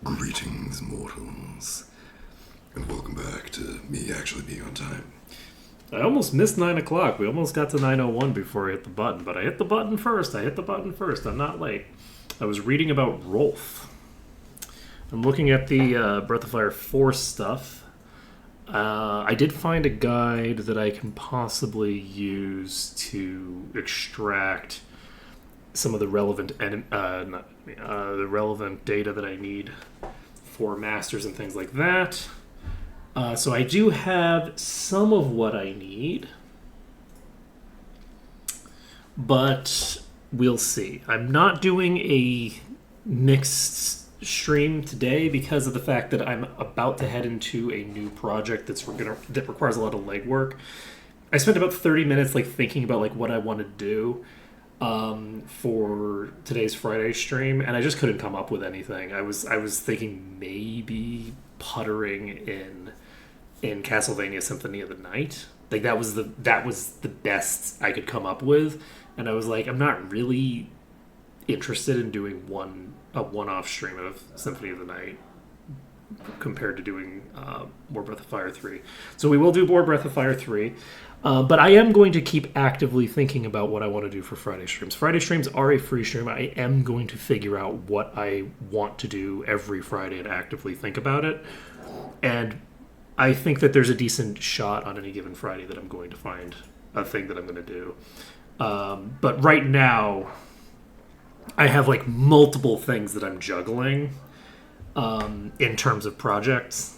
Greetings, mortals, and welcome back to me actually being on time. I almost missed 9 o'clock. We almost got to 9:01 before I hit the button, but I hit the button first. I'm not late. I was reading about Rolf. I'm looking at the Breath of Fire 4 stuff. I did find a guide that I can possibly use to extract some of the relevant the relevant data that I need for masters and things like that. So I do have some of what I need, but we'll see. I'm not doing a mixed stream today because of the fact that I'm about to head into a new project that requires a lot of legwork. I spent about 30 minutes thinking about what I want to do for today's Friday stream, and I just couldn't come up with anything. I was thinking maybe puttering in Castlevania Symphony of the Night. That was the best I could come up with, and I was like, I'm not really interested in doing a one-off stream of Symphony of the Night compared to doing more Breath of Fire 3. So we will do more Breath of Fire 3. But I am going to keep actively thinking about what I want to do for Friday streams. Friday streams are a free stream. I am going to figure out what I want to do every Friday and actively think about it. And I think that there's a decent shot on any given Friday that I'm going to find a thing that I'm going to do. But right now, I have multiple things that I'm juggling in terms of projects.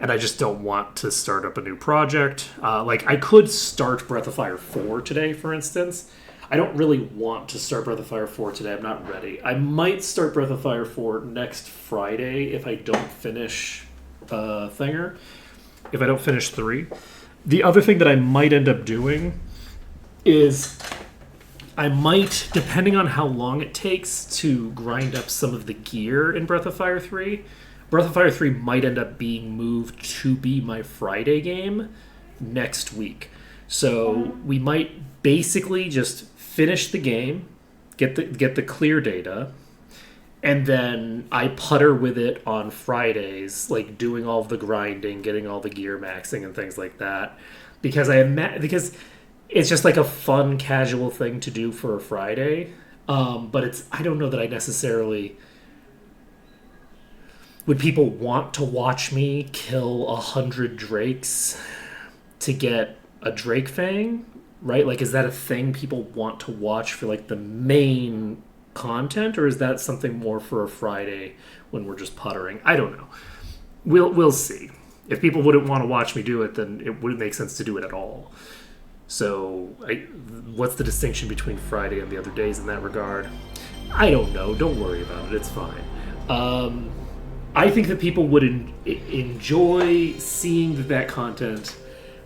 And I just don't want to start up a new project. I could start Breath of Fire 4 today, for instance. I don't really want to start Breath of Fire 4 today. I'm not ready. I might start Breath of Fire 4 next Friday if I don't finish Thinger. If I don't finish 3. The other thing that I might end up doing is I might, depending on how long it takes to grind up some of the gear in Breath of Fire 3... Breath of Fire 3 might end up being moved to be my Friday game next week. So we might basically just finish the game, get the clear data, and then I putter with it on Fridays, doing all of the grinding, getting all the gear maxing and things like that. Because it's just a fun, casual thing to do for a Friday. But I don't know that I necessarily... Would people want to watch me kill 100 drakes to get a Drake Fang? Right? Is that a thing people want to watch for the main content, or is that something more for a Friday when we're just puttering? I don't know. We'll see. If people wouldn't want to watch me do it, then it wouldn't make sense to do it at all. So, what's the distinction between Friday and the other days in that regard? I don't know. Don't worry about it. It's fine. I think that people would enjoy seeing that content,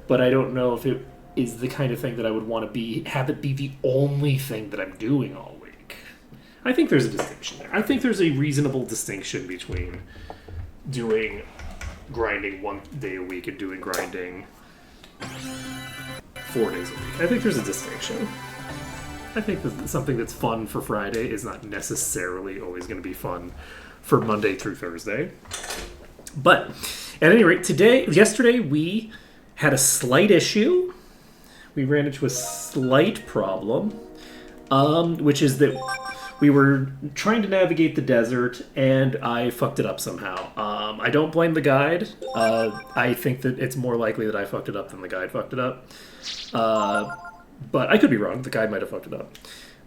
but I don't know if it is the kind of thing that I would want to have it be the only thing that I'm doing all week. I think there's a distinction there. I think there's a reasonable distinction between doing grinding 1 day a week and doing grinding 4 days a week. I think there's a distinction. I think that something that's fun for Friday is not necessarily always going to be fun for Monday through Thursday. But at any rate, yesterday we had a slight issue. We ran into a slight problem, which is that we were trying to navigate the desert and I fucked it up somehow. I don't blame the guide. I think that it's more likely that I fucked it up than the guide fucked it up. But I could be wrong. The guide might have fucked it up.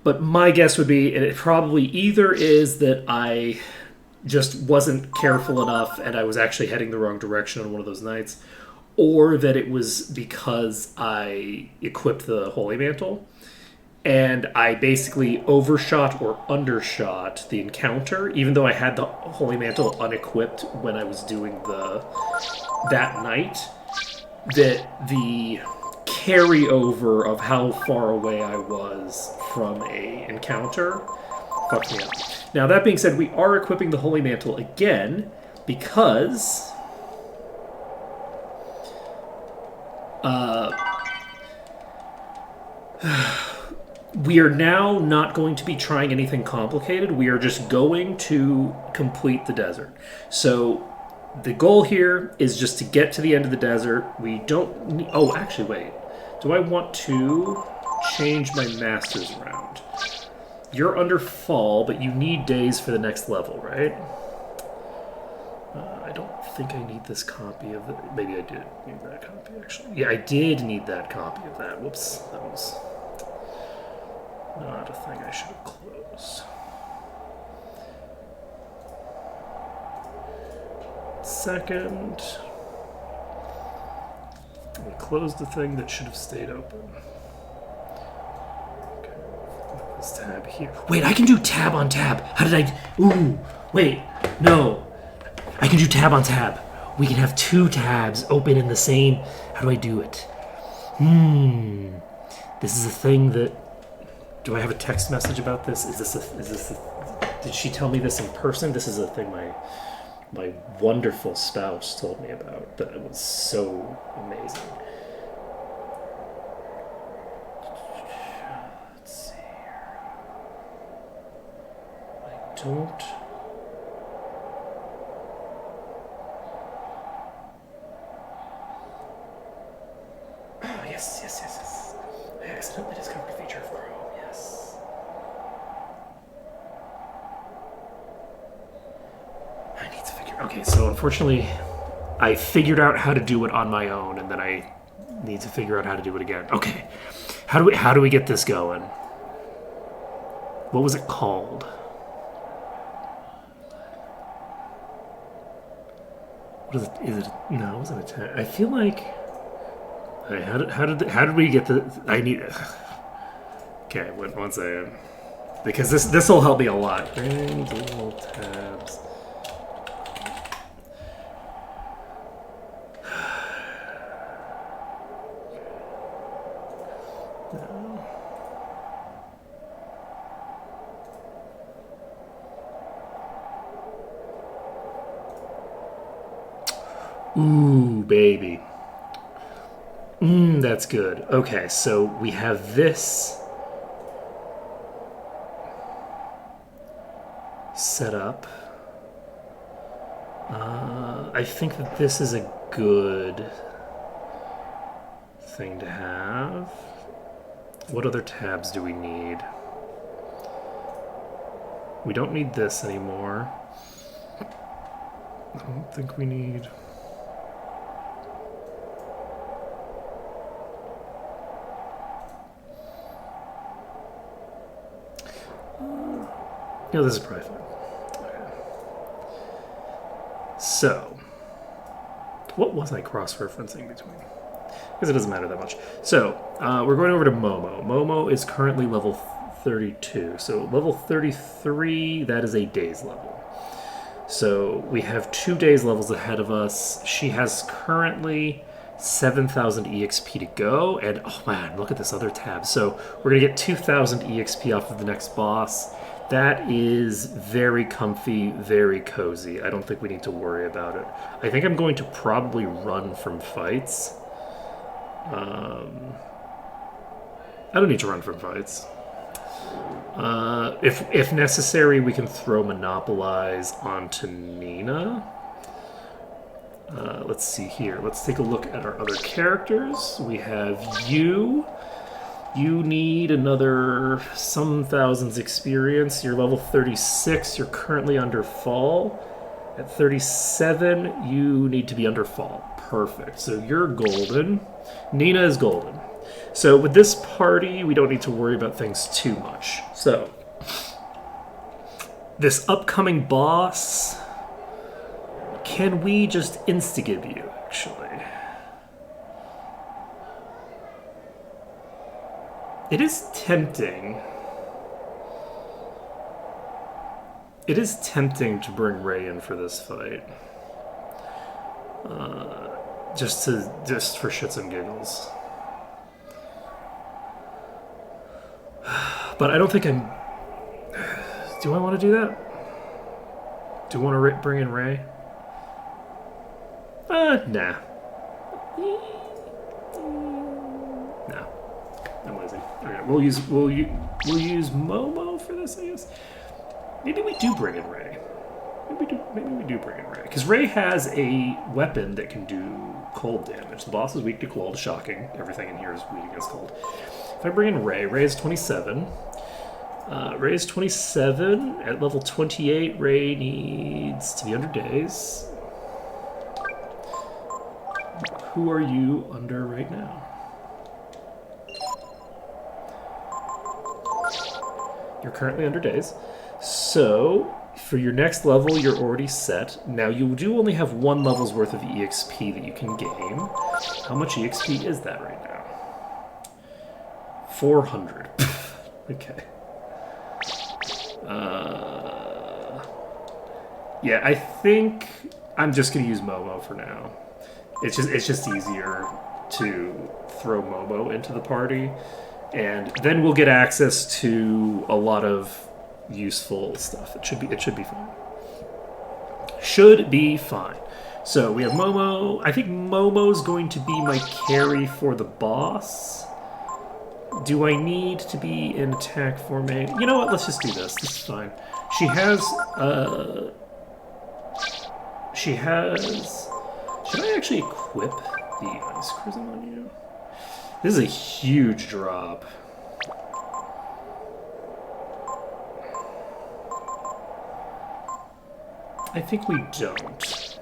But my guess would be it probably either is that I just wasn't careful enough and I was actually heading the wrong direction on one of those nights, or that it was because I equipped the Holy Mantle and I basically overshot or undershot the encounter, even though I had the Holy Mantle unequipped when I was doing that night, that the carryover of how far away I was from a encounter fucked me up. Now, that being said, we are equipping the Holy Mantle again because we are now not going to be trying anything complicated. We are just going to complete the desert. So the goal here is just to get to the end of the desert. We don't need... Oh, actually, wait. Do I want to change my masters around? You're under fall, but you need days for the next level, right? I don't think I need this copy of it. Maybe I did need that copy, actually. Yeah, I did need that copy of that. Whoops. That was not a thing I should have closed. Second. I closed the thing that should have stayed open. Okay. This tab here. Wait, I can do tab on tab. How did I... Ooh, wait. No. I can do tab on tab. We can have two tabs open in the same... How do I do it? This is a thing that... Do I have a text message about this? Is this a... Did she tell me this in person? This is a thing my wonderful spouse told me about that it was so amazing. Let's see here. I don't... Oh, yes. I accidentally discovered a feature of Chrome, yes. I need to figure... Okay, so unfortunately, I figured out how to do it on my own, and then I need to figure out how to do it again. Okay, how do we get this going? What was it called? What is it? No, it wasn't a tag. I feel like... Hey, how did we get the... I need... Okay, wait one second. Because this will help me a lot. Little tabs. No. Ooh, baby. That's good. Okay, so we have this set up. I think that this is a good thing to have. What other tabs do we need? We don't need this anymore. I don't think we need... No, this is probably fine. Okay. So, what was I cross-referencing between? Because it doesn't matter that much. So, we're going over to Momo. Momo is currently level 32. So, level 33, that is a days level. So, we have 2 days levels ahead of us. She has currently 7,000 EXP to go. And, oh man, look at this other tab. So, we're going to get 2,000 EXP off of the next boss. That is very comfy, very cozy. I don't think we need to worry about it. I think I'm going to probably run from fights. I don't need to run from fights. If necessary, we can throw Monopolize onto Nina. Let's see here. Let's take a look at our other characters. We have you. You need another some thousands experience. You're level 36. You're currently under fall. At 37, you need to be under fall. Perfect. So you're golden. Nina is golden. So with this party, we don't need to worry about things too much. So this upcoming boss, can we just insta-give you, actually? It is tempting. It is tempting to bring Ray in for this fight. Just for shits and giggles. But I don't think I'm... Do I want to do that? Do I want to bring in Ray? Nah. No. I'm lazy. Okay, we'll use Momo for this, I guess. Maybe we do bring in Ray. Maybe we do bring in Ray, because Ray has a weapon that can do cold damage. The boss is weak to cold. Shocking. Everything in here is weak against cold. If I bring in Ray, Ray is 27. Ray is 27 at level 28. Ray needs to be under days. Who are you under right now? You're currently under days. So, for your next level, you're already set. Now, you do only have 1 level's worth of EXP that you can gain. How much EXP is that right now? 400. Okay. Yeah, I think I'm just going to use Momo for now. It's just easier to throw Momo into the party, and then we'll get access to a lot of useful stuff. It should be fine. Should be fine. So we have Momo. I think Momo's going to be my carry for the boss. Do I need to be in attack formation? You know what? Let's just do this. This is fine. She has. Should I actually equip the Ice Chrism on you? This is a huge drop. I think we don't.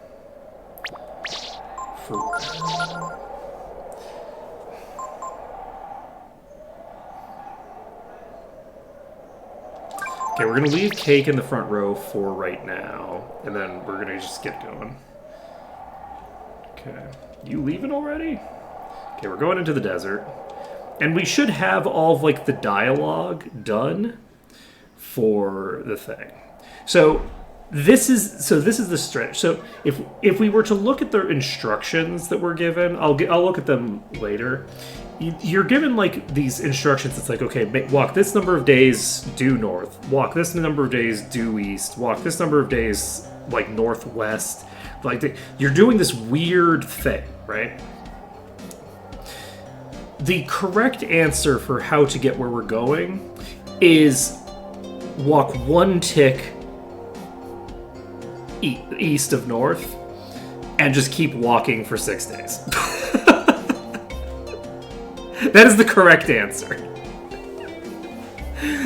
Okay, we're gonna leave Cake in the front row for right now, and then we're gonna just get going. Okay, you leaving already? Okay, we're going into the desert, and we should have all of like the dialogue done for the thing. So this is the stretch. So if we were to look at the instructions that we're given, I'll look at them later. You're given like these instructions. It's like, okay, walk this number of days due north, walk this number of days due east, walk this number of days like northwest. Like you're doing this weird thing, right? The correct answer for how to get where we're going is walk 1 tick east of north and just keep walking for 6 days. That is the correct answer.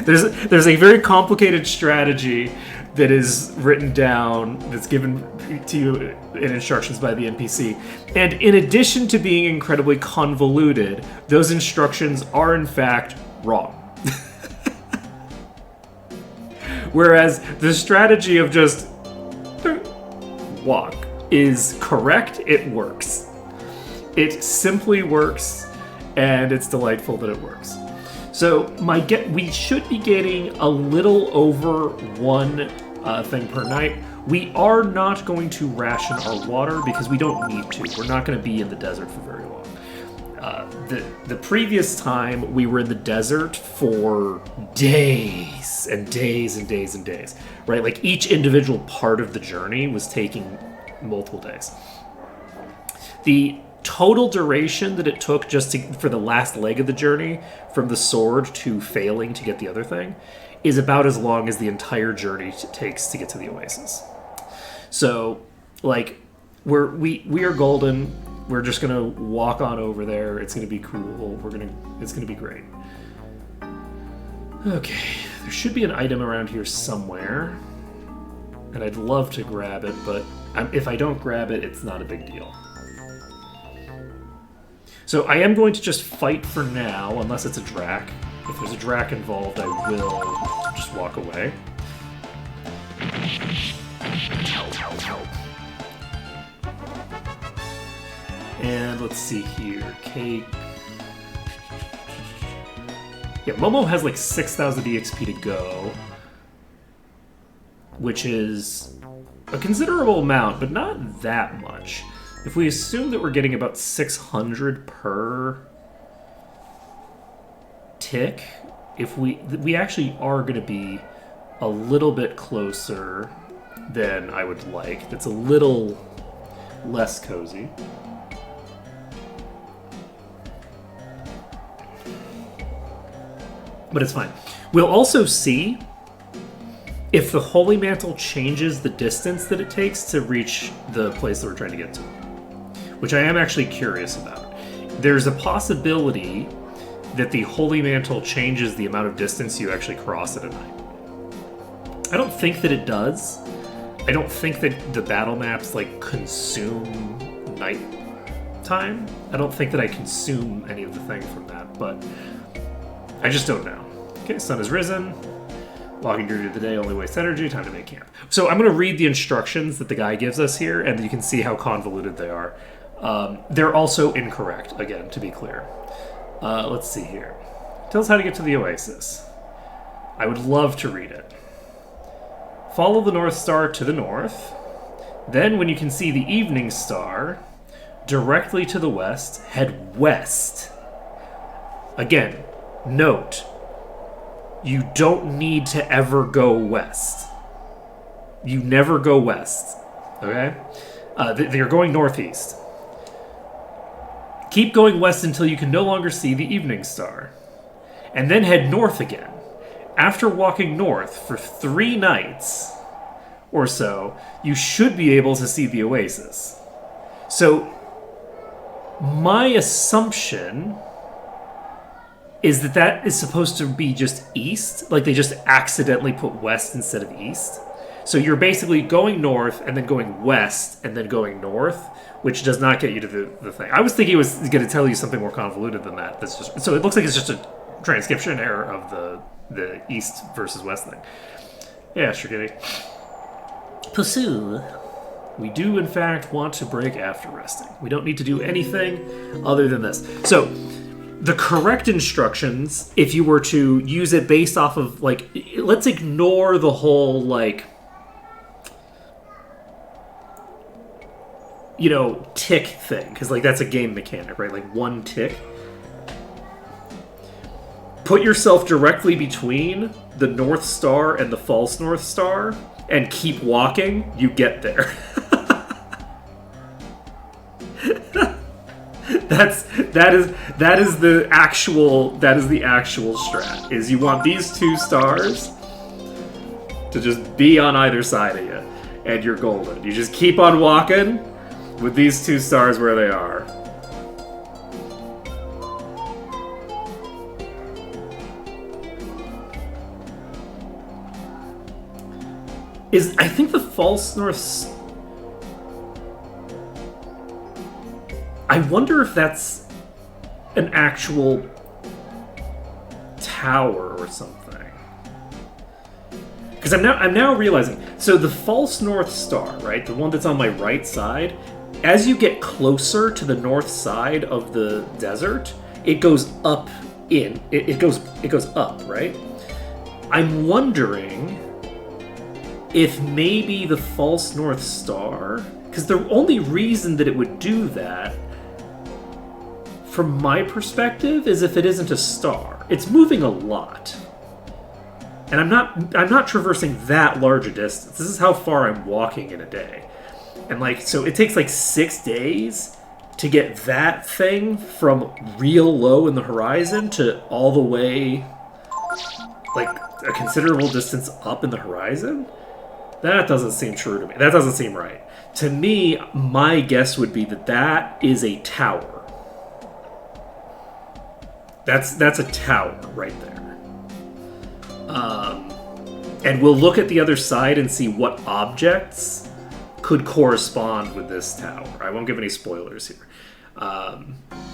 There's a very complicated strategy that is written down, that's given to you in instructions by the NPC. And in addition to being incredibly convoluted, those instructions are in fact wrong. Whereas the strategy of just walk is correct, it works. It simply works, and it's delightful that it works. So we should be getting a little over 1 thing per night. We are not going to ration our water because we don't need to. We're not going to be in the desert for very long. The previous time we were in the desert for days and days and days and days, right? Like each individual part of the journey was taking multiple days. The total duration that it took just for the last leg of the journey, from the sword to failing to get the other thing, is about as long as the entire journey takes to get to the oasis. So, like, we are golden. We're just gonna walk on over there. It's gonna be cool. It's gonna be great. Okay, there should be an item around here somewhere, and I'd love to grab it, but if I don't grab it, it's not a big deal. So I am going to just fight for now, unless it's a Drac. If there's a Drac involved, I will just walk away. And let's see here. Cake. Yeah, Momo has like 6,000 EXP to go, which is a considerable amount, but not that much. If we assume that we're getting about 600 per tick, if we actually are going to be a little bit closer than I would like. That's a little less cozy. But it's fine. We'll also see if the Holy Mantle changes the distance that it takes to reach the place that we're trying to get to, which I am actually curious about. There's a possibility that the Holy Mantle changes the amount of distance you actually cross at a night. I don't think that it does. I don't think that the battle maps like consume night time. I don't think that I consume any of the thing from that, but I just don't know. Okay, sun has risen. Walking through the day only wastes energy. Time to make camp. So I'm going to read the instructions that the guy gives us here, and you can see how convoluted they are. They're also incorrect, again, to be clear. Let's see here. Tell us how to get to the oasis. I would love to read it. Follow the North Star to the north. Then, when you can see the evening star directly to the west, head west. Again, note, you don't need to ever go west. You never go west, okay? You're going northeast. Keep going west until you can no longer see the evening star. And then head north again. After walking north for 3 nights or so, you should be able to see the oasis. So, my assumption is that that is supposed to be just east. Like they just accidentally put west instead of east. So you're basically going north and then going west and then going north, which does not get you to the thing. I was thinking it was going to tell you something more convoluted than that. That's just so it looks like it's just a transcription error of the east versus west thing. Yeah, sure, kitty. Pursue. We do, in fact, want to break after resting. We don't need to do anything other than this. So, the correct instructions, if you were to use it based off of, like, let's ignore the whole, like, you know, tick thing, because, like, that's a game mechanic, right? Like, 1 tick. Put yourself directly between the North Star and the false North Star, and keep walking, you get there. That is the actual strat. Is you want these 2 stars to just be on either side of you, and you're golden. You just keep on walking with these 2 stars where they are. I think the false north. I wonder if that's an actual tower or something. Because I'm now realizing. So the false North Star, right, the one that's on my right side, as you get closer to the north side of the desert, it goes up it goes up, right? I'm wondering if maybe the false North Star, because the only reason that it would do that, from my perspective, is if it isn't a star. It's moving a lot. And I'm not traversing that large a distance. This is how far I'm walking in a day. And like, so it takes like 6 days to get that thing from real low in the horizon to all the way, like, a considerable distance up in the horizon. That doesn't seem true to me. That doesn't seem right. To me, my guess would be that that is a tower. That's a tower right there. And we'll look at the other side and see what objects could correspond with this tower. I won't give any spoilers here.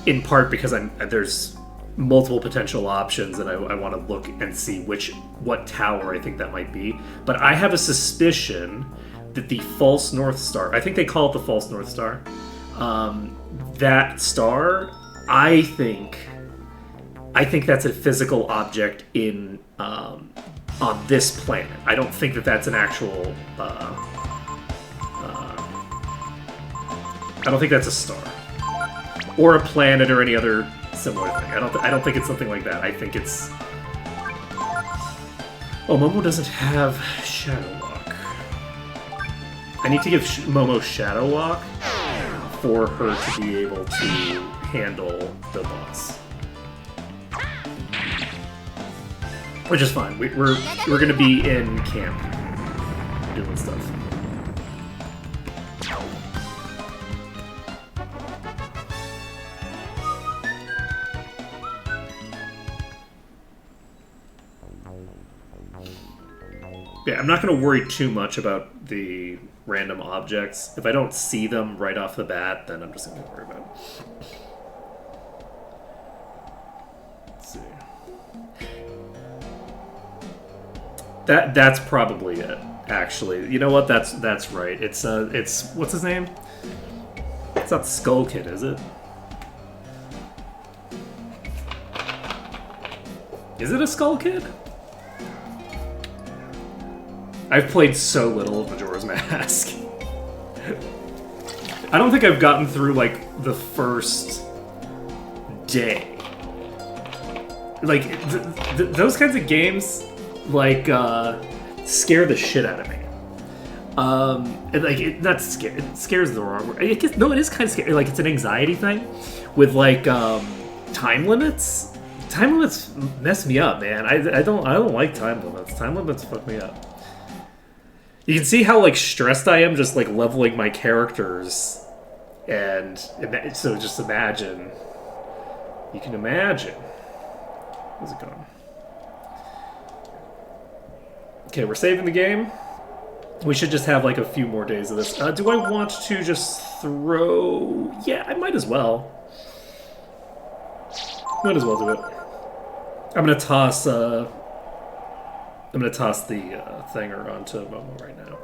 In part because there's multiple potential options, and I want to look and see what tower I think that might be. But I have a suspicion that the false North Star, I think they call it the false North Star, that star, I think that's a physical object in on this planet. I don't think that that's an actual. I don't think that's a star, or a planet, or any other similar thing. I don't think it's something like that. I think it's. Oh, Momo doesn't have Shadow Walk. I need to give Momo Shadow Walk for her to be able to handle the boss. which is fine. We're gonna be in camp doing stuff. Yeah, I'm not going to worry too much about the random objects. If I don't see them right off the bat, then I'm just going to worry about it. Let's see. That's probably it, actually. You know what? That's right. It's what's his name? It's not the Skull Kid, is it? Is it a Skull Kid? I've played so little of Majora's Mask. I don't think I've gotten through, like, the first day. Like, those kinds of games, like, scare the shit out of me. And, like, not scare. It scares the wrong word. No, it is kind of scary. Like, it's an anxiety thing with, like, time limits. Time limits mess me up, man. I don't like time limits. Time limits fuck me up. You can see how, like, stressed I am just, like, leveling my characters. And so just imagine. You can imagine. How's it going? Okay, we're saving the game. We should just have, like, a few more days of this. Do I want to just throw... Yeah, I might as well. Might as well do it. I'm gonna toss the thinger onto Momo right now.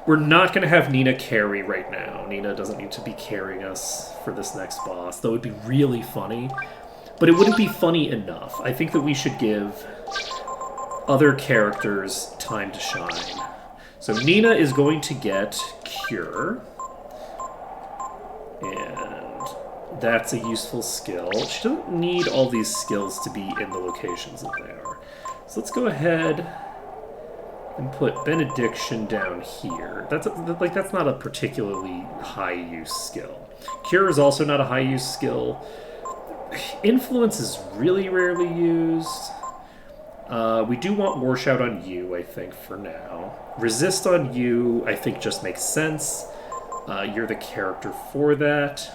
We're not gonna have Nina carry right now. Nina doesn't need to be carrying us for this next boss, though it'd be really funny. But it wouldn't be funny enough. I think that we should give other characters time to shine. So Nina is going to get Cure. And that's a useful skill. She doesn't need all these skills to be in the locations that they are. So let's go ahead and put Benediction down here. That's not a particularly high-use skill. Cure is also not a high-use skill. Influence is really rarely used. We do want Warshout on you, I think, for now. Resist on you, I think, just makes sense. You're the character for that.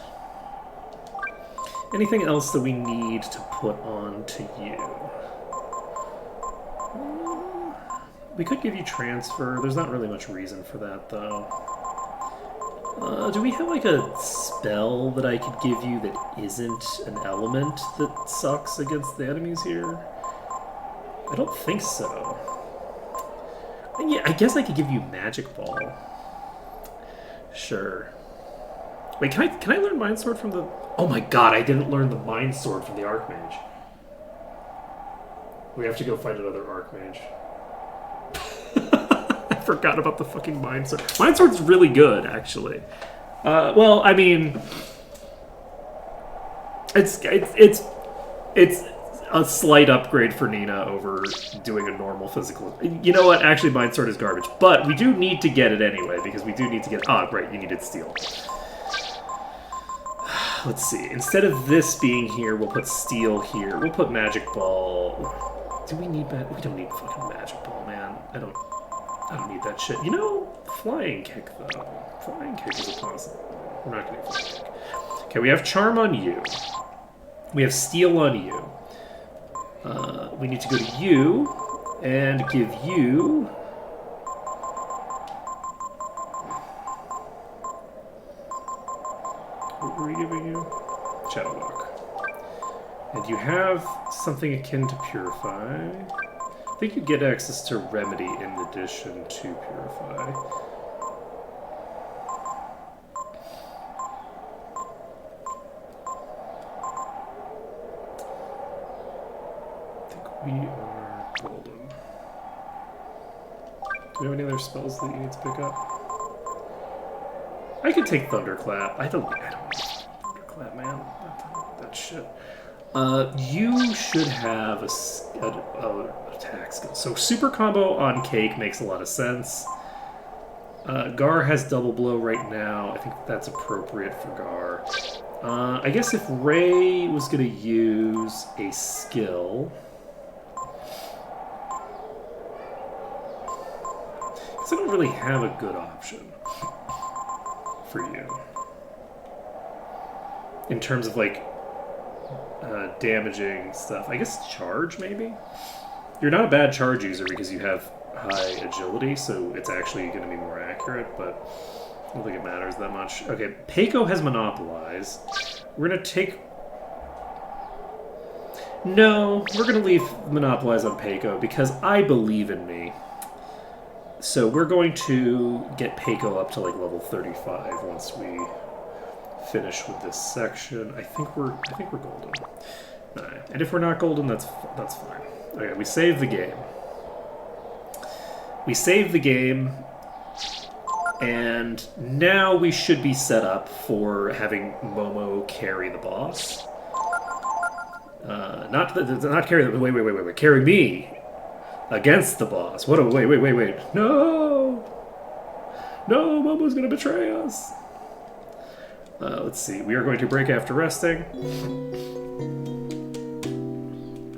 Anything else that we need to put on to you? We could give you transfer. There's not really much reason for that, though. Do we have, like, a spell that I could give you that isn't an element that sucks against the enemies here? I don't think so. And yeah, I guess I could give you Magic Ball. Sure. Wait, can I learn Mind Sword from the... Oh my god, I didn't learn the Mind Sword from the Archmage. We have to go find another Archmage. I forgot about the fucking Mind Sword. Mind Sword's really good, actually. Well, I mean... It's a slight upgrade for Nina over doing a normal physical... You know what? Actually, Mind Sword is garbage. But we do need to get it anyway, because we do need to get... Ah, right, you needed Steel. Let's see. Instead of this being here, we'll put Steel here. We'll put Magic Ball. Do we need that? We don't need fucking Magic Ball, man. I don't need that shit. You know, Flying Kick, though. Flying Kick is a possible. We're not going to Flying Kick. Okay, we have Charm on you. We have Steel on you. We need to go to you and give you... What were we giving you? Shadow Walk. And you have something akin to Purify. I think you get access to Remedy in addition to Purify. We are golden. Do we have any other spells that you need to pick up? I could take Thunderclap. I don't need Thunderclap, man. That shit. You should have a attack skill. So Super Combo on Cake makes a lot of sense. Gar has Double Blow right now. I think that's appropriate for Gar. I guess if Ray was going to use a skill... I don't really have a good option for you in terms of like damaging stuff. I guess charge, maybe? You're not a bad charge user because you have high agility, so it's actually going to be more accurate, but I don't think it matters that much. Okay, Peiko has monopolized. We're going to take... No, we're going to leave monopolize on Peiko because I believe in me. So we're going to get Peiko up to like level 35 once we finish with this section. I think we're golden. Alright. And if we're not golden, that's fine. Okay, we save the game. We save the game, and now we should be set up for having Momo carry the boss. Not carry the... Wait. Carry me against the boss. Wait. No! No, Momo's gonna betray us. Let's see. We are going to break after resting.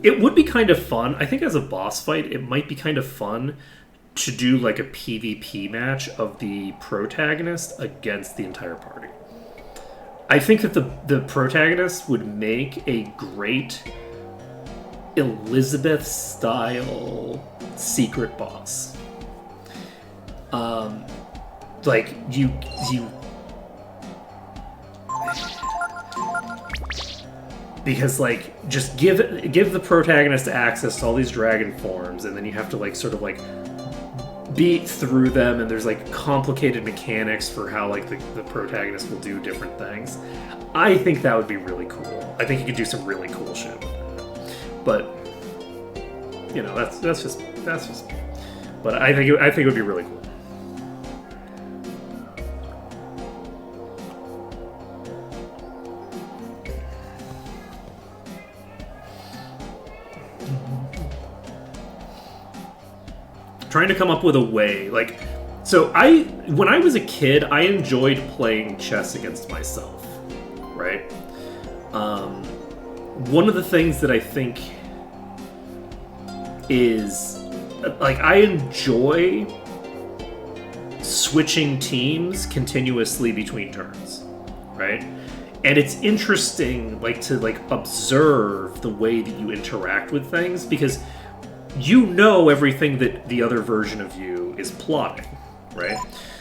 It would be kind of fun. I think as a boss fight, it might be kind of fun to do like a PvP match of the protagonist against the entire party. I think that the protagonist would make a great Elizabeth-style secret boss. Like you because like just give the protagonist access to all these dragon forms, and then you have to like sort of like beat through them, and there's like complicated mechanics for how like the protagonist will do different things. I think that would be really cool. I think you could do some really cool shit with that. But you know, that's just but I think it would be really cool. Trying to come up with a way, like, so when I was a kid, I enjoyed playing chess against myself, right? One of the things that I think is, like, I enjoy switching teams continuously between turns, right? And it's interesting, like, to, like, observe the way that you interact with things, because you know everything that the other version of you is plotting, right?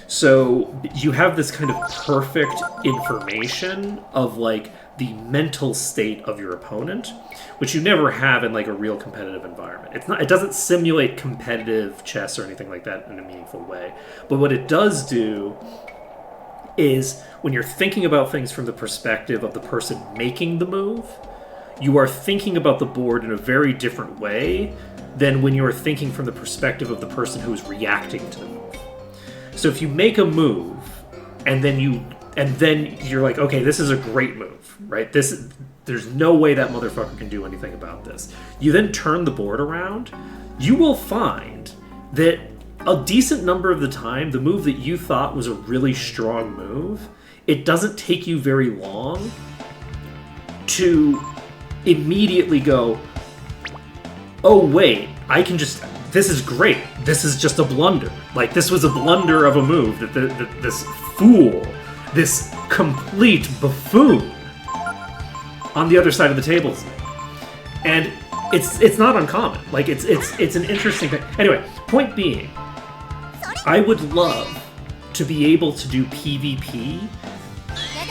So you have this kind of perfect information of like the mental state of your opponent, which you never have in like a real competitive environment. It doesn't simulate competitive chess or anything like that in a meaningful way. But what it does do is when you're thinking about things from the perspective of the person making the move, you are thinking about the board in a very different way than when you're thinking from the perspective of the person who is reacting to the move. So if you make a move, and then you're like, okay, this is a great move, right? There's no way that motherfucker can do anything about this. You then turn the board around, you will find that a decent number of the time, the move that you thought was a really strong move, it doesn't take you very long to immeditely go, oh wait, this is great. This is just a blunder. Like, this was a blunder of a move that this fool, this complete buffoon on the other side of the table is made. And it's not uncommon. Like, it's an interesting thing. Anyway, point being, I would love to be able to do PvP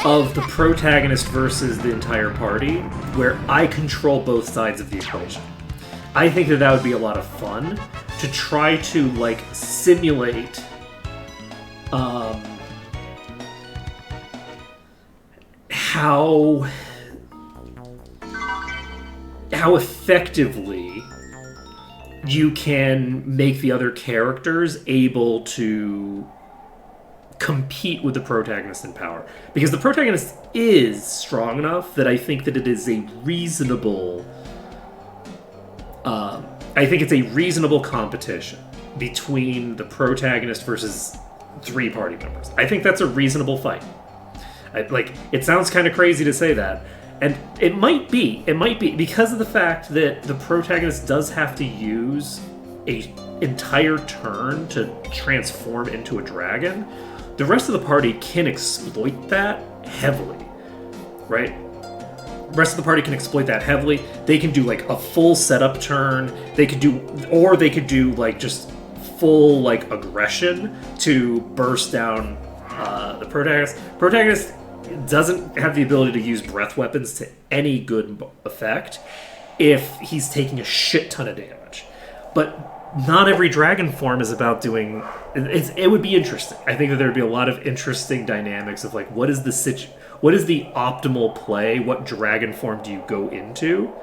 of the protagonist versus the entire party, where I control both sides of the equation. I think that would be a lot of fun to try to like simulate how effectively you can make the other characters able to compete with the protagonist in power. Because the protagonist is strong enough that I think that it is a reasonable... I think it's a reasonable competition between the protagonist versus 3 party members. I think that's a reasonable fight. It sounds kind of crazy to say that, and it might be because of the fact that the protagonist does have to use a entire turn to transform into a dragon, the rest of the party can exploit that heavily, right? The rest of the party can exploit that heavily. They can do like a full setup turn. They could do like just full like aggression to burst down the protagonist. Protagonist doesn't have the ability to use breath weapons to any good effect if he's taking a shit ton of damage. But not every dragon form is about doing. It would be interesting. I think that there would be a lot of interesting dynamics of like what is the optimal play? What dragon form do you go into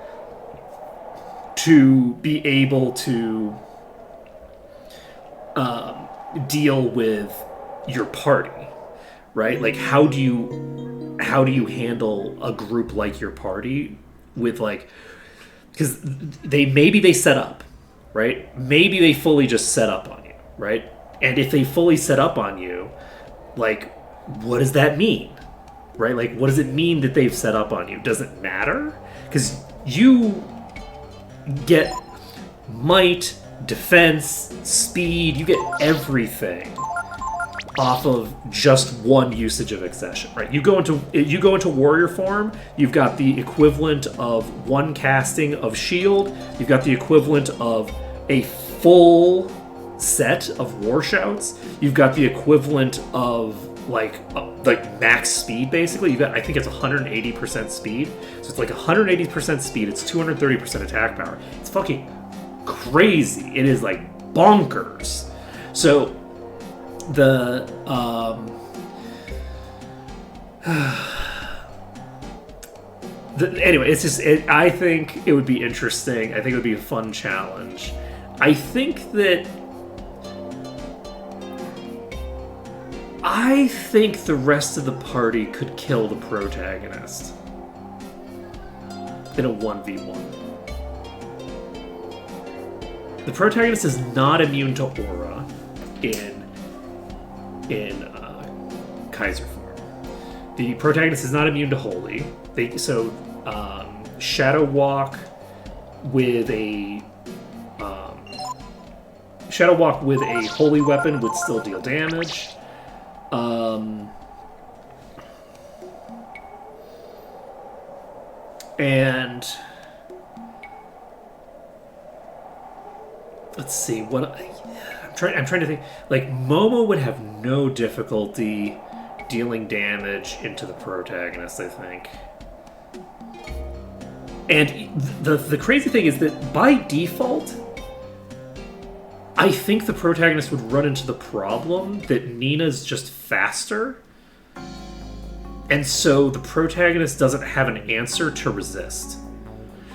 to be able to deal with your party, right? Like how do you handle a group like your party with like, because maybe they set up, right? Maybe they fully just set up on you, right? And if they fully set up on you, like, what does that mean, right? Like, what does it mean that they've set up on you? Does it matter? Because you get might, defense, speed, you get everything off of just one usage of accession, right? You go into warrior form, you've got the equivalent of one casting of shield, you've got the equivalent of a full set of war shouts, you've got the equivalent of like max speed basically. You've got, I think it's 180% speed, so it's like 180% speed, it's 230% attack power. It's fucking crazy. It is like bonkers. So anyway, it's just I think it would be interesting. I think it would be a fun challenge. I think the rest of the party could kill the protagonist in a 1v1. The protagonist is not immune to aura in Kaiser form. The protagonist is not immune to holy. Shadow Walk with a holy weapon would still deal damage. And let's see what I'm trying to think. Like Momo would have no difficulty dealing damage into the protagonist, I think. And the crazy thing is that by default, I think the protagonist would run into the problem that Nina's just faster. And so the protagonist doesn't have an answer to resist.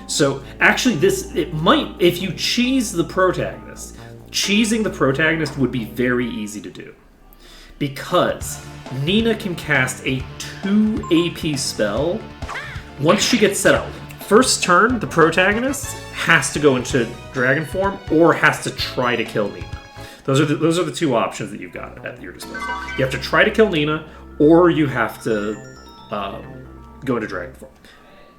So actually if you cheese the protagonist, cheesing the protagonist would be very easy to do. Because Nina can cast a 2 AP spell once she gets set up. First turn, the protagonist has to go into dragon form or has to try to kill Nina. Those are the two options that you've got at your disposal. You have to try to kill Nina, or you have to go into dragon form.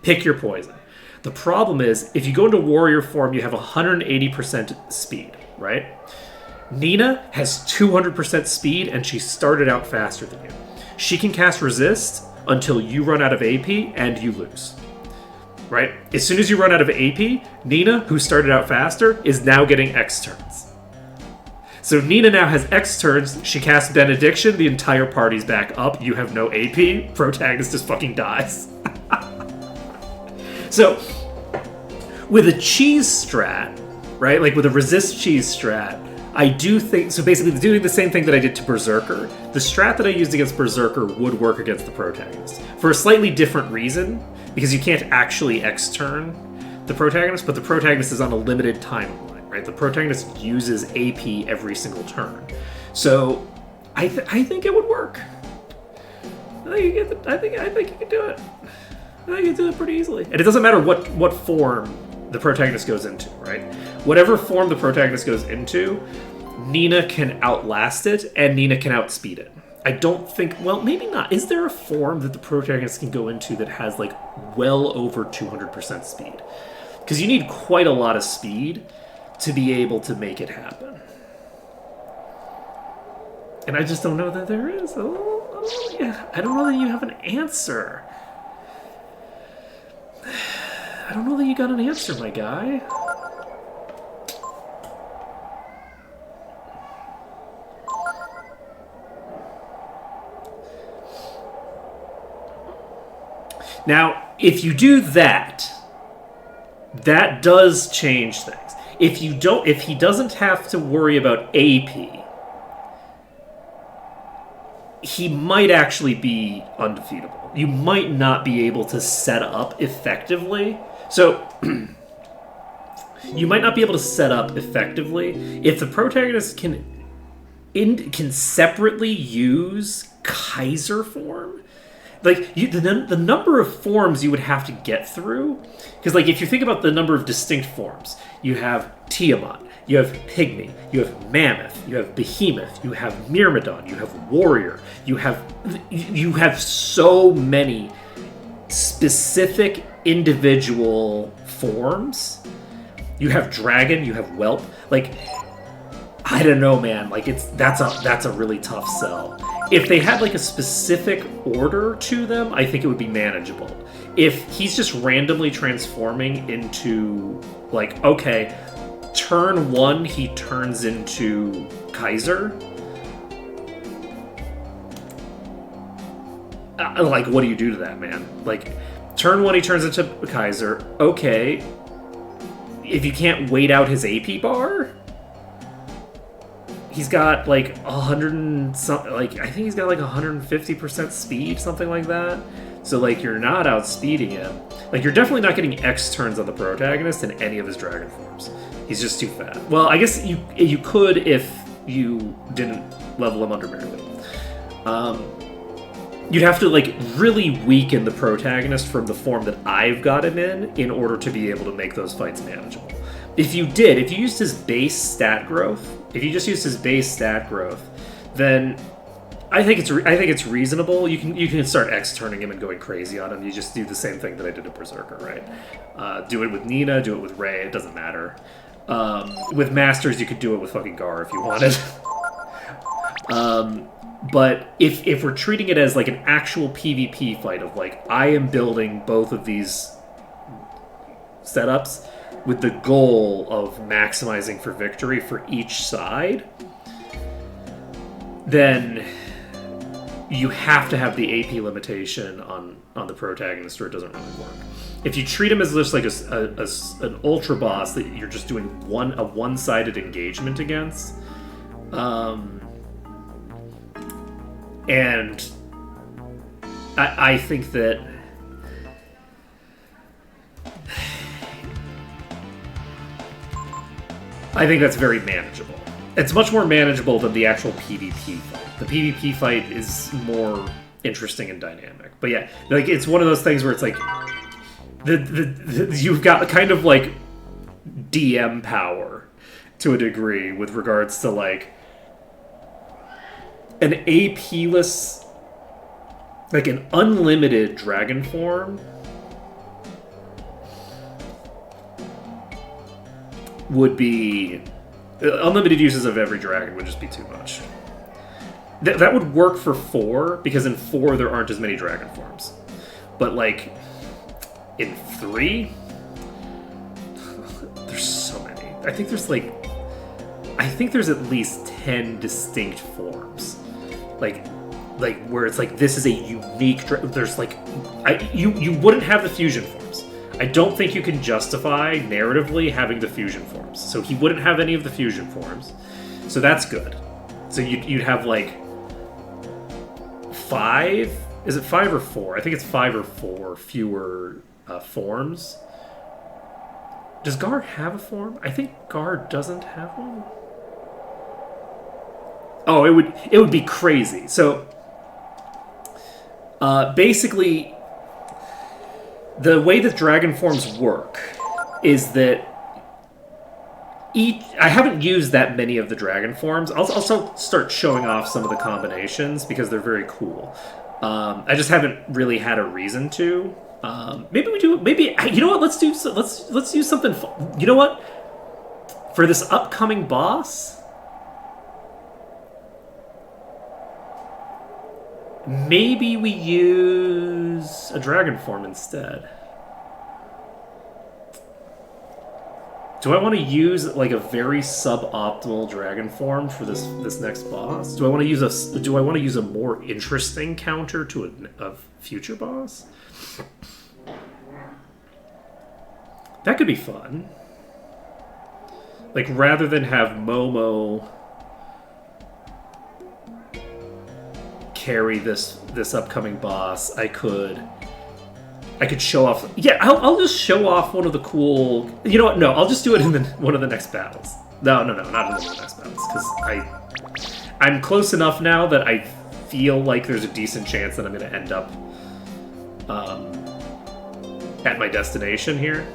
Pick your poison. The problem is, if you go into warrior form, you have 180% speed, right? Nina has 200% speed, and she started out faster than you. She can cast resist until you run out of AP, and you lose. Right? As soon as you run out of AP, Nina, who started out faster, is now getting X turns. So Nina now has X turns, she casts Benediction, the entire party's back up, you have no AP, protagonist just fucking dies. So, with a cheese strat, right, like with a resist cheese strat, I do think, so basically doing the same thing that I did to Berserker, the strat that I used against Berserker would work against the protagonist. For a slightly different reason, because you can't actually X-turn the protagonist, but the protagonist is on a limited timeline, right? The protagonist uses AP every single turn. So, I think it would work. I think you can do it. I think you can do it pretty easily. And it doesn't matter what form the protagonist goes into, right? Whatever form the protagonist goes into, Nina can outlast it, and Nina can outspeed it. I don't think, well, maybe not. Is there a form that the protagonist can go into that has, like, well over 200% speed? Because you need quite a lot of speed to be able to make it happen. And I just don't know that there is. I don't know that you have an answer. I don't know that you got an answer, my guy. Now, if you do that, that does change things. If he doesn't have to worry about AP, he might actually be undefeatable. You might not be able to set up effectively. So, you might not be able to set up effectively if the protagonist can separately use Kaiser form. Like, the number of forms you would have to get through, because, like, if you think about the number of distinct forms, you have Tiamat, you have Pygmy, you have Mammoth, you have Behemoth, you have Myrmidon, you have Warrior, you have so many specific individual forms. You have Dragon, you have Whelp. Like, I don't know, man. Like, that's a really tough sell. If they had, like, a specific order to them, I think it would be manageable. If he's just randomly transforming into, like, okay, turn 1, he turns into Kaiser. Like, what do you do to that, man? Like, turn 1, he turns into Kaiser. Okay. If you can't wait out his AP bar... He's got like 100 and something, like I think he's got like 150% speed, something like that. So like you're not outspeeding him. Like you're definitely not getting X turns on the protagonist in any of his dragon forms. He's just too fat. Well, I guess you could if you didn't level him under Merely. You'd have to like really weaken the protagonist from the form that I've got him in order to be able to make those fights manageable. If you used his base stat growth, then I think it's reasonable. You can start X turning him and going crazy on him. You just do the same thing that I did to Berserker, right? Do it with Nina, do it with Ray. It doesn't matter. With Masters, you could do it with fucking Gar if you wanted. But if we're treating it as like an actual PvP fight of like I am building both of these setups with the goal of maximizing for victory for each side, then you have to have the AP limitation on the protagonist or it doesn't really work. If you treat him as just like an ultra boss that you're just doing a one-sided engagement against, and I think that that's very manageable. It's much more manageable than the actual PvP fight. The PvP fight is more interesting and dynamic. But yeah, like it's one of those things where it's like you've got kind of like DM power to a degree with regards to like an AP-less, like an unlimited dragon form would be... Unlimited uses of every dragon would just be too much. That would work for 4, because in 4 there aren't as many dragon forms. But, like, in 3, there's so many. I think there's at least 10 distinct forms. Like where it's like, this is a unique... There's, like... You wouldn't have the fusion forms. I don't think you can justify narratively having the fusion forms. So he wouldn't have any of the fusion forms. So that's good. So you'd have like 5? Is it 5 or 4? I think it's 5 or 4 fewer forms. Does Gar have a form? I think Gar doesn't have one. Oh, it would be crazy. So basically, the way that dragon forms work is that I haven't used that many of the dragon forms. I'll also start showing off some of the combinations because they're very cool. I just haven't really had a reason to. Maybe we do. Maybe you know what? Let's do something fun. You know what? For this upcoming boss, maybe we use a dragon form instead. Do I want to use like a very suboptimal dragon form for this next boss? Do I want to use a more interesting counter to a future boss? That could be fun. Like rather than have Momo carry this upcoming boss, I could show off. Yeah, I'll just show off one of the cool. You know what? No, I'll just do it in one of the next battles. No, not in one of the next battles because I'm close enough now that I feel like there's a decent chance that I'm going to end up at my destination here.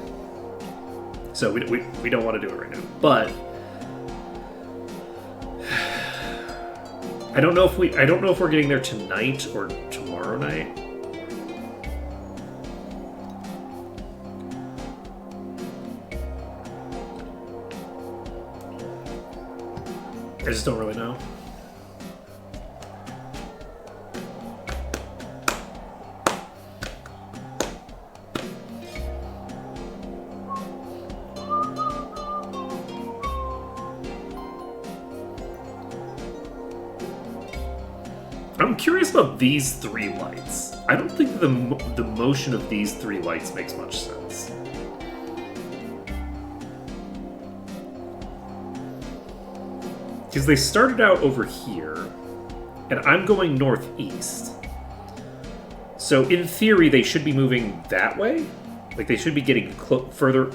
So we don't want to do it right now, but I don't know if we're getting there tonight or tomorrow night. I just don't really know. I'm curious about these three lights. I don't think the motion of these three lights makes much sense. Because they started out over here, and I'm going northeast. So in theory, they should be moving that way. Like they should be getting further.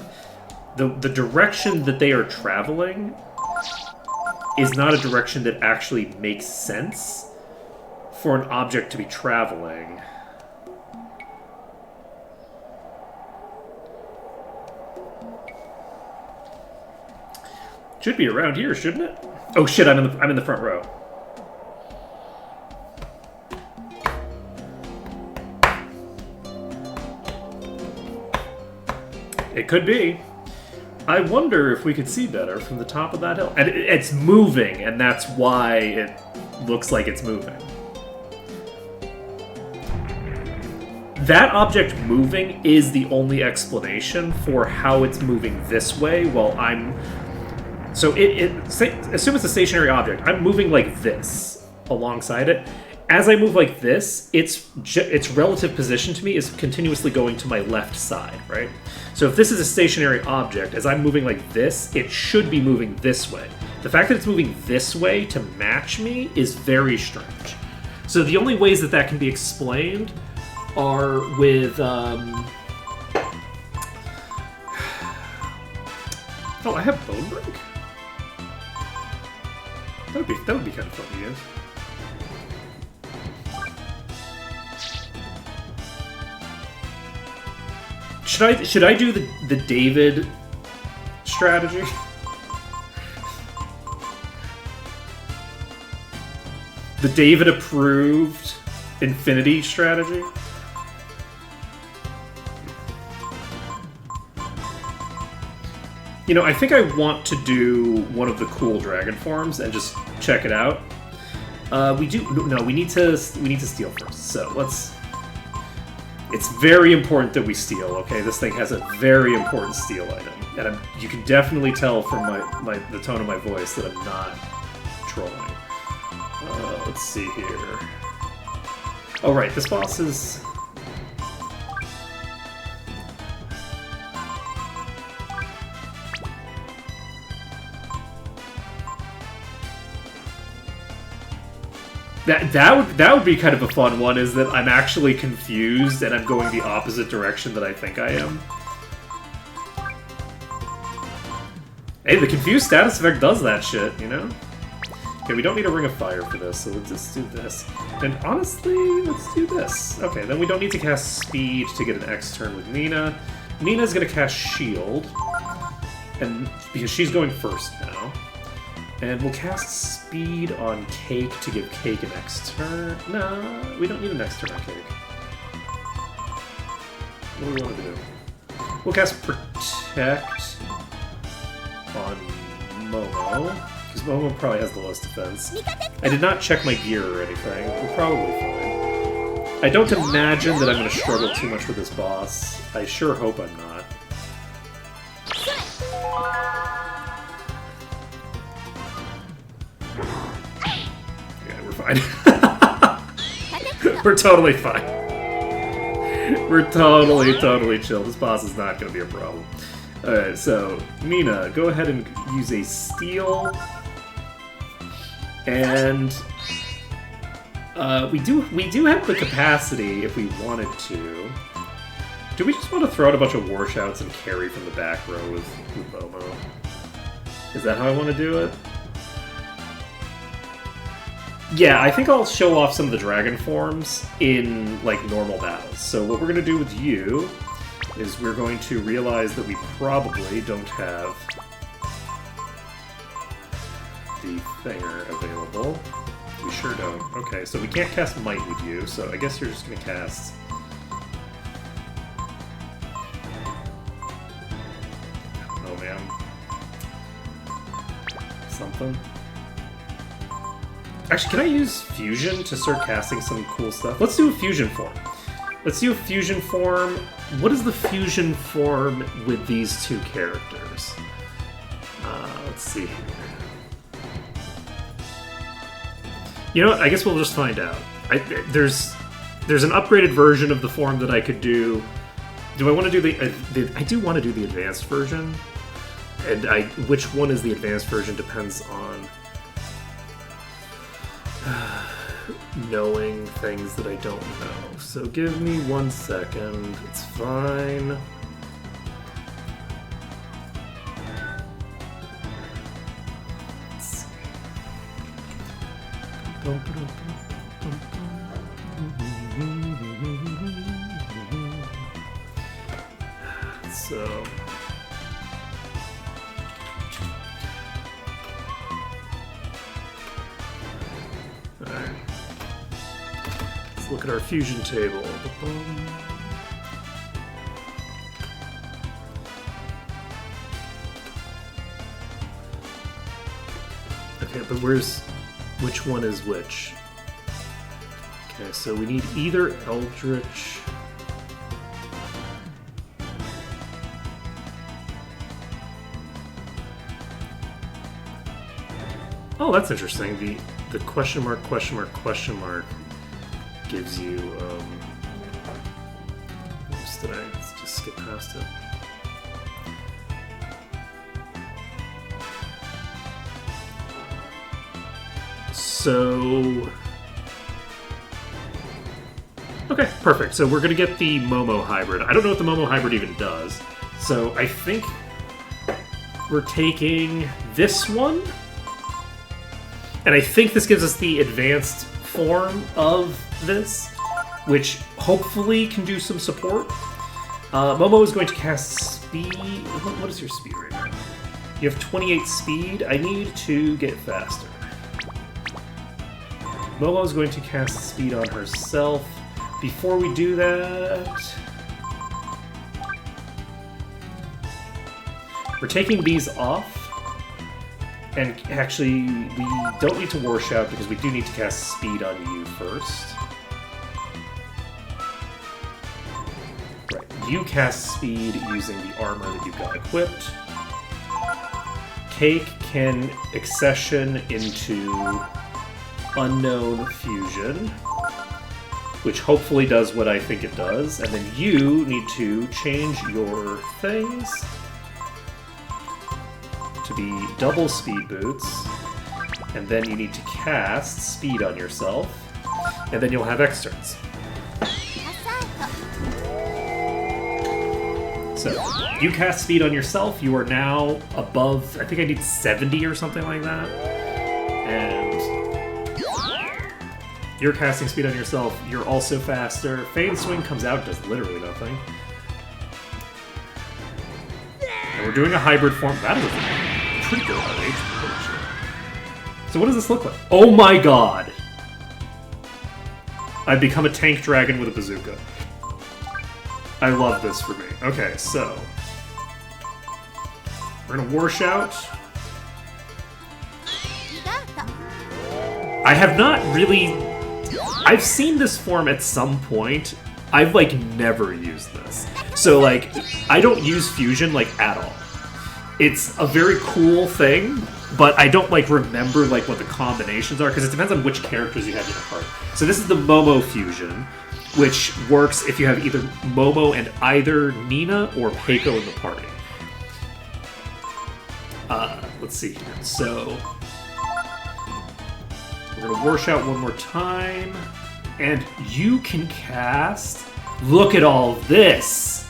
The direction that they are traveling is not a direction that actually makes sense for an object to be traveling. Should be around here, shouldn't it? Oh shit! I'm in the front row. It could be. I wonder if we could see better from the top of that hill. And it's moving, and that's why it looks like it's moving. That object moving is the only explanation for how it's moving this way while I'm... So assume it's a stationary object. I'm moving like this alongside it. As I move like this, its relative position to me is continuously going to my left side, right? So if this is a stationary object, as I'm moving like this, it should be moving this way. The fact that it's moving this way to match me is very strange. So the only ways that can be explained are with... Oh, I have Bone Break? That would be kind of fun to use. Should I do the David strategy? The David approved Infinity strategy? You know, I think I want to do one of the cool dragon forms and just check it out. We need to steal first. So let's. It's very important that we steal. Okay, this thing has a very important steal item, and you can definitely tell from the tone of my voice that I'm not trolling. Let's see here. Oh right, this boss is. That would be kind of a fun one, is that I'm actually confused and I'm going the opposite direction that I think I am. Hey, the confused status effect does that shit, you know? Okay, we don't need a Ring of Fire for this, so let's just do this. And honestly, let's do this. Okay, then we don't need to cast Speed to get an X turn with Nina. Nina's gonna cast Shield, and because she's going first now. And we'll cast Speed on Cake to give Cake an X turn. No, we don't need an X turn on Cake. What do we want to do? We'll cast Protect on Momo, because Momo probably has the lowest defense. I did not check my gear or anything. We're probably fine. I don't imagine that I'm going to struggle too much with this boss. I sure hope I'm not. Yeah, we're fine. We're totally fine. We're totally chill. This boss is not going to be a problem. Alright, so, Mina, go ahead and use a steal. And we do have the capacity if we wanted to. Do we just want to throw out a bunch of war shouts and carry from the back row with Momo? Is that how I want to do it? Yeah, I think I'll show off some of the dragon forms in, like, normal battles. So what we're going to do with you is we're going to realize that we probably don't have the Thinger available. We sure don't. Okay, so we can't cast Might with you, so I guess you're just going to cast... Oh, man. Something. Actually, can I use Fusion to start casting some cool stuff? Let's do a Fusion form. Let's do a Fusion form. What is the Fusion form with these two characters? Let's see here. You know what? I guess we'll just find out. There's an upgraded version of the form that I could do. Do I want to do the I do want to do the advanced version. And which one is the advanced version depends on knowing things that I don't know. So give me 1 second. It's fine. Let's see. So... Alright. Let's look at our fusion table. Okay, but which one is which? Okay, so we need either Eldritch... Oh, that's interesting. The question mark gives you, oops, let's just skip past it. So... Okay, perfect. So we're gonna get the Momo hybrid. I don't know what the Momo hybrid even does. So I think we're taking this one. And I think this gives us the advanced form of this, which hopefully can do some support. Momo is going to cast speed. What is your speed right now? You have 28 speed. I need to get faster. Momo is going to cast speed on herself. Before we do that, we're taking these off. And actually, we don't need to War Shout because we do need to cast speed on you first. Right, you cast speed using the armor that you've got equipped. Cake can accession into Unknown Fusion, which hopefully does what I think it does. And then you need to change your things to be double speed boots, and then you need to cast speed on yourself, and then you'll have externs. So, you cast speed on yourself, you are now above, I think I need 70 or something like that, and you're casting speed on yourself, you're also faster. Fade Swing comes out, does literally nothing. And we're doing a hybrid form. That is a pretty good RH. So what does this look like? Oh my god! I've become a tank dragon with a bazooka. I love this for me. Okay, so we're gonna War Shout. I have not really... I've seen this form at some point. I've, like, never used this. So, like, I don't use fusion, like, at all. It's a very cool thing, but I don't, like, remember, like, what the combinations are, because it depends on which characters you have in your party. So this is the Momo fusion, which works if you have either Momo and either Nina or Peiko in the party. Let's see here. So we're gonna wash out one more time, and you can cast. Look at all this.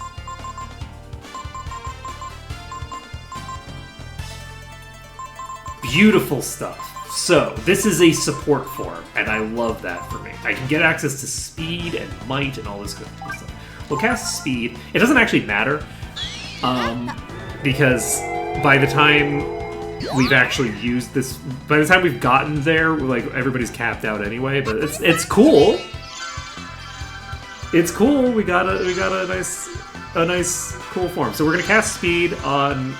Beautiful stuff. So, this is a support form, and I love that for me. I can get access to speed and might and all this good stuff. We'll cast speed. It doesn't actually matter, because by the time we've actually used this, by the time we've gotten there, like, everybody's capped out anyway. But it's cool. It's cool. We got a nice cool form. So we're gonna cast speed on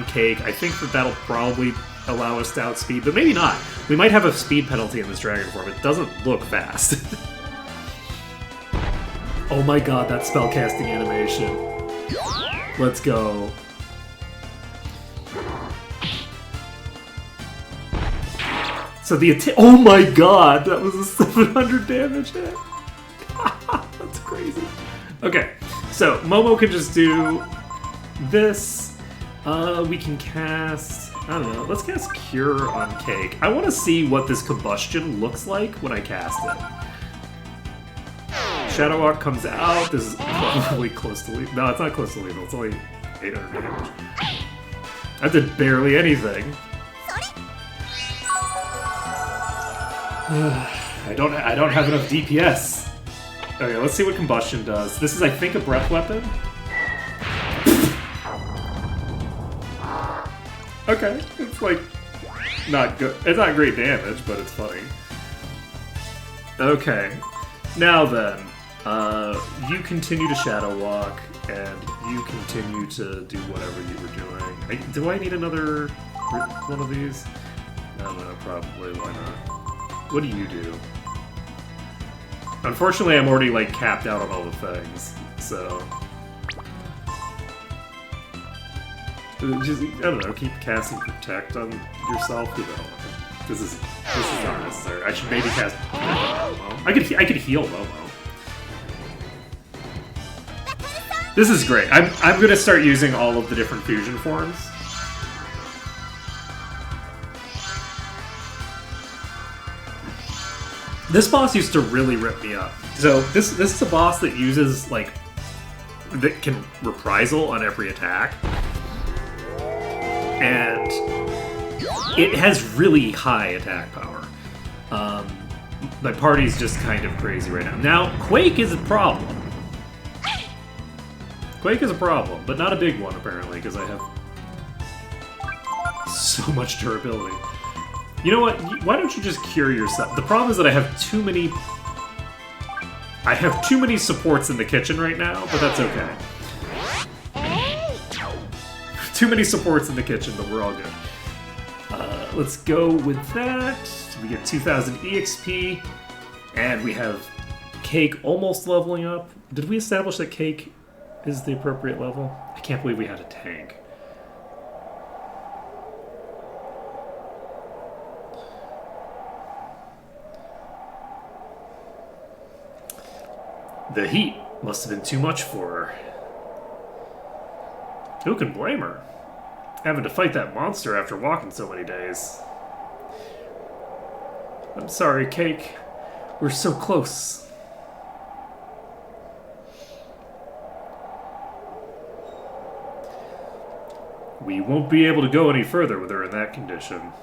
Cake. I think that'll probably allow us to outspeed, but maybe not. We might have a speed penalty in this dragon form. It doesn't look fast. Oh my god, that spellcasting animation. Let's go. So oh my god, that was a 700 damage hit. That's crazy. Okay, so Momo can just do this. We can cast, I don't know, let's cast Cure on Cake. I want to see what this combustion looks like when I cast it. Shadow Walk comes out. This is probably close to lethal. No, it's not close to lethal. It's only 800 damage. That did barely anything. I don't have enough DPS. Okay, let's see what combustion does. This is, I think, a breath weapon. Okay, it's like not good. It's not great damage, but it's funny. Okay, now then, you continue to Shadow Walk, and you continue to do whatever you were doing. Do I need another one of these? I don't know, probably. Why not? What do you do? Unfortunately, I'm already, like, capped out on all the things, so... Just, I don't know, keep casting Protect on yourself, you know. This is not necessary. I should maybe cast Momo. I could heal Momo. This is great. I'm gonna start using all of the different fusion forms. This boss used to really rip me up. So this is a boss that uses, like, that can reprisal on every attack. And it has really high attack power. My party's just kind of crazy right now. Now, Quake is a problem. Quake is a problem, but not a big one, apparently, because I have so much durability. You know what? Why don't you just cure yourself? The problem is that I have too many supports in the kitchen right now, but that's okay. Too many supports in the kitchen, but we're all good. Let's go with that. We get 2,000 EXP, and we have Cake almost leveling up. Did we establish that Cake is the appropriate level? I can't believe we had a tank. The heat must have been too much for her. Who can blame her? Having to fight that monster after walking so many days. I'm sorry, Cake. We're so close. We won't be able to go any further with her in that condition.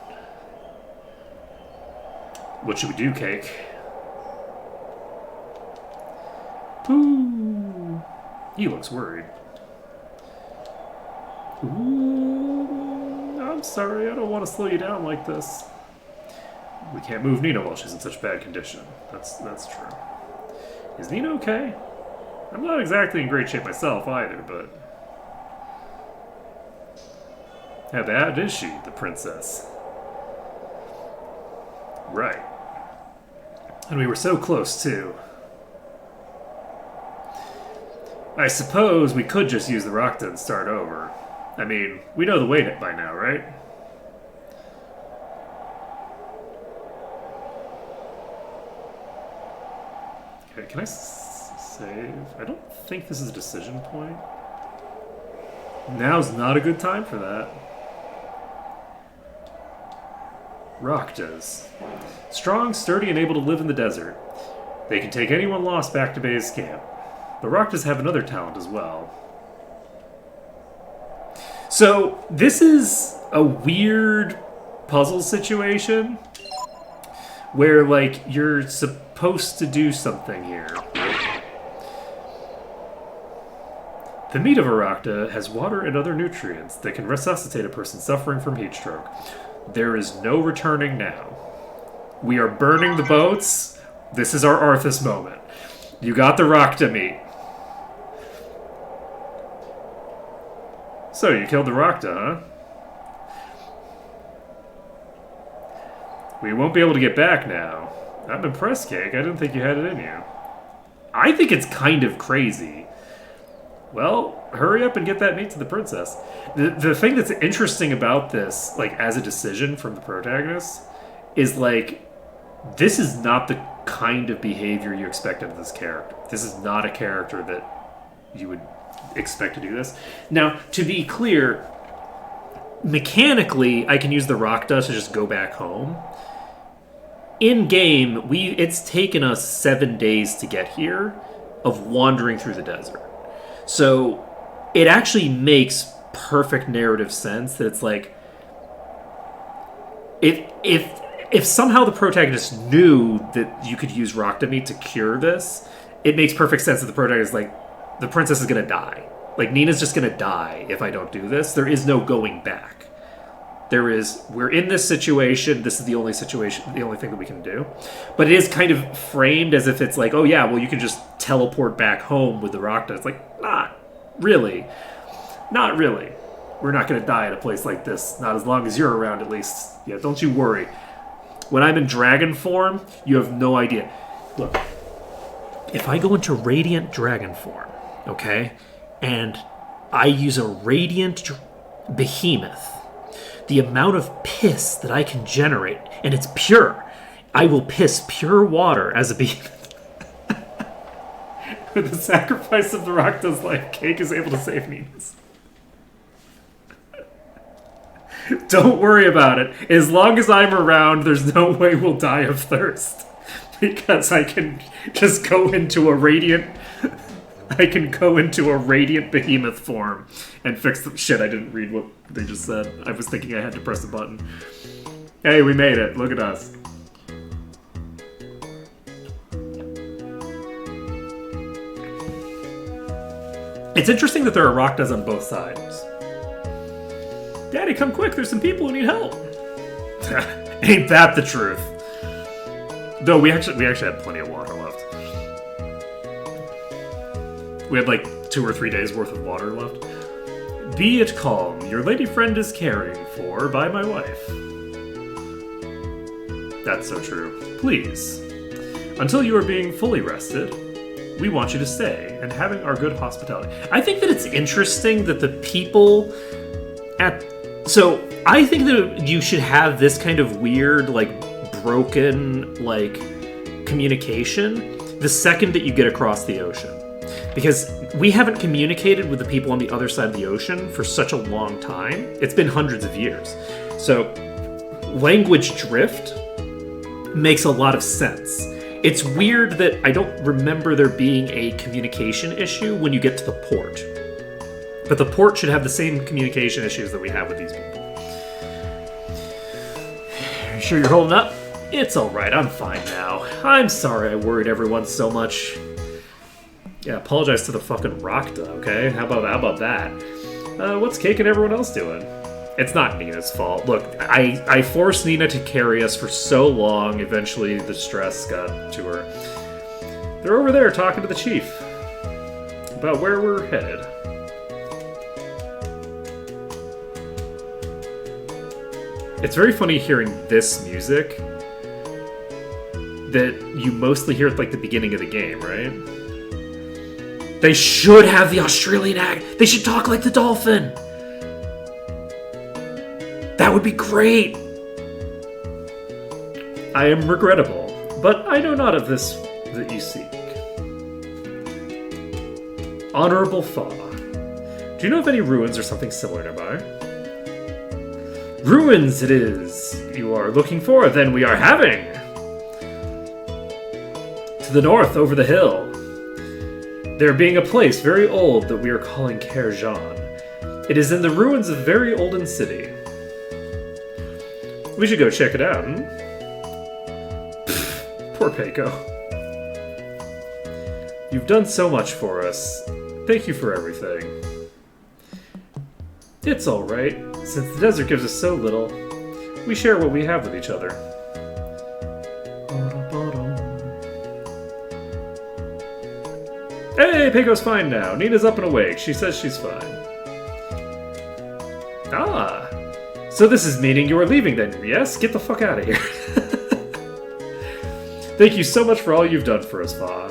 What should we do, Cake? Ooh. He looks worried. Ooh, I'm sorry, I don't want to slow you down like this. We can't move Nina while she's in such bad condition. That's true. Is Nina okay? I'm not exactly in great shape myself either, but... How bad is she, the princess? Right. And we were so close, too. I suppose we could just use the Rakta and start over. I mean, we know the way by now, right? Okay, can I save? I don't think this is a decision point. Now's not a good time for that. Raktas. Strong, sturdy, and able to live in the desert. They can take anyone lost back to base camp. The Raktas have another talent as well. So, this is a weird puzzle situation where, like, you're supposed to do something here. The meat of a Rakta has water and other nutrients that can resuscitate a person suffering from heat stroke. There is no returning now. We are burning the boats. This is our Arthas moment. You got the Rakta meat. So, you killed the Rakta, huh? We won't be able to get back now. I'm impressed, Cake. I didn't think you had it in you. I think it's kind of crazy. Well, hurry up and get that meat to the princess. The thing that's interesting about this, like, as a decision from the protagonist, is, like, this is not the kind of behavior you expect of this character. This is not a character that you would expect to do this. Now, to be clear, mechanically, I can use the Rakta to just go back home. In game, it's taken us 7 days to get here of wandering through the desert. So it actually makes perfect narrative sense that it's like if somehow the protagonist knew that you could use Rakta meat to cure this, it makes perfect sense that the protagonist is like, the princess is gonna die. Like, Nina's just gonna die if I don't do this. There is no going back. We're in this situation, this is the only thing that we can do. But it is kind of framed as if it's like, oh yeah, well you can just teleport back home with the Rakta. It's like, not really. Not really. We're not gonna die at a place like this. Not as long as you're around, at least. Yeah, don't you worry. When I'm in dragon form, you have no idea. Look, if I go into radiant dragon form, okay, and I use a radiant behemoth, the amount of piss that I can generate, and it's pure, I will piss pure water as a behemoth. With the sacrifice of the Rakta's life, Cake is able to save Nina's. Don't worry about it. As long as I'm around, there's no way we'll die of thirst. Because I can just go into a radiant... I can go into a radiant behemoth form and fix the... Shit, I didn't read what they just said. I was thinking I had to press a button. Hey, we made it. Look at us. It's interesting that there are Raktas on both sides. Daddy, come quick. There's some people who need help. Ain't that the truth? Though we actually had plenty of water left. We had like 2 or 3 days worth of water left. Be it calm. Your lady friend is caring for by my wife. That's so true. Please. Until you are being fully rested, we want you to stay and having our good hospitality. I think that it's interesting that the people So, I think that you should have this kind of weird, like, broken, like, communication the second that you get across the ocean. Because we haven't communicated with the people on the other side of the ocean for such a long time. It's been hundreds of years. So, language drift makes a lot of sense. It's weird that I don't remember there being a communication issue when you get to the port. But the port should have the same communication issues that we have with these people. Are you sure you're holding up? It's alright, I'm fine now. I'm sorry I worried everyone so much. Yeah, apologize to the fucking Rakta, okay? How about that? What's Cake and everyone else doing? It's not Nina's fault. Look, I forced Nina to carry us for so long, eventually the stress got to her. They're over there talking to the chief about where we're headed. It's very funny hearing this music that you mostly hear at like the beginning of the game, right? They should have the Australian accent. They should talk like the dolphin. That would be great. I am regrettable, but I know not of this that you seek. Honorable Fa, do you know of any ruins or something similar nearby? Ruins it is you are looking for, then we are having. To the north, over the hill, there being a place very old that we are calling Kerjan. It is in the ruins of a very olden city. We should go check it out, hmm? Poor Peiko. You've done so much for us. Thank you for everything. It's alright. Since the desert gives us so little, we share what we have with each other. Hey, Peiko's fine now. Nina's up and awake. She says she's fine. Ah, so this is meaning you are leaving then, yes? Get the fuck out of here. Thank you so much for all you've done for us, Fa.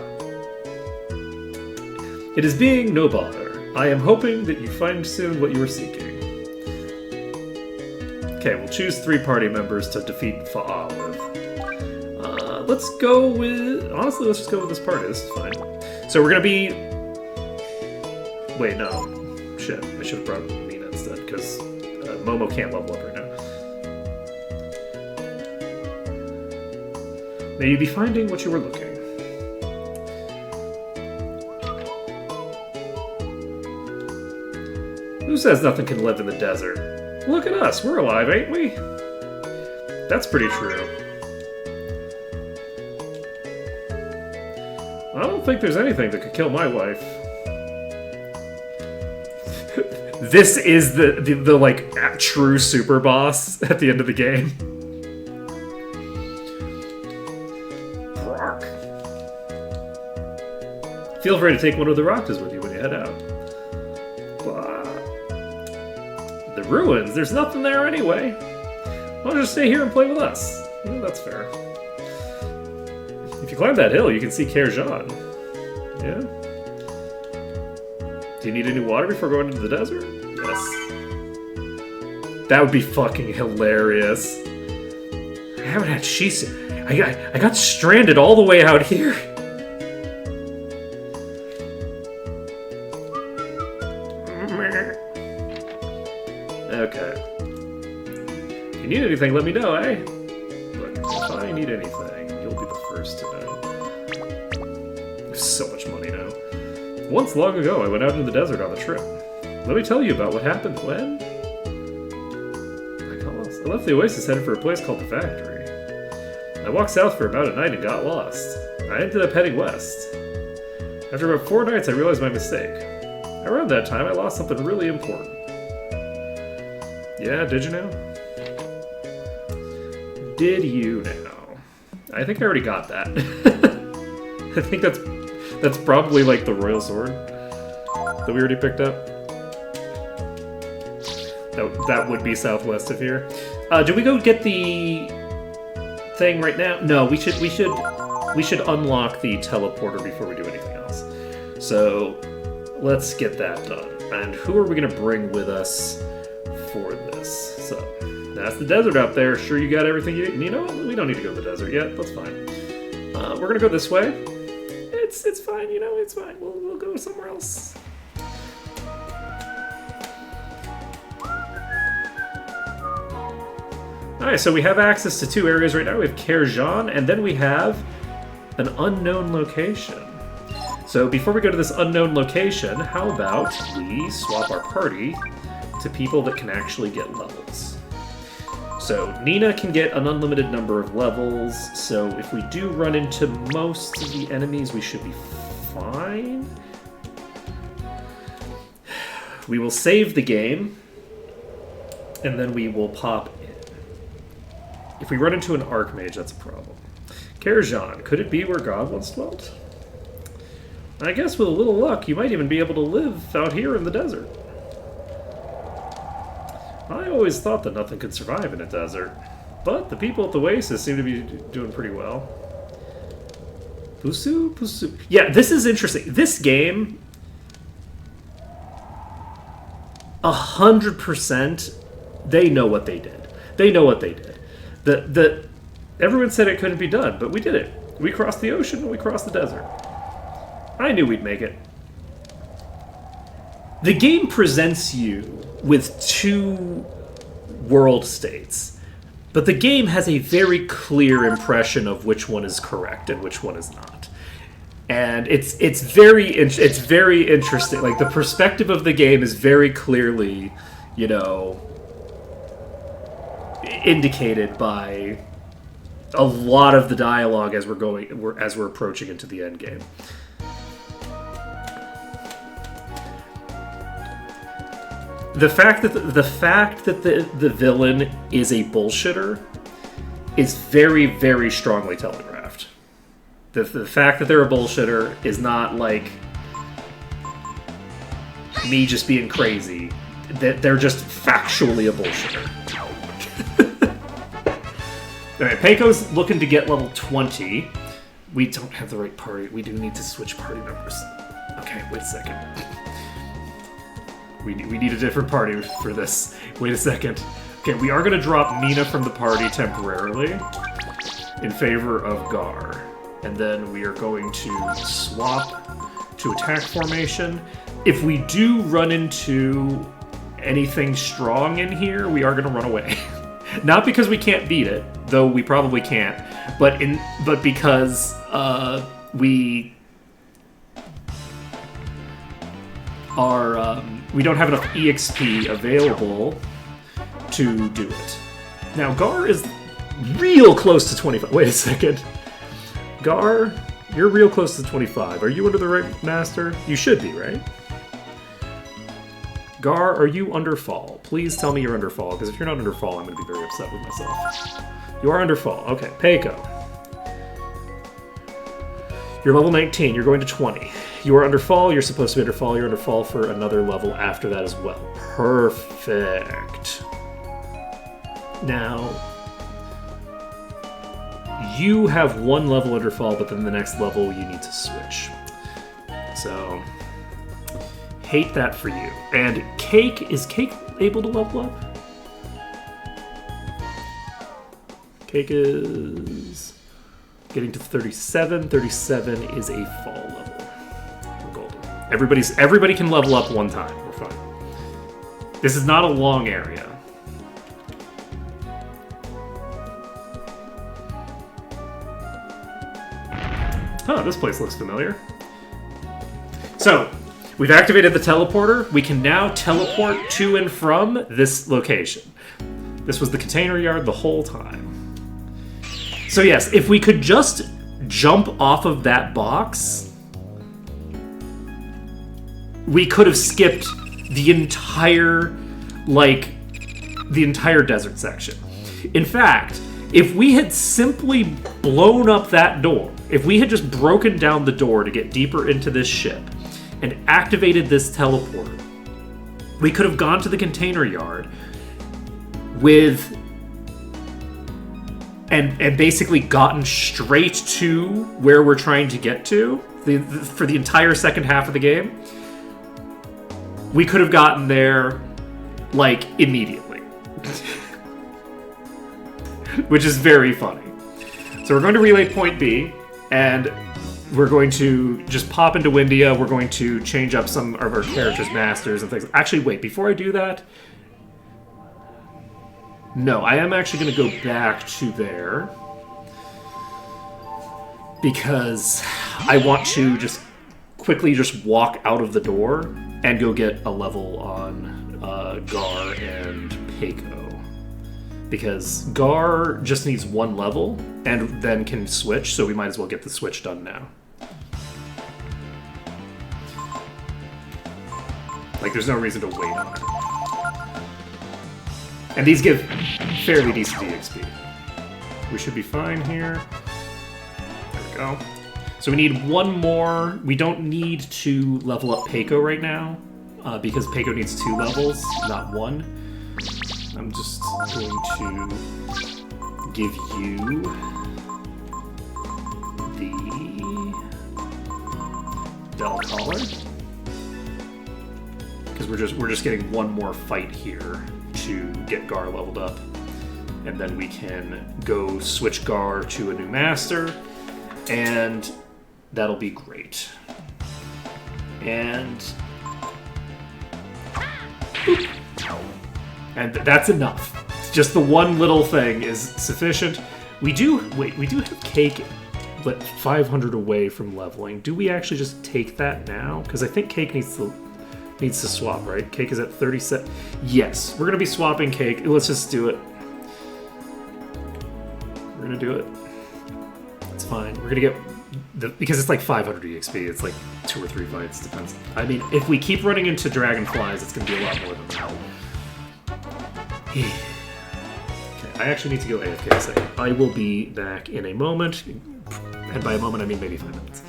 It is being no bother. I am hoping that you find soon what you are seeking. Okay, we'll choose 3 party members to defeat Fa with. Let's go with... Honestly, let's just go with this party. This is fine. So we're gonna be... Wait, no. Shit, I should have brought Nina instead, because Momo can't level up right now. May you be finding what you were looking. Who says nothing can live in the desert? Look at us, we're alive, ain't we? That's pretty true. I don't think there's anything that could kill my wife. This is the like true super boss at the end of the game. Feel free to take one of the raptors with you when you head out. The ruins, there's nothing there anyway. Why don't you just stay here and play with us? Yeah, that's fair. If you climb that hill, you can see Kerjan. Yeah? Do you need any water before going into the desert? Yes. That would be fucking hilarious. I haven't had shiso. I got stranded all the way out here. Okay. If you need anything, let me know, eh? Look, if I need anything, you'll be the first to know. There's so much money now. Once long ago, I went out into the desert on a trip. Let me tell you about what happened when... I left the oasis headed for a place called the factory. I walked south for about a night and got lost. I ended up heading west. After about 4 nights, I realized my mistake. Around that time, I lost something really important. Yeah, did you know? Did you know? I think I already got that. I think that's probably like the royal sword that we already picked up. That would be southwest of here. Did we go get the thing right now? No, we should unlock the teleporter before we do anything else. So let's get that done. And who are we gonna bring with us for this? So that's the desert out there. Sure, you got everything you need. You know what? We don't need to go to the desert yet. That's fine. We're gonna go this way. It's fine. You know, it's fine. We'll go somewhere else. Alright, so we have access to 2 areas right now. We have Kerjan, and then we have an unknown location. So before we go to this unknown location, how about we swap our party to people that can actually get levels. So Nina can get an unlimited number of levels, so if we do run into most of the enemies, we should be fine. We will save the game, and then we will pop in. If we run into an Archmage, that's a problem. Kerjan, could it be where God once dwelt? I guess with a little luck, you might even be able to live out here in the desert. I always thought that nothing could survive in a desert, but the people at the Oasis seem to be doing pretty well. Pusu. Yeah, this is interesting. This game, 100%, they know what they did. They know what they did. Everyone said it couldn't be done, but we did it. We crossed the ocean, we crossed the desert. I knew we'd make it. The game presents you with two world states, but the game has a very clear impression of which one is correct and which one is not. And it's very interesting. Like, the perspective of the game is very clearly, indicated by a lot of the dialogue as we're approaching into the end game. The fact that the villain is a bullshitter is very, very strongly telegraphed. The fact that they're a bullshitter is not like me just being crazy. That they're just factually a bullshitter. Alright, Peiko's looking to get level 20. We don't have the right party. We do need to switch party members. Okay, wait a second. We need a different party for this. Wait a second. Okay, we are going to drop Mina from the party temporarily in favor of Gar. And then we are going to swap to attack formation. If we do run into anything strong in here, we are going to run away. Not because we can't beat it, though we probably can't, but because we are we don't have enough EXP available to do it. Now, Gar is real close to 25. Wait a second. Gar, you're real close to 25. Are you under the right master? You should be, right? Gar, are you under fall? Please tell me you're under fall, because if you're not under fall, I'm going to be very upset with myself. You are under fall. Okay, Peiko. You're level 19. You're going to 20. You are under fall. You're supposed to be under fall. You're under fall for another level after that as well. Perfect. Now, you have one level under fall, but then the next level you need to switch. So, hate that for you. And Cake, is Cake able to level up? Cake is getting to 37. 37 is a fall level. We're golden. Everybody can level up one time. We're fine. This is not a long area. Huh, this place looks familiar. So, we've activated the teleporter. We can now teleport to and from this location. This was the container yard the whole time. So yes, if we could just jump off of that box, we could have skipped the entire desert section. In fact, if we had simply blown up that door, if we had just broken down the door to get deeper into this ship and activated this teleporter, we could have gone to the container yard with and basically gotten straight to where we're trying to get to for the entire second half of the game. We could have gotten there like immediately. Which is very funny. So we're going to relay point B, and we're going to just pop into Windia. We're going to change up some of our characters' masters and things. Actually, wait, before I do that... No, I am actually going to go back to there. Because I want to just quickly just walk out of the door and go get a level on Gar and Peiko. Because Gar just needs one level and then can switch, so we might as well get the switch done now. Like, there's no reason to wait on it. And these give fairly decent EXP. We should be fine here. There we go. So we need one more. We don't need to level up Peiko right now, because Peiko needs 2 levels, not 1. I'm just going to give you the Del Collar. Because we're just getting one more fight here to get Gar leveled up. And then we can go switch Gar to a new master, and that'll be great. And that's enough. Just the one little thing is sufficient. We do have Cake, but 500 away from leveling. Do we actually just take that now? Because I think Cake needs to swap, right? Cake is at 37. Yes, we're gonna be swapping Cake. Let's just do it. We're gonna do it. It's fine. We're gonna get because it's like 500 EXP. It's like 2 or 3 fights. Depends. I mean, if we keep running into dragonflies, it's gonna be a lot more than that. Okay, I actually need to go AFK a second. I will be back in a moment, and by a moment I mean maybe 5 minutes.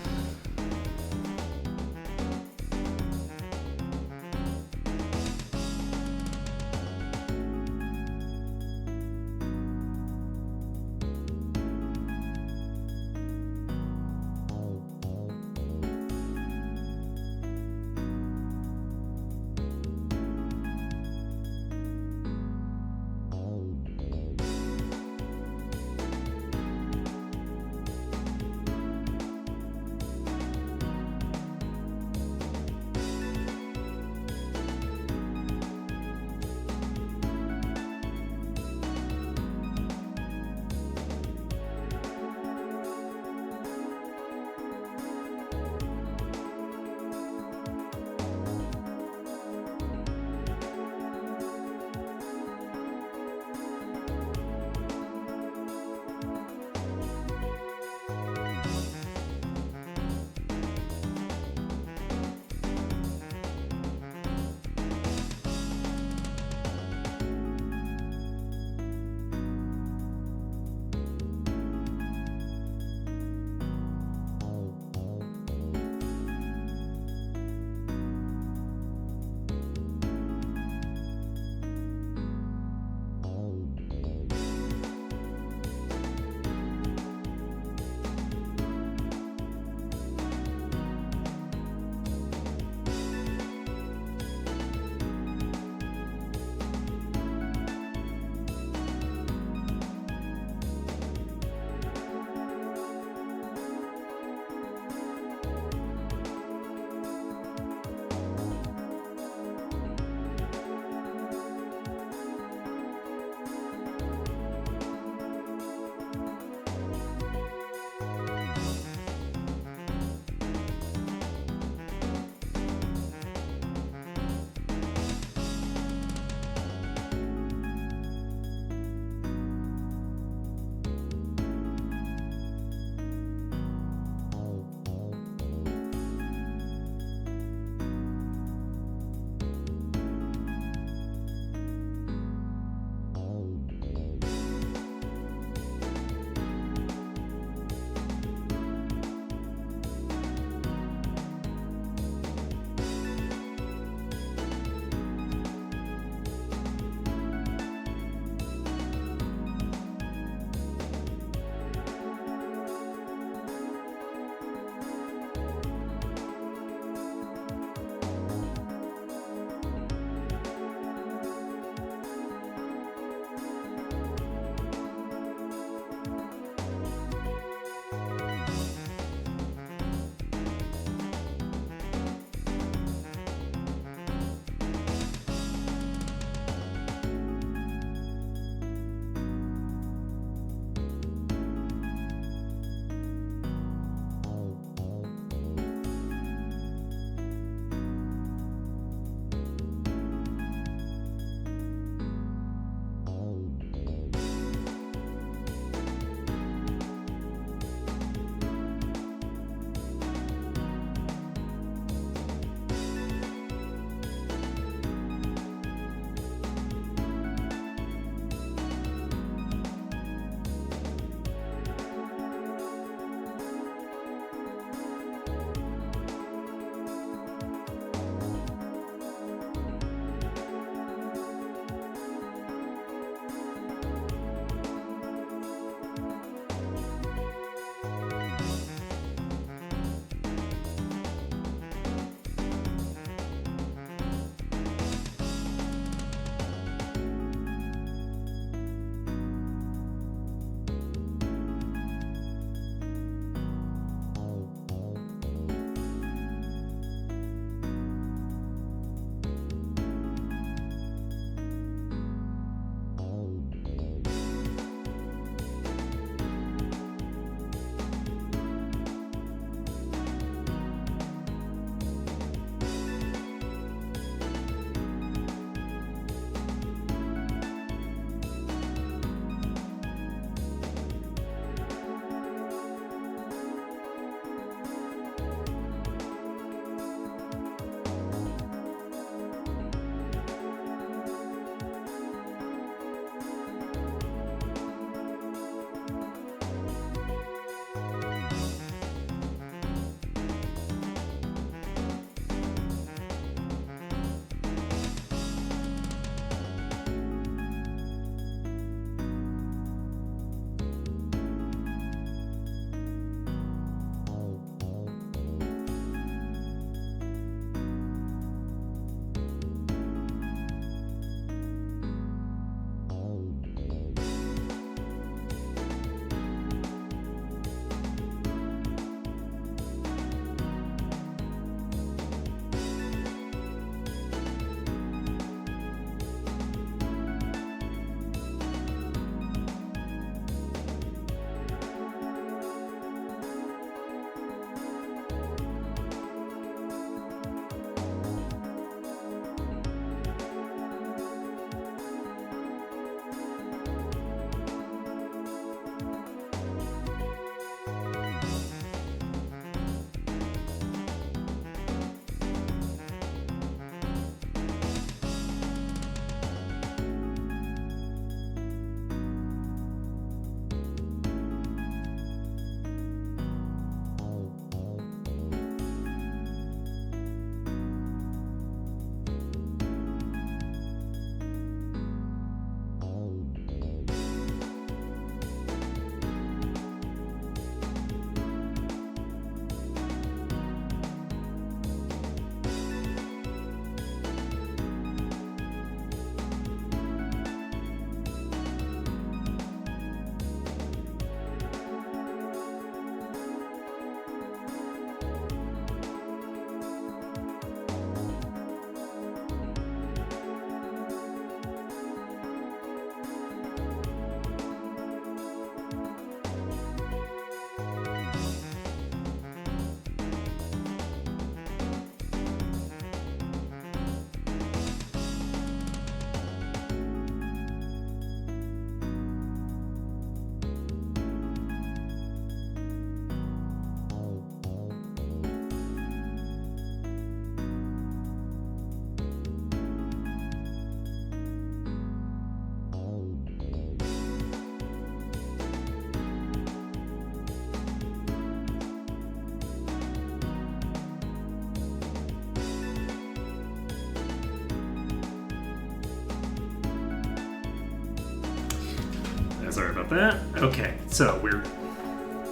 sorry about that. Okay, so we're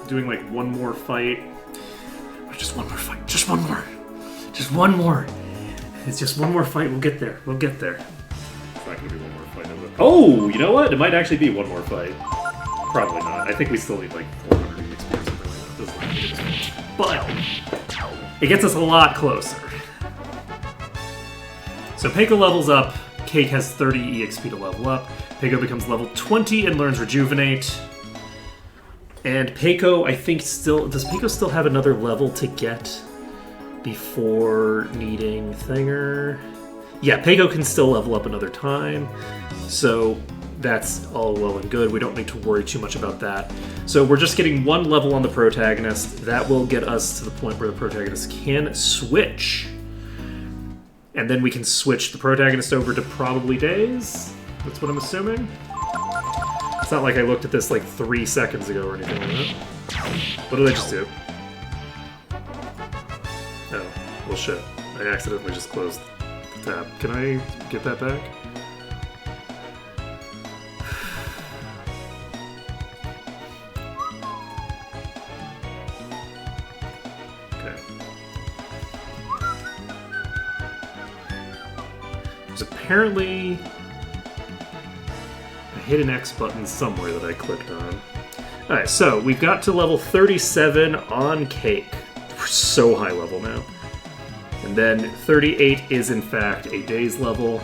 doing like one more fight. Just one more fight. Just one more. Just one more. It's just one more fight. We'll get there. We'll get there. It's not going to be one more fight, is it? Oh, you know what? It might actually be one more fight. Probably not. I think we still need like 400 XP or something like that. Doesn't matter. But it gets us a lot closer. So Peiko levels up. Cake has 30 EXP to level up. Peiko becomes level 20 and learns Rejuvenate. And Peiko, I think, still... Does Peiko still have another level to get before needing Thinger? Yeah, Peiko can still level up another time. So that's all well and good. We don't need to worry too much about that. So we're just getting one level on the protagonist. That will get us to the point where the protagonist can switch. And then we can switch the protagonist over to probably Days. That's what I'm assuming. It's not like I looked at this like 3 seconds ago or anything like that. What did I just do? Oh, well shit. I accidentally just closed the tab. Can I get that back? Apparently, I hit an X button somewhere that I clicked on. Alright, so we've got to level 37 on Cake. We're so high level now. And then 38 is in fact a Days level.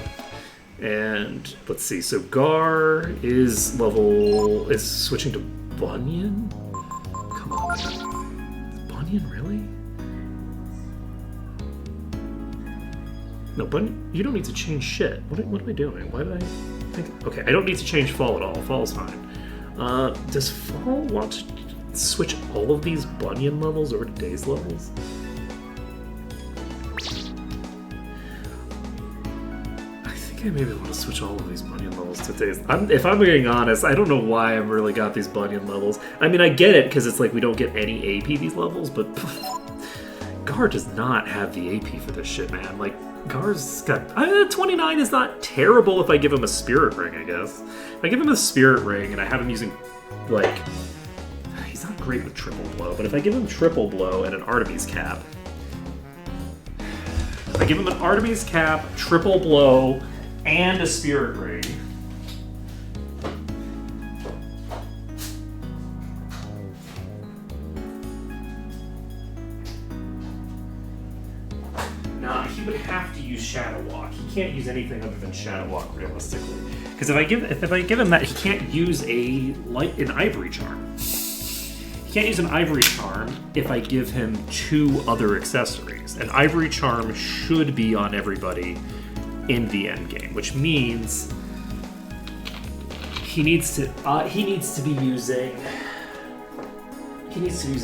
And let's see, so Gar is switching to Bunyan? Come on, man. Bunyan, really? No, Bunyan, you don't need to change shit. What am I doing? Why did I think... Okay, I don't need to change Fall at all. Fall's fine. Does Fall want to switch all of these Bunyan levels over to Days levels? I think I maybe want to switch all of these Bunyan levels to Days. If I'm being honest, I don't know why I've really got these Bunyan levels. I mean, I get it, because it's like we don't get any AP these levels, but... Gar does not have the AP for this shit, man. Like, Gar's got... 29 is not terrible if I give him a Spirit Ring, I guess. If I give him a Spirit Ring and I have him using, like... He's not great with Triple Blow, but if I give him Triple Blow and an Artemis Cap... If I give him an Artemis Cap, Triple Blow, and a Spirit Ring... He would have to use Shadow Walk. He can't use anything other than Shadow Walk realistically. Because if I give him that, he can't use an Ivory Charm. He can't use an Ivory Charm if I give him 2 other accessories. An Ivory Charm should be on everybody in the end game, which means he needs to be using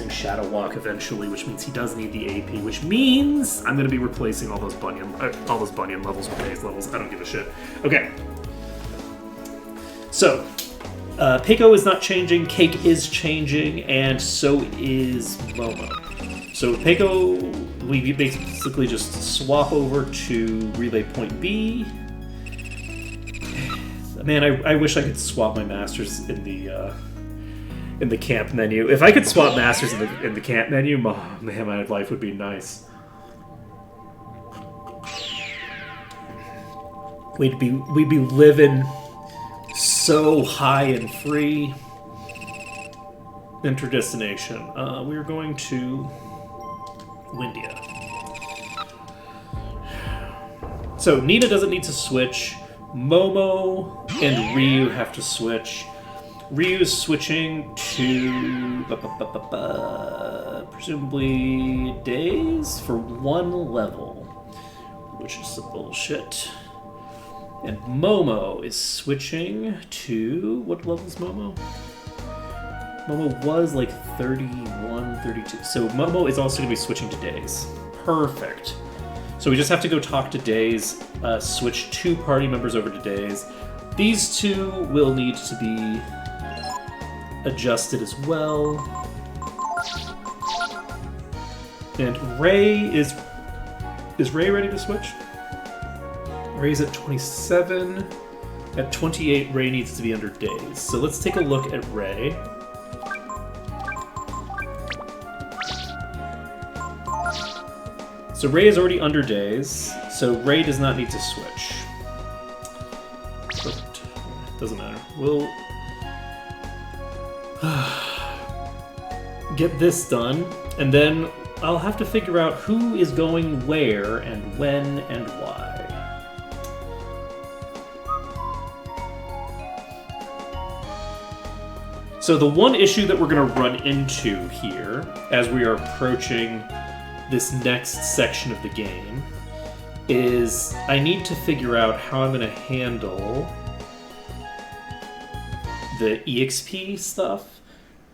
Shadow Walk eventually, which means he does need the AP, which means I'm going to be replacing all those Bunyan levels with Days levels. I don't give a shit. Okay. So, Peiko is not changing, Cake is changing, and so is Momo. So Peiko, we basically just swap over to Relay Point B. Man, I wish I could swap my masters in the camp menu. If I could swap masters in the camp menu, man, my life would be nice. We'd be living so high and free. Enter destination. We're going to Windia. So Nina doesn't need to switch. Momo and Ryu have to switch. Ryu is switching to presumably Days for 1 level, which is some bullshit. And Momo is switching to... What level is Momo? Momo was like 31, 32. So Momo is also going to be switching to Days. Perfect. So we just have to go talk to Days, switch 2 party members over to Days. These 2 will need to be adjusted as well. And Ray is Ray ready to switch? Ray's at 27. At 28, Ray needs to be under daze. So let's take a look at Ray. So Ray is already under daze, so Ray does not need to switch. Perfect. Doesn't matter. We'll get this done, and then I'll have to figure out who is going where and when and why. So the one issue that we're going to run into here as we are approaching this next section of the game is I need to figure out how I'm going to handle the EXP stuff,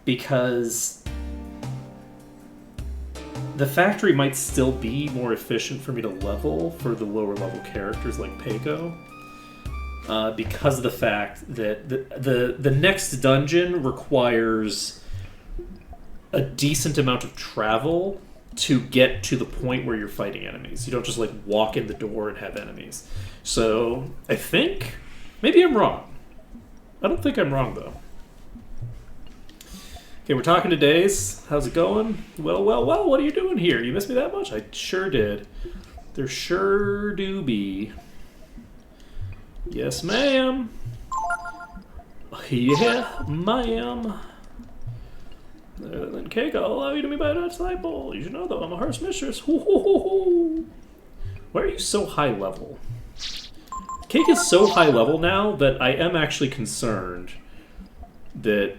because the factory might still be more efficient for me to level for the lower level characters like Peiko, because of the fact that the next dungeon requires a decent amount of travel to get to the point where you're fighting enemies. You don't just like walk in the door and have enemies. So I think maybe I'm wrong. I don't think I'm wrong though. Okay, we're talking to Daze. How's it going? Well, what are you doing here? You missed me that much? I sure did. There sure do be. Yes, ma'am. Yeah, ma'am. Then Cake, I'll allow you to be my disciple. You should know, though, I'm a harsh mistress. Why are you so high level? Cake is so high level now that I am actually concerned that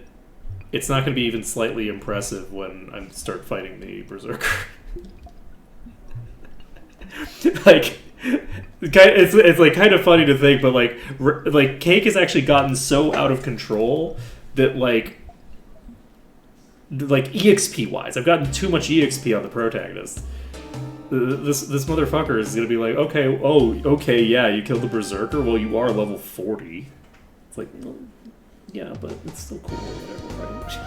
it's not going to be even slightly impressive when I start fighting the Berserker. Like, it's like kind of funny to think, but like Cake has actually gotten so out of control that like EXP wise, I've gotten too much EXP on the protagonist. This motherfucker is gonna be like, okay, yeah, you killed the Berserker. Well, you are level 40. It's like, well, yeah, but it's still cool or whatever, right?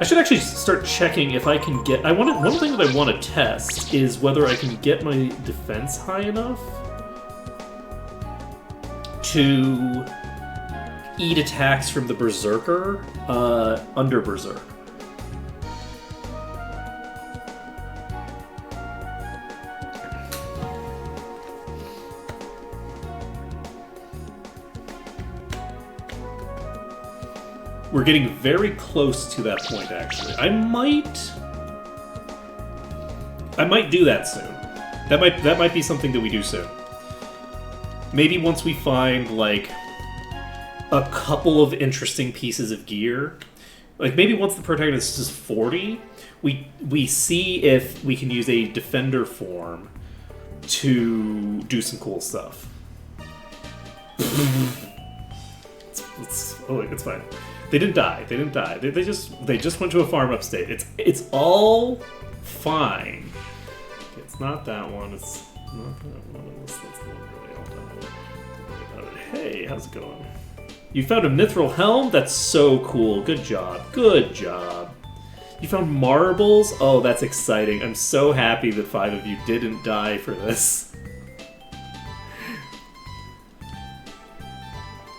I should actually start checking if I can get... one thing that I want to test is whether I can get my defense high enough to eat attacks from the Berserker under Berserk. We're getting very close to that point, actually. I might do that soon. That might be something that we do soon. Maybe once we find like a couple of interesting pieces of gear, like maybe once the protagonist is 40, we see if we can use a defender form to do some cool stuff. It's fine. They didn't die. They just went to a farm upstate. It's all fine. Okay, it's not that one. It's not that one. That's the one really all done. Hey, how's it going? You found a mithril helm? That's so cool. Good job. Good job. You found marbles? Oh, that's exciting. I'm so happy that 5 of you didn't die for this.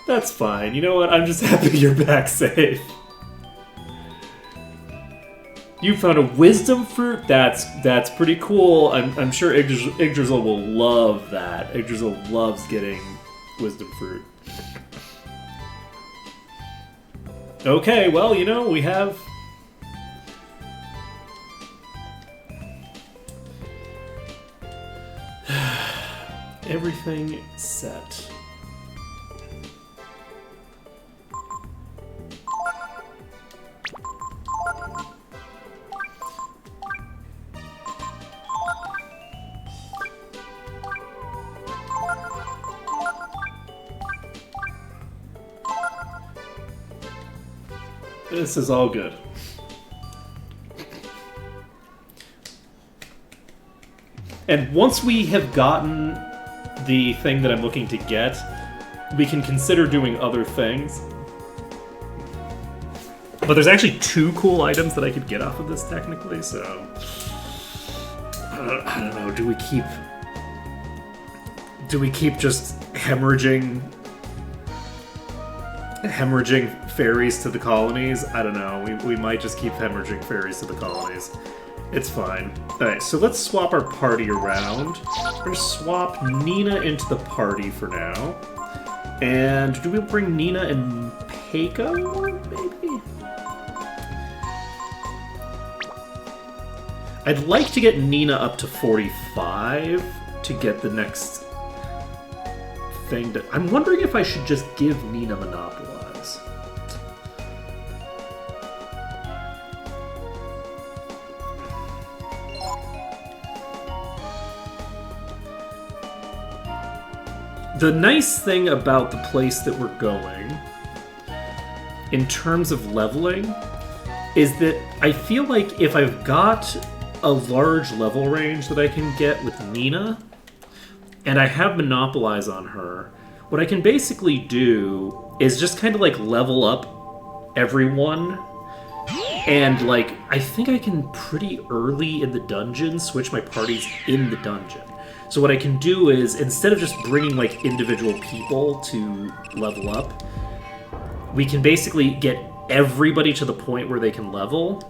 That's fine. You know what? I'm just happy you're back safe. You found a wisdom fruit? That's pretty cool. I'm sure Yggdrasil will love that. Yggdrasil loves getting wisdom fruit. Okay, well, you know, we have... everything set. This is all good. And once we have gotten the thing that I'm looking to get, we can consider doing other things. But there's actually 2 cool items that I could get off of this technically, so... I don't know, do Do we keep just hemorrhaging ferries to the colonies? I don't know. We might just keep hemorrhaging ferries to the colonies. It's fine. Alright, so let's swap our party around. We're gonna swap Nina into the party for now. And do we bring Nina and Peiko, maybe? I'd like to get Nina up to 45 to get the next thing. I'm wondering if I should just give Nina Monopolize. The nice thing about the place that we're going, in terms of leveling, is that I feel like if I've got a large level range that I can get with Nina, and I have Monopolize on her, what I can basically do is just kind of like level up everyone, and like I think I can pretty early in the dungeon switch my parties in the dungeon. So what I can do is, instead of just bringing like individual people to level up, we can basically get everybody to the point where they can level.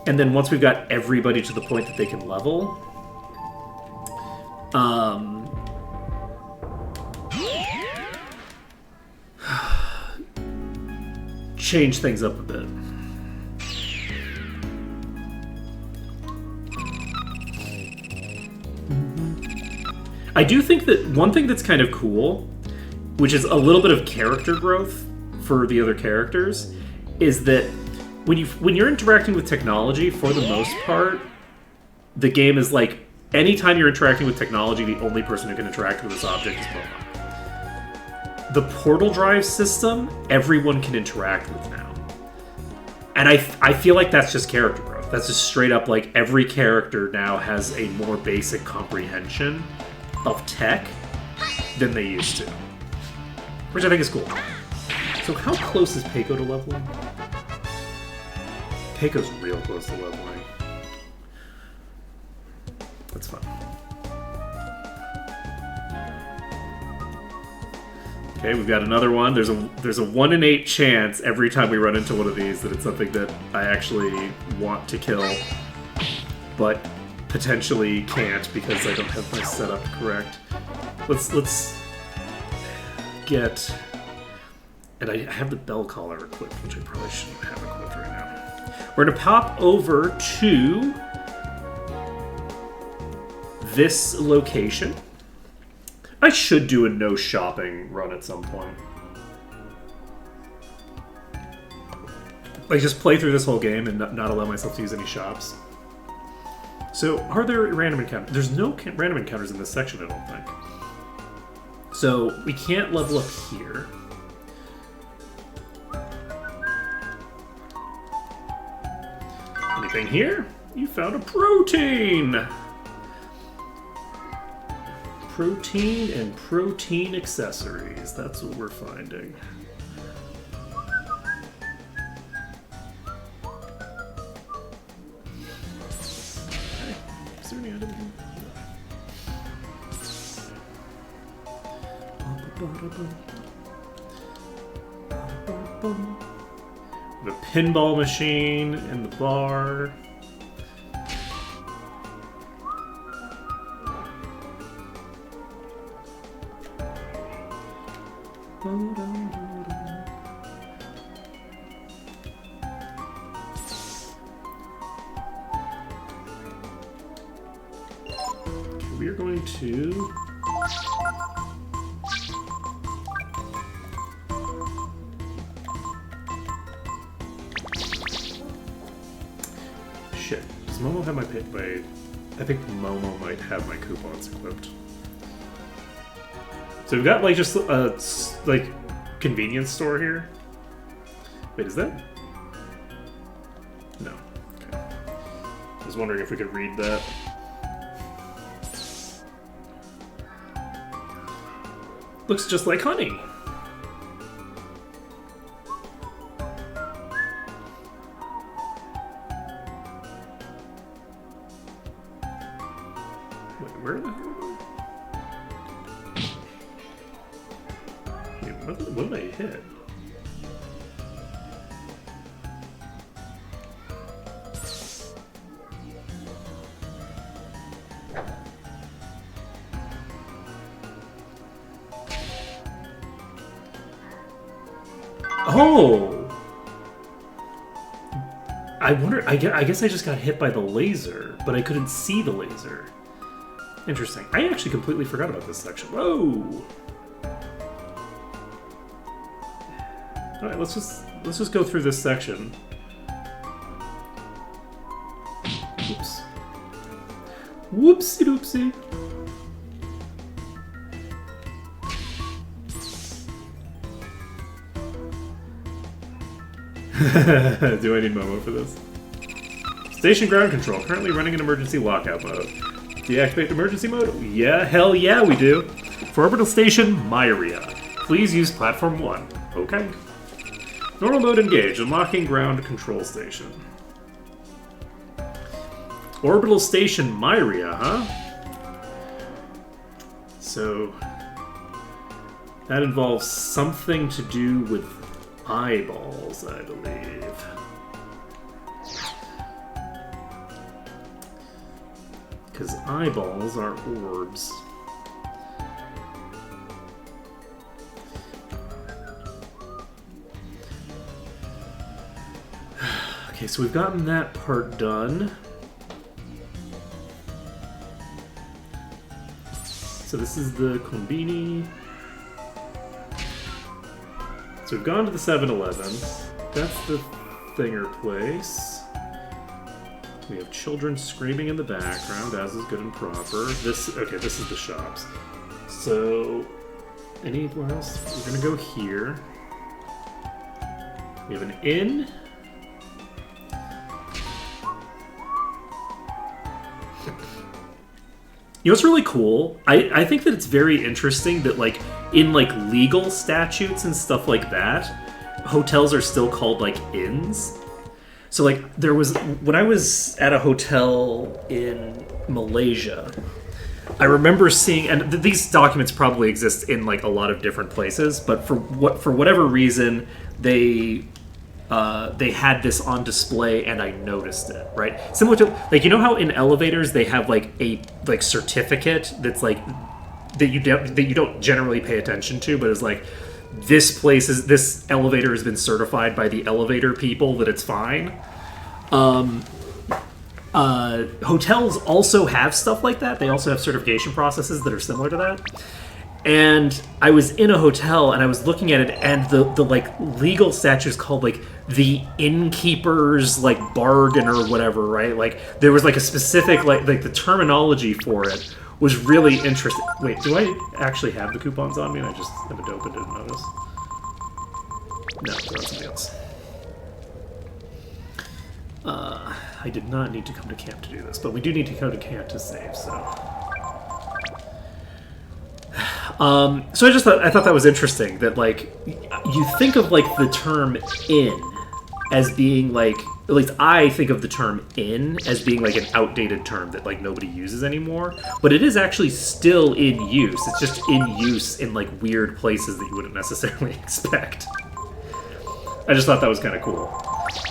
And then once we've got everybody to the point that they can level, change things up a bit. I do think that one thing that's kind of cool, which is a little bit of character growth for the other characters, is that when you're interacting with technology, for the most part, the game is like, anytime you're interacting with technology, the only person who can interact with this object is Momo. The portal drive system, everyone can interact with now. And I feel like that's just character growth. That's just straight up like every character now has a more basic comprehension of tech than they used to. Which I think is cool. So how close is Peiko to leveling? Peiko's real close to leveling. That's fine. Okay, we've got another one. There's a 1 in 8 chance every time we run into one of these that it's something that I actually want to kill, but potentially can't because I don't have my setup correct. Let's get... And I have the bell collar equipped, which I probably shouldn't have equipped right now. We're going to pop over to this location. I should do a no shopping run at some point. Like, just play through this whole game and not allow myself to use any shops. So, are there random encounters? There's no random encounters in this section, I don't think. So, we can't level up here. Anything here? You found a protein! Protein and protein accessories. That's what we're finding. Okay. Is there any item here? The pinball machine and the bar. We are going to... Shit. Does Momo have my pit blade? I think Momo might have my coupons equipped. So we've got like just a like convenience store here. Wait, is that? No. Okay. I was wondering if we could read that. Looks just like honey. Wait, where the hell? What did I hit? Oh! I wonder... I guess I just got hit by the laser, but I couldn't see the laser. Interesting. I actually completely forgot about this section. Whoa! Alright, let's just go through this section. Oops. Whoopsie doopsie. Do I need Momo for this? Station ground control. Currently running in emergency lockout mode. Deactivate emergency mode? Yeah, hell yeah we do. For orbital station, Myria. Please use platform 1. Okay. Normal mode engaged. Unlocking ground control station. Orbital station Myria, huh? So... that involves something to do with eyeballs, I believe. Because eyeballs are orbs. Okay, so we've gotten that part done. So this is the Konbini. So we've gone to the 7-Eleven. That's the Thinger place. We have children screaming in the background, as is good and proper. This is the shops. So, anywhere else? We're gonna go here. We have an inn. You know what's really cool? I think that it's very interesting that, like, in, like, legal statutes and stuff like that, hotels are still called, like, inns. So, like, when I was at a hotel in Malaysia, I remember seeing, and these documents probably exist in, like, a lot of different places, but for whatever reason, they had this on display and I noticed it, right? Similar to, like, you know how in elevators they have, like, a, like, certificate that's, like, that you don't generally pay attention to, but it's like, this elevator has been certified by the elevator people that it's fine. Hotels also have stuff like that. They also have certification processes that are similar to that. And I was in a hotel and I was looking at it, and the like legal statute is called like the innkeeper's like bargain or whatever, right? Like there was like a specific like the terminology for it was really interesting. Wait, do I actually have the coupons on me and I just haven't opened it and noticed? No, that's something else. I did not need to come to camp to do this, but we do need to come to camp to save, so... So I thought that was interesting, that, like, you think of, like, the term inn as being, like... At least I think of the term inn as being, like, an outdated term that, like, nobody uses anymore. But it is actually still in use. It's just in use in, like, weird places that you wouldn't necessarily expect. I just thought that was kind of cool.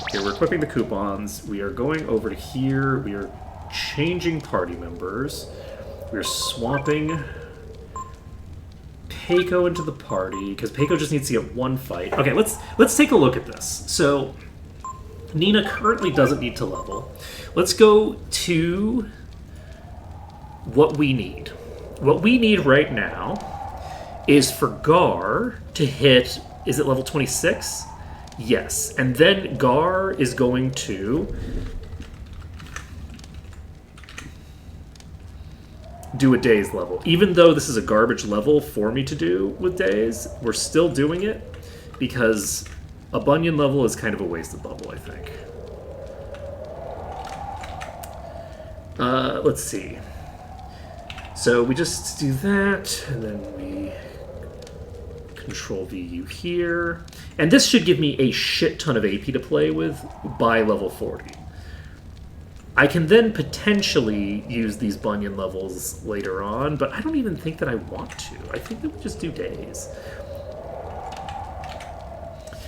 Okay, we're equipping the coupons. We are going over to here. We are changing party members. We are swapping Peiko into the party, because Peiko just needs to get one fight. Okay, let's take a look at this. So, Nina currently doesn't need to level. Let's go to what we need. What we need right now is for Gar to hit, is it level 26? Yes. And then Gar is going to do a Days level. Even though this is a garbage level for me to do with Days, we're still doing it because a Bunyan level is kind of a wasted level, I think. Let's see. So we just do that, and then we control VU here. And this should give me a shit ton of AP to play with by level 40. I can then potentially use these Bunyan levels later on, but I don't even think that I want to. I think that we just do Days.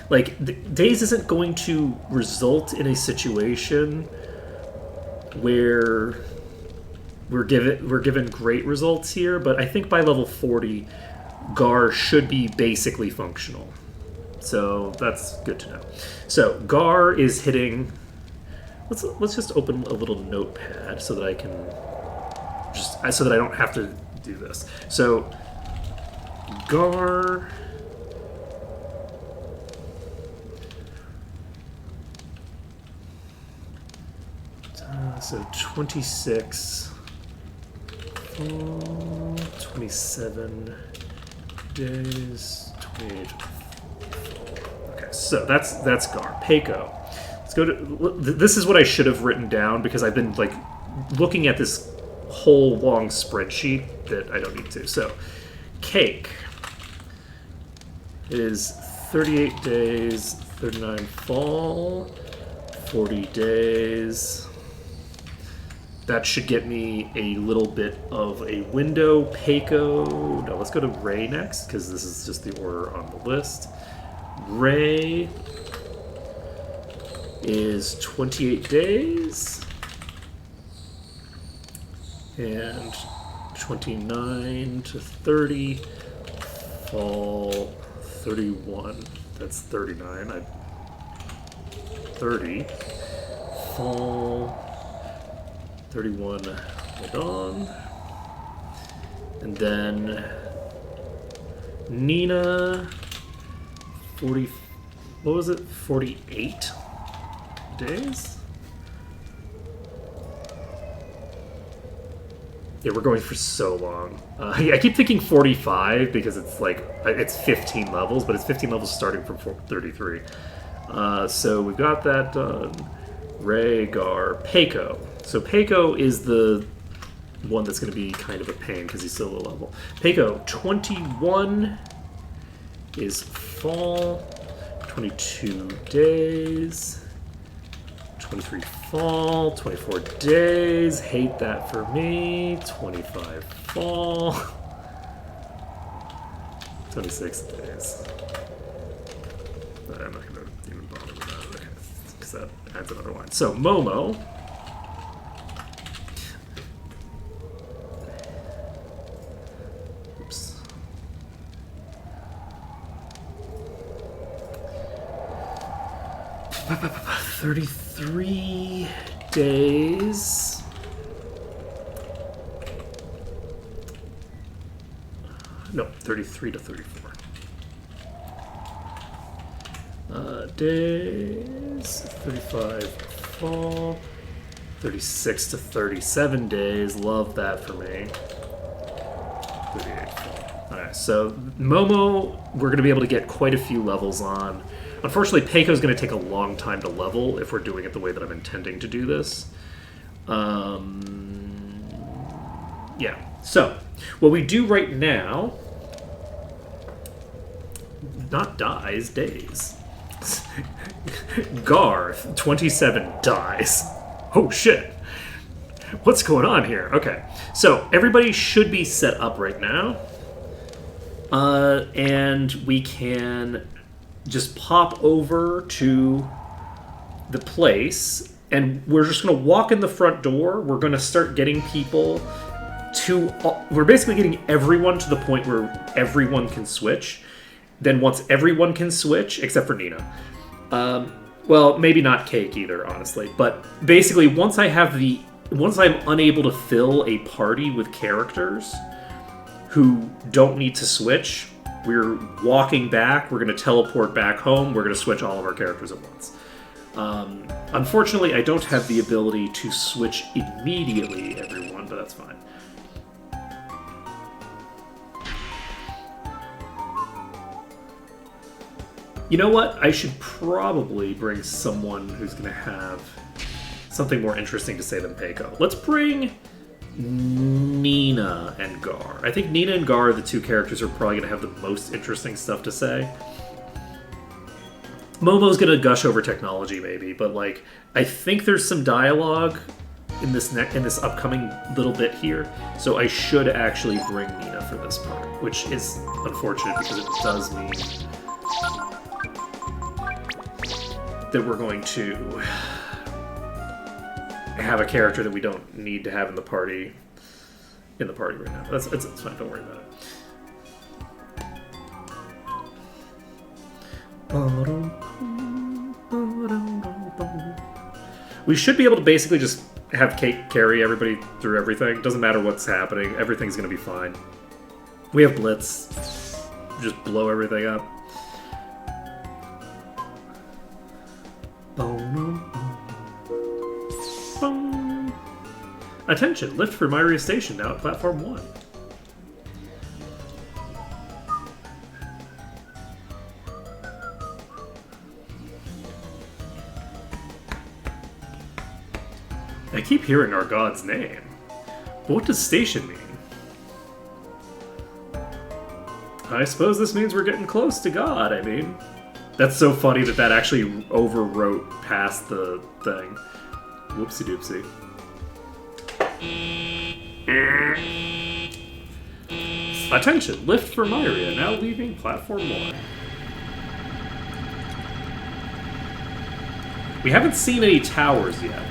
Like, Days isn't going to result in a situation where we're given great results here, but I think by level 40, Gar should be basically functional. So that's good to know. So Gar is hitting. Let's just open a little notepad so that I can so that I don't have to do this. So Gar. So 26, 27 days, 28. Okay, so that's Gar. Peiko. Let's go to. This is what I should have written down because I've been like looking at this whole long spreadsheet that I don't need to. So, Cake is 38 days, 39 fall, 40 days. That should get me a little bit of a window. Peiko. No, let's go to Ray next, because this is just the order on the list. Ray is 28 days. And 29 to 30. Fall 31. That's 39. 30. Fall 31, hold on. And then Nina, 40, what was it, 48 days? Yeah, we're going for so long. I keep thinking 45 because it's like, it's 15 levels, but it's 15 levels starting from 33. So we've got that done. Rhaegar, Peiko. So Peiko is the one that's going to be kind of a pain because he's still low level. Peiko, 21 is fall, 22 days, 23 fall, 24 days, hate that for me, 25 fall, 26 days. I'm not going to even bother with that, okay, because that adds another line. So Momo. Oops. 33 days. No, 33 to 34. Days, 35 fall, 36 to 37 days. Love that for me. 38 fall. Alright, so Momo, we're going to be able to get quite a few levels on. Unfortunately, Peiko's going to take a long time to level if we're doing it the way that I'm intending to do this. Yeah, so what we do right now, not dies, days. Garth, 27 dies. Oh shit. What's going on here? Okay, so everybody should be set up right now. And we can just pop over to the place, and we're just going to walk in the front door. We're going to start getting people to... We're basically getting everyone to the point where everyone can switch. Then once everyone can switch, except for Nina. Well, maybe not Cake either, honestly. But basically, once I'm unable to fill a party with characters who don't need to switch, we're walking back, we're going to teleport back home, we're going to switch all of our characters at once. Unfortunately, I don't have the ability to switch immediately, everyone, but that's fine. You know what? I should probably bring someone who's going to have something more interesting to say than Peiko. Let's bring Nina and Gar. I think Nina and Gar are the two characters who are probably going to have the most interesting stuff to say. Momo's going to gush over technology, maybe, but like I think there's some dialogue in this upcoming little bit here, so I should actually bring Nina for this part, which is unfortunate because it does mean that we're going to have a character that we don't need to have in the party right now. That's fine. Don't worry about it. We should be able to basically just have Kate carry everybody through everything. Doesn't matter what's happening. Everything's going to be fine. We have Blitz. Just blow everything up. Attention! Lift for Myria Station now at Platform 1. I keep hearing our god's name. But what does station mean? I suppose this means we're getting close to God, I mean. That's so funny that actually overwrote past the thing. Whoopsie doopsie. Attention! Lift for Myria, now leaving Platform 1. We haven't seen any towers yet.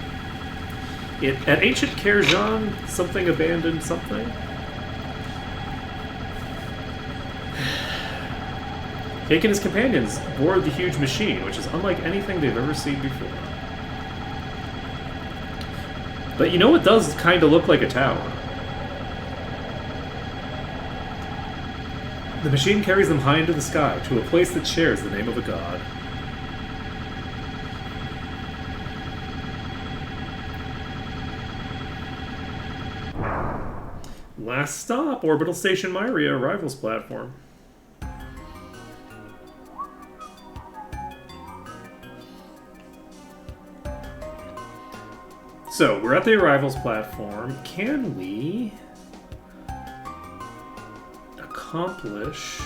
At Ancient Kerjan, something abandoned something? Jake and his companions board the huge machine, which is unlike anything they've ever seen before. But you know, it does kind of look like a tower. The machine carries them high into the sky, to a place that shares the name of a god. Last stop, Orbital Station Myria, arrivals platform. So, we're at the arrivals platform. Can we accomplish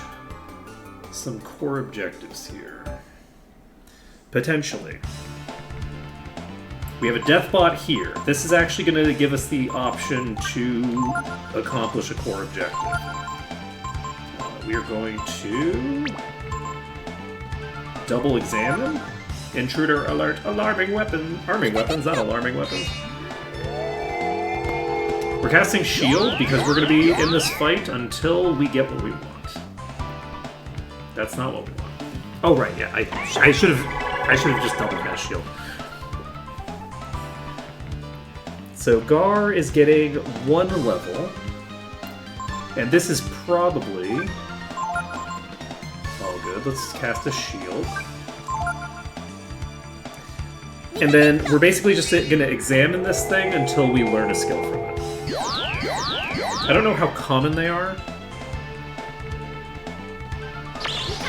some core objectives here? Potentially. We have a death bot here. This is actually going to give us the option to accomplish a core objective. We are going to double examine. Intruder alert, alarming weapon. Arming weapons, not alarming weapons. We're casting shield because we're going to be in this fight until we get what we want. That's not what we want. Oh right, yeah. I should have just double cast shield. So Gar is getting 1 level, and this is probably all good. Let's cast a shield. And then we're basically just going to examine this thing until we learn a skill from it. I don't know how common they are,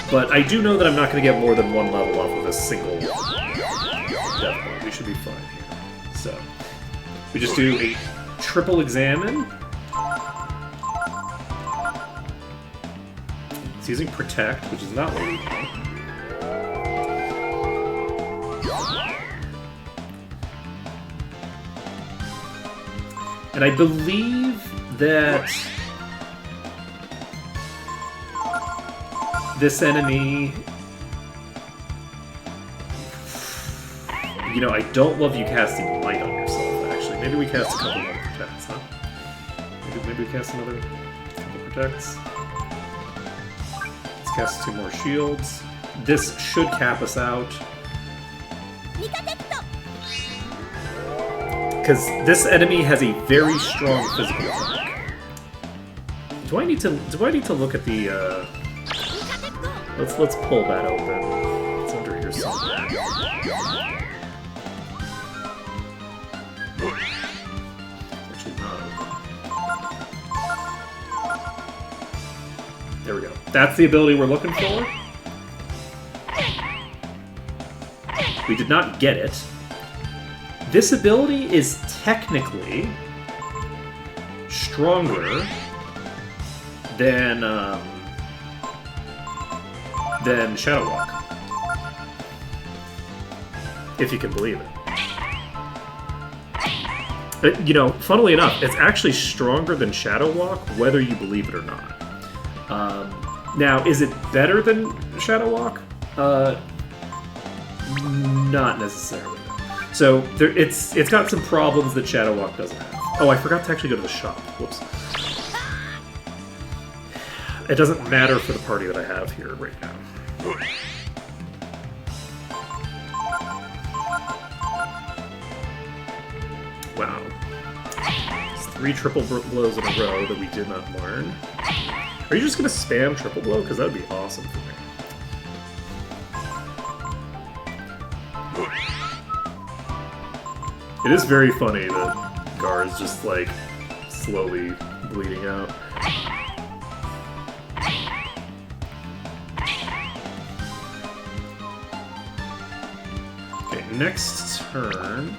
but I do know that I'm not going to get more than 1 level off of a single death ball. We should be fine here. So, we just do a triple examine. It's using Protect, which is not what we want. And I believe that this enemy... You know, I don't love you casting light on yourself, actually. Maybe we cast a couple more protects, huh? Maybe we cast another couple protects. Let's cast 2 more shields. This should cap us out. Because this enemy has a very strong physical attack. Do I need to look at the let's pull that open. It's under here somewhere. Actually not open. There we go. That's the ability we're looking for. We did not get it. This ability is technically stronger than Shadow Walk, if you can believe it. You know, funnily enough, it's actually stronger than Shadow Walk, whether you believe it or not. Now, is it better than Shadow Walk? Not necessarily. So it's got some problems that Shadow Walk doesn't have. Oh, I forgot to actually go to the shop. Whoops. It doesn't matter for the party that I have here right now. Wow. It's 3 triple blows in a row that we did not learn. Are you just going to spam triple blow? Because that would be awesome for me. It is very funny that Gar is just, like, slowly bleeding out. Okay, next turn...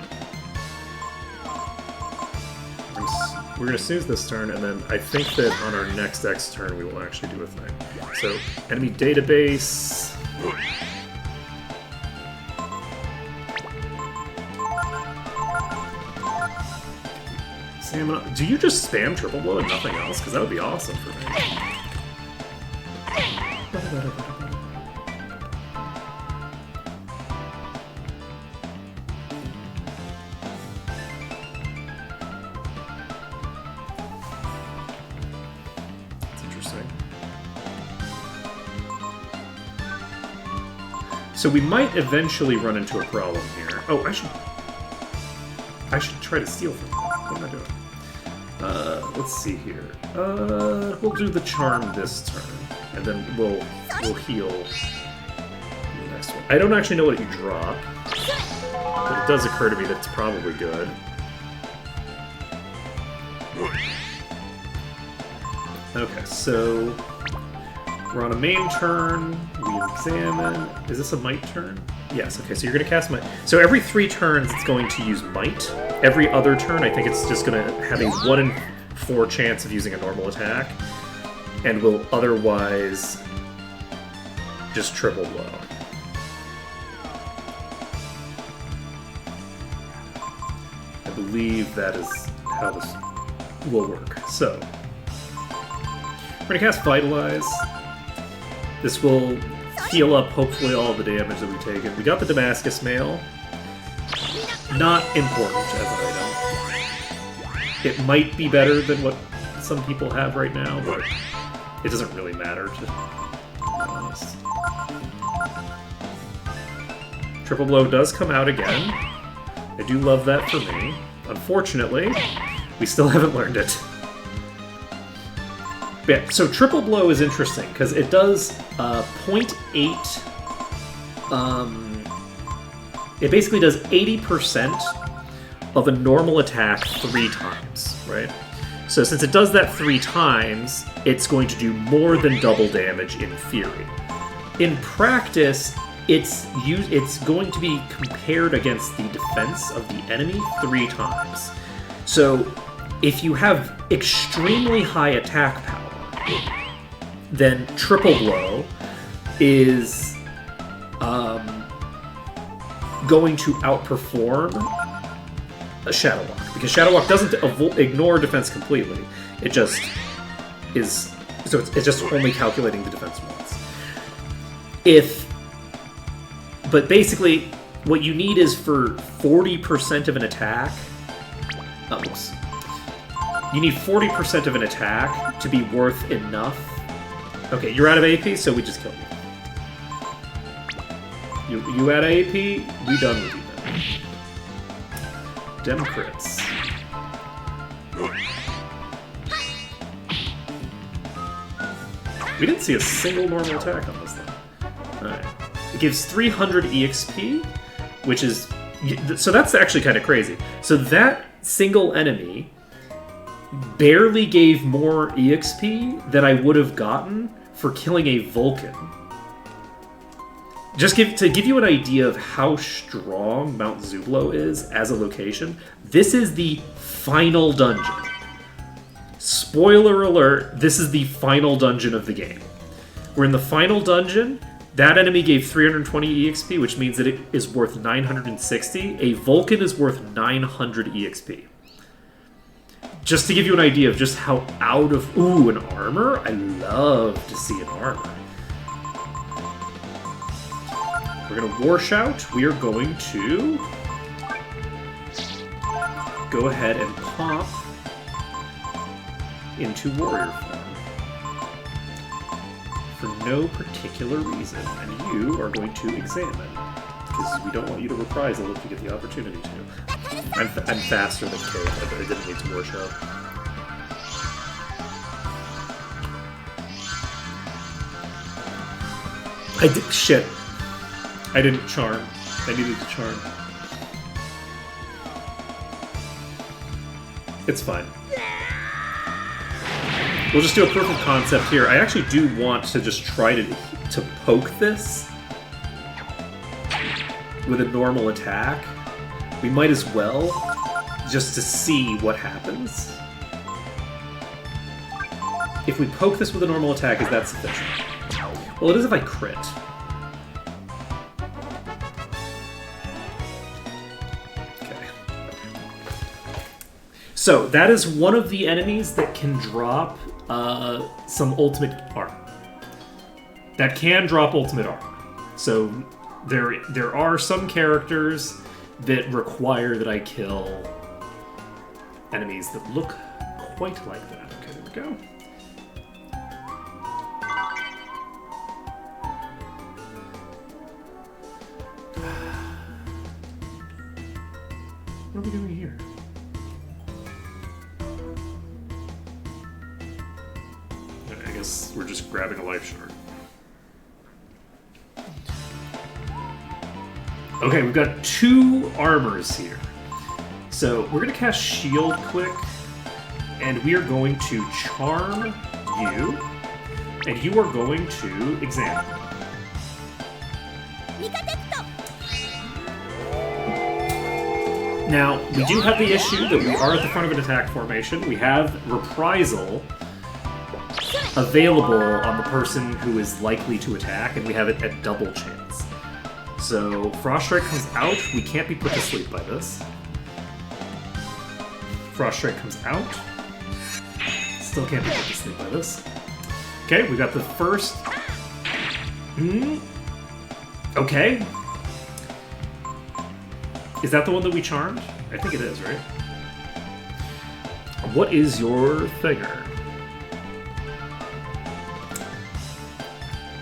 We're going to snooze this turn, and then I think that on our next X turn we will actually do a thing. So, enemy database... Salmon... Do you just spam triple blow and nothing else? Because that would be awesome for me. So we might eventually run into a problem here. Oh, I should try to steal from him. What am I doing? Let's see here. We'll do the charm this turn, and then we'll heal the next one. I don't actually know what you drop, but it does occur to me that it's probably good. Okay, so we're on a main turn. We examine. Is this a might turn? Yes. Okay, so you're going to cast might. So every 3 turns, it's going to use might. Every other turn, I think it's just going to have a 1 in 4 chance of using a normal attack, and will otherwise just triple blow. I believe that is how this will work. So we're going to cast Vitalize. This will heal up, hopefully, all the damage that we've taken. We got the Damascus Mail. Not important as an item. It might be better than what some people have right now, but it doesn't really matter, to be honest. Triple Blow does come out again. I do love that for me. Unfortunately, we still haven't learned it. Yeah, so Triple Blow is interesting, because it does 0.8... it basically does 80% of a normal attack 3 times, right? So since it does that 3 times, it's going to do more than double damage in theory. In practice, it's going to be compared against the defense of the enemy 3 times. So if you have extremely high attack power, then Triple Blow is going to outperform a Shadow Walk, because Shadow Walk doesn't ignore defense completely. It just is, so it's just only calculating the defense once. But basically, what you need is for 40% of an attack. Oops. You need 40% of an attack to be worth enough. Okay, you're out of AP, so we just killed you. You out of AP, we done with you then. Dem crits. We didn't see a single normal attack on this thing. Alright. It gives 300 EXP, which is... So that's actually kind of crazy. So that single enemy barely gave more EXP than I would have gotten for killing a Vulcan. Just to give you an idea of how strong Mount Zublo is as a location, this is the final dungeon. Spoiler alert, this is the final dungeon of the game. We're in the final dungeon. That enemy gave 320 EXP, which means that it is worth 960. A Vulcan is worth 900 EXP. Just to give you an idea of just how out of... Ooh, an armor? I love to see an armor. We're going to War Shout. We are going to go ahead and pop into Warrior form for no particular reason. And you are going to Examine, because we don't want you to reprisal if you get the opportunity to. I'm faster than Kate. I didn't need to War Shout. Shit. I didn't charm. I needed to charm. It's fine. We'll just do a proof of concept here. I actually do want to just try to poke this with a normal attack. We might as well, just to see what happens. If we poke this with a normal attack, is that sufficient? Well, it is if I crit. Okay. So, that is one of the enemies that can drop some ultimate armor. That can drop ultimate armor. So, there are some characters that require that I kill enemies that look quite like that. Okay, there we go. What are we doing here? I guess we're just grabbing a life shard. Okay, we've got 2 armors here. So we're going to cast Shield quick, and we are going to charm you, and you are going to examine. Now, we do have the issue that we are at the front of an attack formation. We have Reprisal available on the person who is likely to attack, and we have it at double chance. So, Frost Strike comes out. We can't be put to sleep by this. Frost Strike comes out. Still can't be put to sleep by this. Okay, we got the first... Okay. Is that the one that we charmed? I think it is, right? What is your thinger?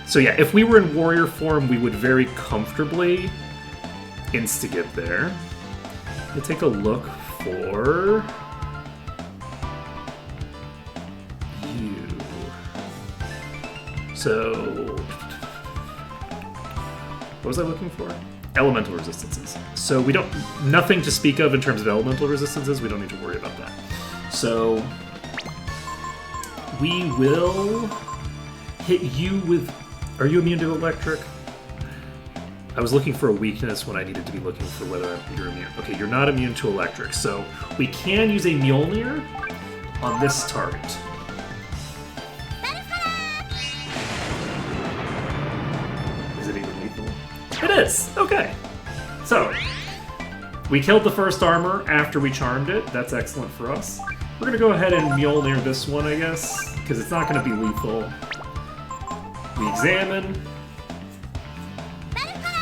So yeah, if we were in warrior form, we would very comfortably insta-get there. We'll take a look for... you. So... what was I looking for? Elemental resistances. So we don't... nothing to speak of in terms of elemental resistances. We don't need to worry about that. So... we will hit you with... Are you immune to electric? I was looking for a weakness when I needed to be looking for whether you're immune. Okay, you're not immune to electric, so we can use a Mjolnir on this target. Is it even lethal? It is! Okay. So, we killed the first armor after we charmed it. That's excellent for us. We're going to go ahead and Mjolnir this one, I guess, because it's not going to be lethal. We examine.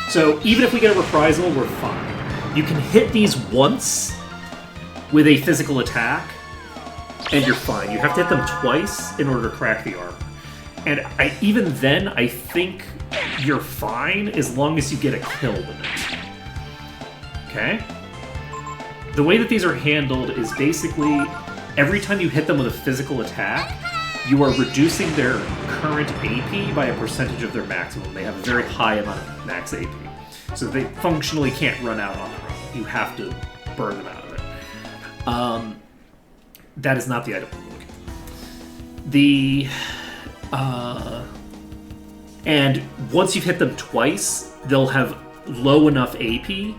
So even if we get a reprisal, we're fine. You can hit these once with a physical attack, and you're fine. You have to hit them twice in order to crack the armor. And even then, I think you're fine as long as you get a kill with it. Okay? The way that these are handled is basically every time you hit them with a physical attack, you are reducing their current AP by a percentage of their maximum. They have a very high amount of max AP. So they functionally can't run out on their own. You have to burn them out of it. That is not the item I'm looking for. And once you've hit them twice, they'll have low enough AP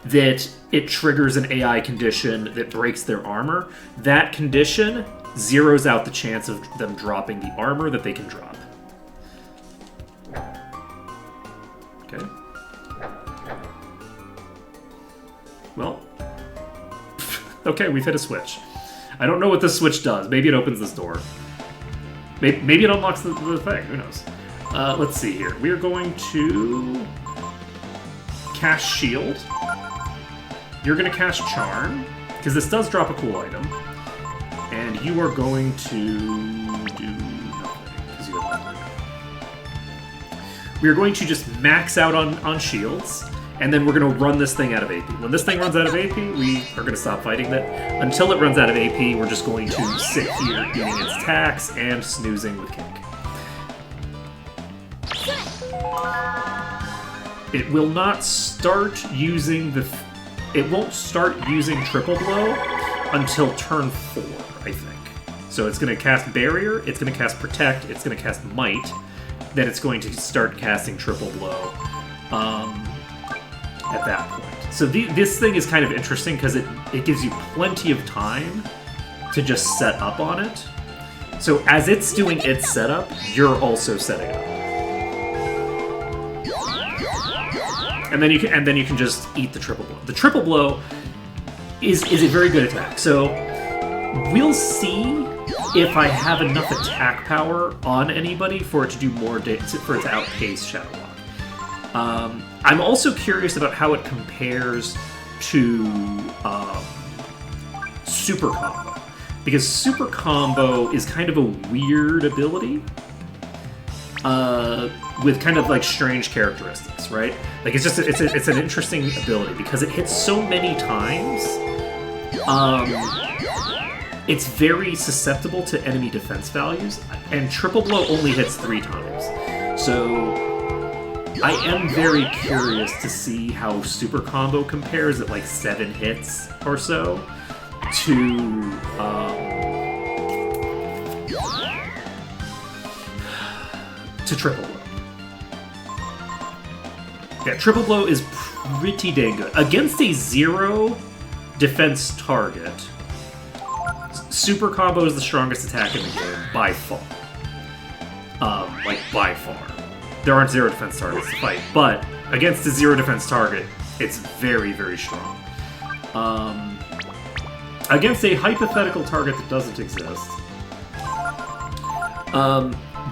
that it triggers an AI condition that breaks their armor. That condition zeroes out the chance of them dropping the armor that they can drop. Okay. Well. Okay, we've hit a switch. I don't know what this switch does. Maybe it opens this door. Maybe it unlocks the thing. Who knows? Let's see here. We are going to cast Shield. You're going to cast Charm, because this does drop a cool item. And you are going to do nothing, because you have nothing. We are going to just max out on shields, and then we're going to run this thing out of AP. When this thing runs out of AP, we are going to stop fighting it. Until it runs out of AP, we're just going to sit here eating its attacks and snoozing with Kink. It will not start using it won't start using Triple Blow until turn 4, I think. So it's going to cast Barrier, it's going to cast Protect, it's going to cast Might, then it's going to start casting Triple Blow at that point. So this thing is kind of interesting because it gives you plenty of time to just set up on it. So as it's doing its setup, you're also setting up. And then you can just eat the Triple Blow. The Triple Blow is a very good attack. So we'll see if I have enough attack power on anybody for it to do more for it to outpace Shadow Walk. I'm also curious about how it compares to Super Combo, because Super Combo is kind of a weird ability. With kind of like strange characteristics, right? Like it's an interesting ability because it hits so many times. It's very susceptible to enemy defense values, and Triple Blow only hits 3 times. So I am very curious to see how Super Combo compares at like 7 hits or so to Triple Blow. Yeah, Triple Blow is pretty dang good. Against a 0 defense target, Super Combo is the strongest attack in the game, by far. By far. There aren't 0 defense targets to fight, but against a 0 defense target, it's very, very strong. Against a hypothetical target that doesn't exist.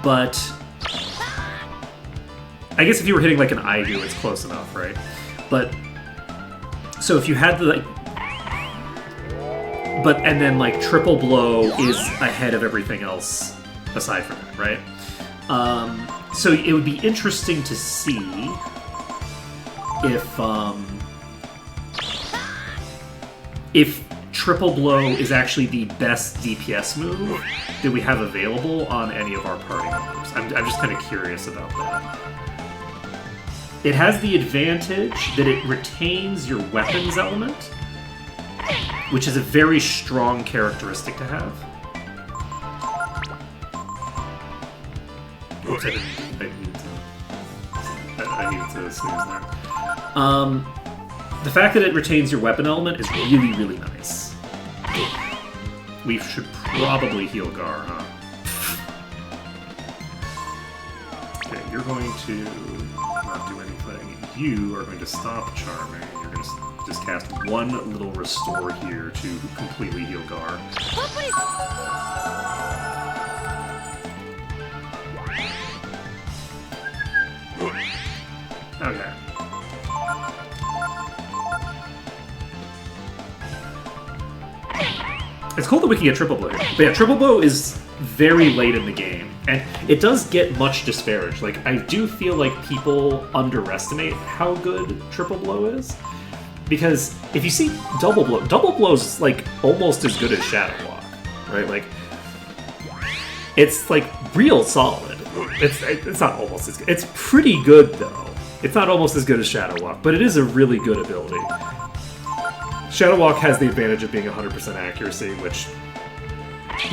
But I guess if you were hitting like an Aigu, it's close enough, right? But so if you had the and then like Triple Blow is ahead of everything else aside from that, right? So it would be interesting to see if Triple Blow is actually the best DPS move that we have available on any of our party members. I'm just kind of curious about that. It has the advantage that it retains your weapons element, which is a very strong characteristic to have. Oops, I needed to snooze there. The fact that it retains your weapon element is really, really nice. We should probably heal Gar, huh? Okay, you're going to not do anything. You are going to stop charming. You're going to just cast one little restore here to completely heal Gar. Okay. It's cool that we can get Triple Blow here. But yeah, Triple Blow is very late in the game, and it does get much disparaged. Like, I do feel like people underestimate how good Triple Blow is, because if you see Double Blow's like almost as good as Shadow Walk, right? Like, it's like real solid. It's not almost as good. It's pretty good though. It's not almost as good as Shadow Walk, but it is a really good ability. Shadow Walk has the advantage of being 100% accuracy, which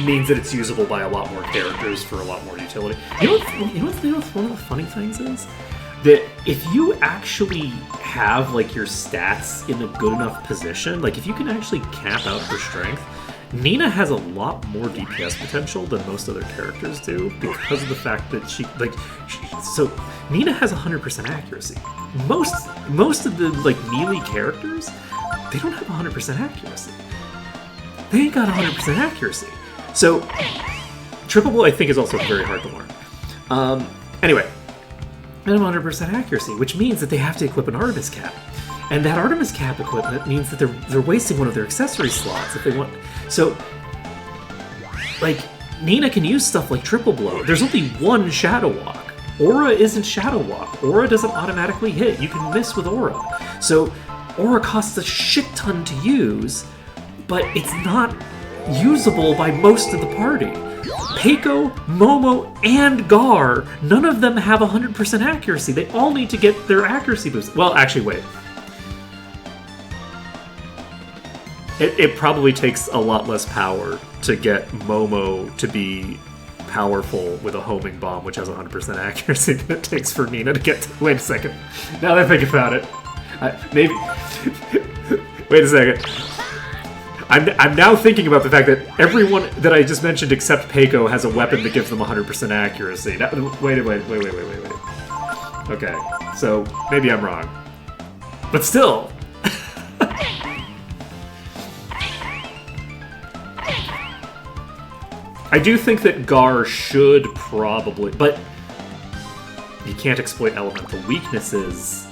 means that it's usable by a lot more characters for a lot more utility. You know what's one of the funny things is? That if you actually have like your stats in a good enough position, like if you can actually cap out her strength, Nina has a lot more DPS potential than most other characters do because of the fact that so Nina has 100% accuracy. Most of the like melee characters, they don't have 100% accuracy. They ain't got 100% accuracy. So Triple Blow, I think, is also very hard to learn. Anyway, and 100% accuracy, which means that they have to equip an Artemis Cap. And that Artemis Cap equipment means that they're wasting one of their accessory slots if they want. So, like, Nina can use stuff like Triple Blow. There's only one Shadow Walk. Aura isn't Shadow Walk. Aura doesn't automatically hit. You can miss with Aura. So, Aura costs a shit ton to use, but it's not usable by most of the party. Peiko, Momo, and Gar, none of them have 100% accuracy. They all need to get their accuracy boost. Well, actually, wait. It probably takes a lot less power to get Momo to be powerful with a homing bomb, which has 100% accuracy, than it takes for Nina to get to... Wait a second. Now that I think about it. Maybe... Wait a second. I'm now thinking about the fact that everyone that I just mentioned except Peiko has a weapon that gives them 100% accuracy. Now, wait. Okay, so maybe I'm wrong. But still... I do think that Gar should probably... But you can't exploit elemental weaknesses.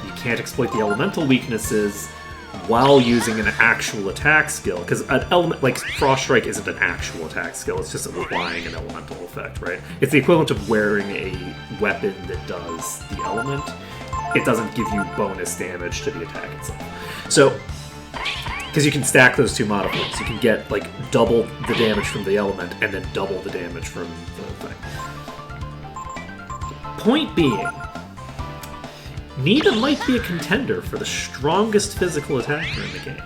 You can't exploit the elemental weaknesses while using an actual attack skill. Because an element like Frost Strike isn't an actual attack skill. It's just applying an elemental effect, right? It's the equivalent of wearing a weapon that does the element. It doesn't give you bonus damage to the attack itself. So... Because you can stack those two modifiers. You can get, like, double the damage from the element and then double the damage from the thing. Point being, Nina might be a contender for the strongest physical attacker in the game.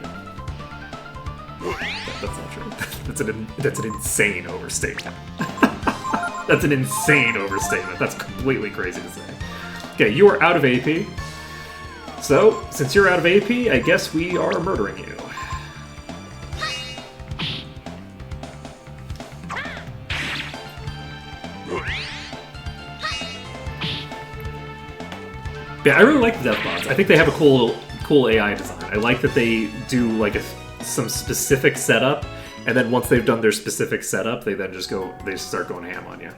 That's not true. That's an insane overstatement. That's an insane overstatement. That's completely crazy to say. Okay, you are out of AP. So, since you're out of AP, I guess we are murdering you. Yeah, I really like the Deathbots. I think they have a cool AI design. I like that they do like some specific setup, and then once they've done their specific setup, they start going ham on you.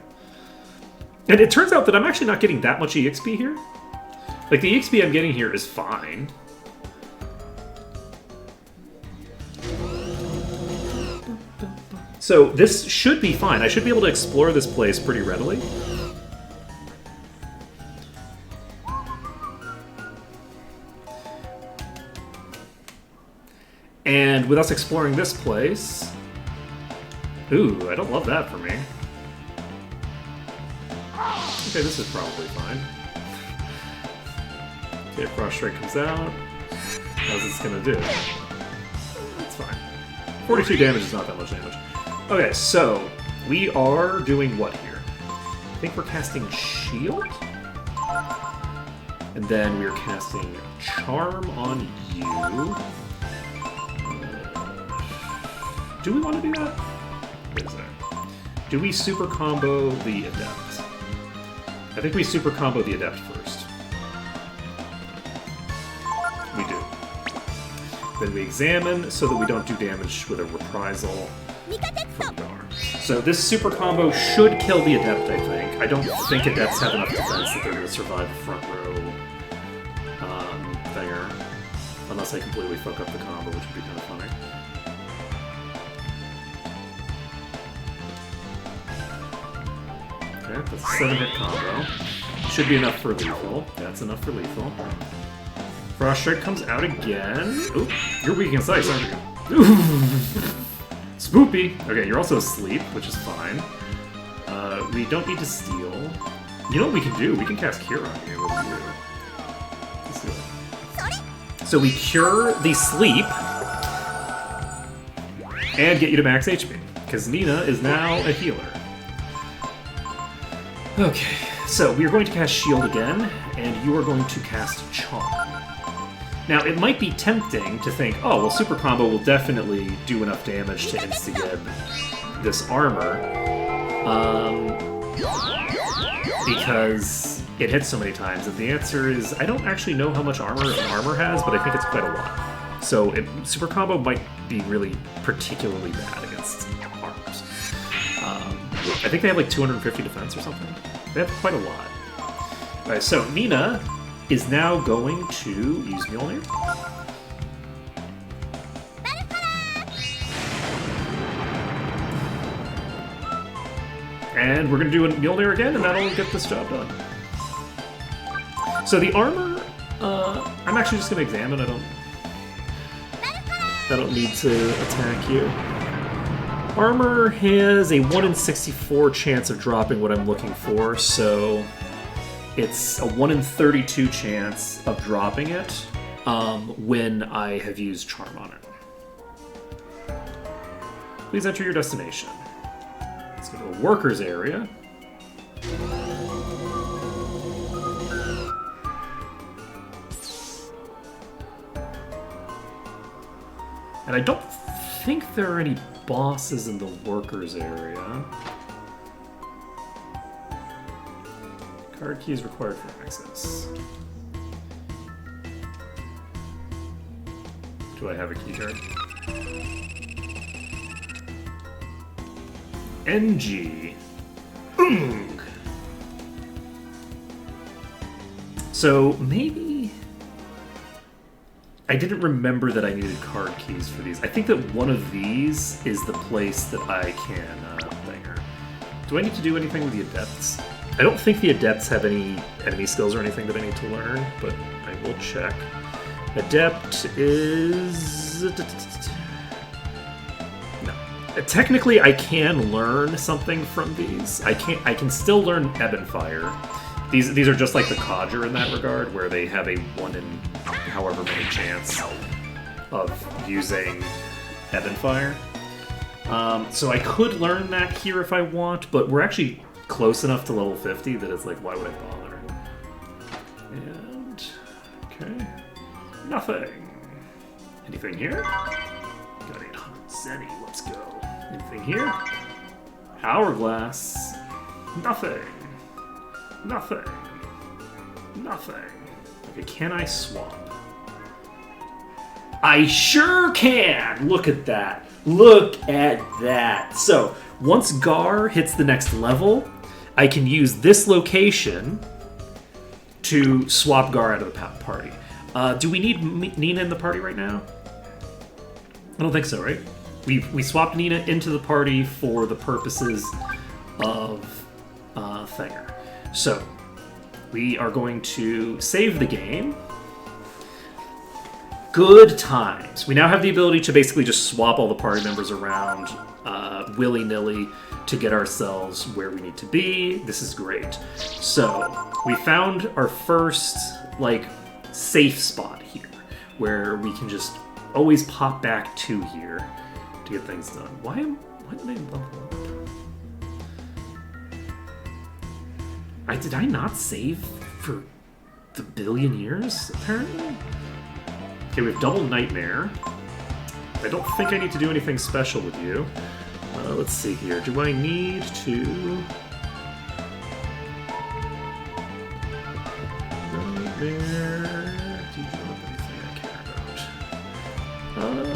And it turns out that I'm actually not getting that much EXP here. Like, the EXP I'm getting here is fine. So this should be fine. I should be able to explore this place pretty readily. And with us exploring this place... Ooh, I don't love that for me. Okay, this is probably fine. Okay, Frost Strike comes out. How's this gonna do? It's fine. 42 damage is not that much damage. Okay, so we are doing what here? I think we're casting Shield? And then we're casting Charm on you. Do we want to do that? What is that? Do we super combo the Adept? I think we super combo the Adept first. We do. Then we examine so that we don't do damage with a reprisal from Gar. So this super combo should kill the Adept, I think. I don't think Adepts have enough defense that they're going to survive the front row thinger. Unless I completely fuck up the combo, which would be kind of funny. Okay, that's a 7-hit combo. Should be enough for lethal. That's enough for lethal. Frost Strike comes out again. Oop, you're weak against ice, aren't you? Spoopy! Okay, you're also asleep, which is fine. We don't need to steal. You know what we can do? We can cast Cure on you. What do we do? Let's do it. So we cure the sleep and get you to max HP, because Nina is now a healer. Okay, so we are going to cast Shield again, and you are going to cast Charm. Now, it might be tempting to think, oh, well, Super Combo will definitely do enough damage to insta-get this armor, because it hits so many times. And the answer is, I don't actually know how much armor has, but I think it's quite a lot. So Super Combo might be really particularly bad against armors. I think they have like 250 defense or something. They have quite a lot. Alright, so Nina is now going to use Mjolnir. And we're going to do a Mjolnir again, and that'll get this job done. So the armor, I'm actually just going to examine. I don't need to attack you. Armor has a 1 in 64 chance of dropping what I'm looking for, so it's a 1 in 32 chance of dropping it when I have used Charm on it. Please enter your destination. Let's go to the workers area. And I don't think there are any bosses in the workers area. Card key is required for access. Do I have a key card? NG. So maybe I didn't remember that I needed card keys for these. I think that one of these is the place that I can thinger. Do I need to do anything with the adepts? I don't think the adepts have any enemy skills or anything that I need to learn, but I will check. Adept is... No. Technically, I can learn something from these. I can still learn Ebb and Fire. These are just like the Codger in that regard, where they have a 1 in however many chance of using Ebb and Fire. So I could learn that here if I want, but we're actually close enough to level 50 that it's like, why would I bother? And... okay. Nothing. Anything here? Got 800 Zenny, let's go. Anything here? Hourglass. Nothing. Nothing. Nothing. Okay, can I swap? I sure can! Look at that. Look at that. So, once Gar hits the next level, I can use this location to swap Gar out of the party. Do we need Nina in the party right now? I don't think so, right? We swapped Nina into the party for the purposes of Thinger. So, we are going to save the game. Good times. We now have the ability to basically just swap all the party members around willy-nilly to get ourselves where we need to be. This is great. So, we found our first, safe spot here, where we can just always pop back to here to get things done. Why did I level up? Did I not save for the billion years, apparently? Okay, we have Double Nightmare. I don't think I need to do anything special with you. Let's see here. Do I need to... Nightmare... Do you drop anything I care about?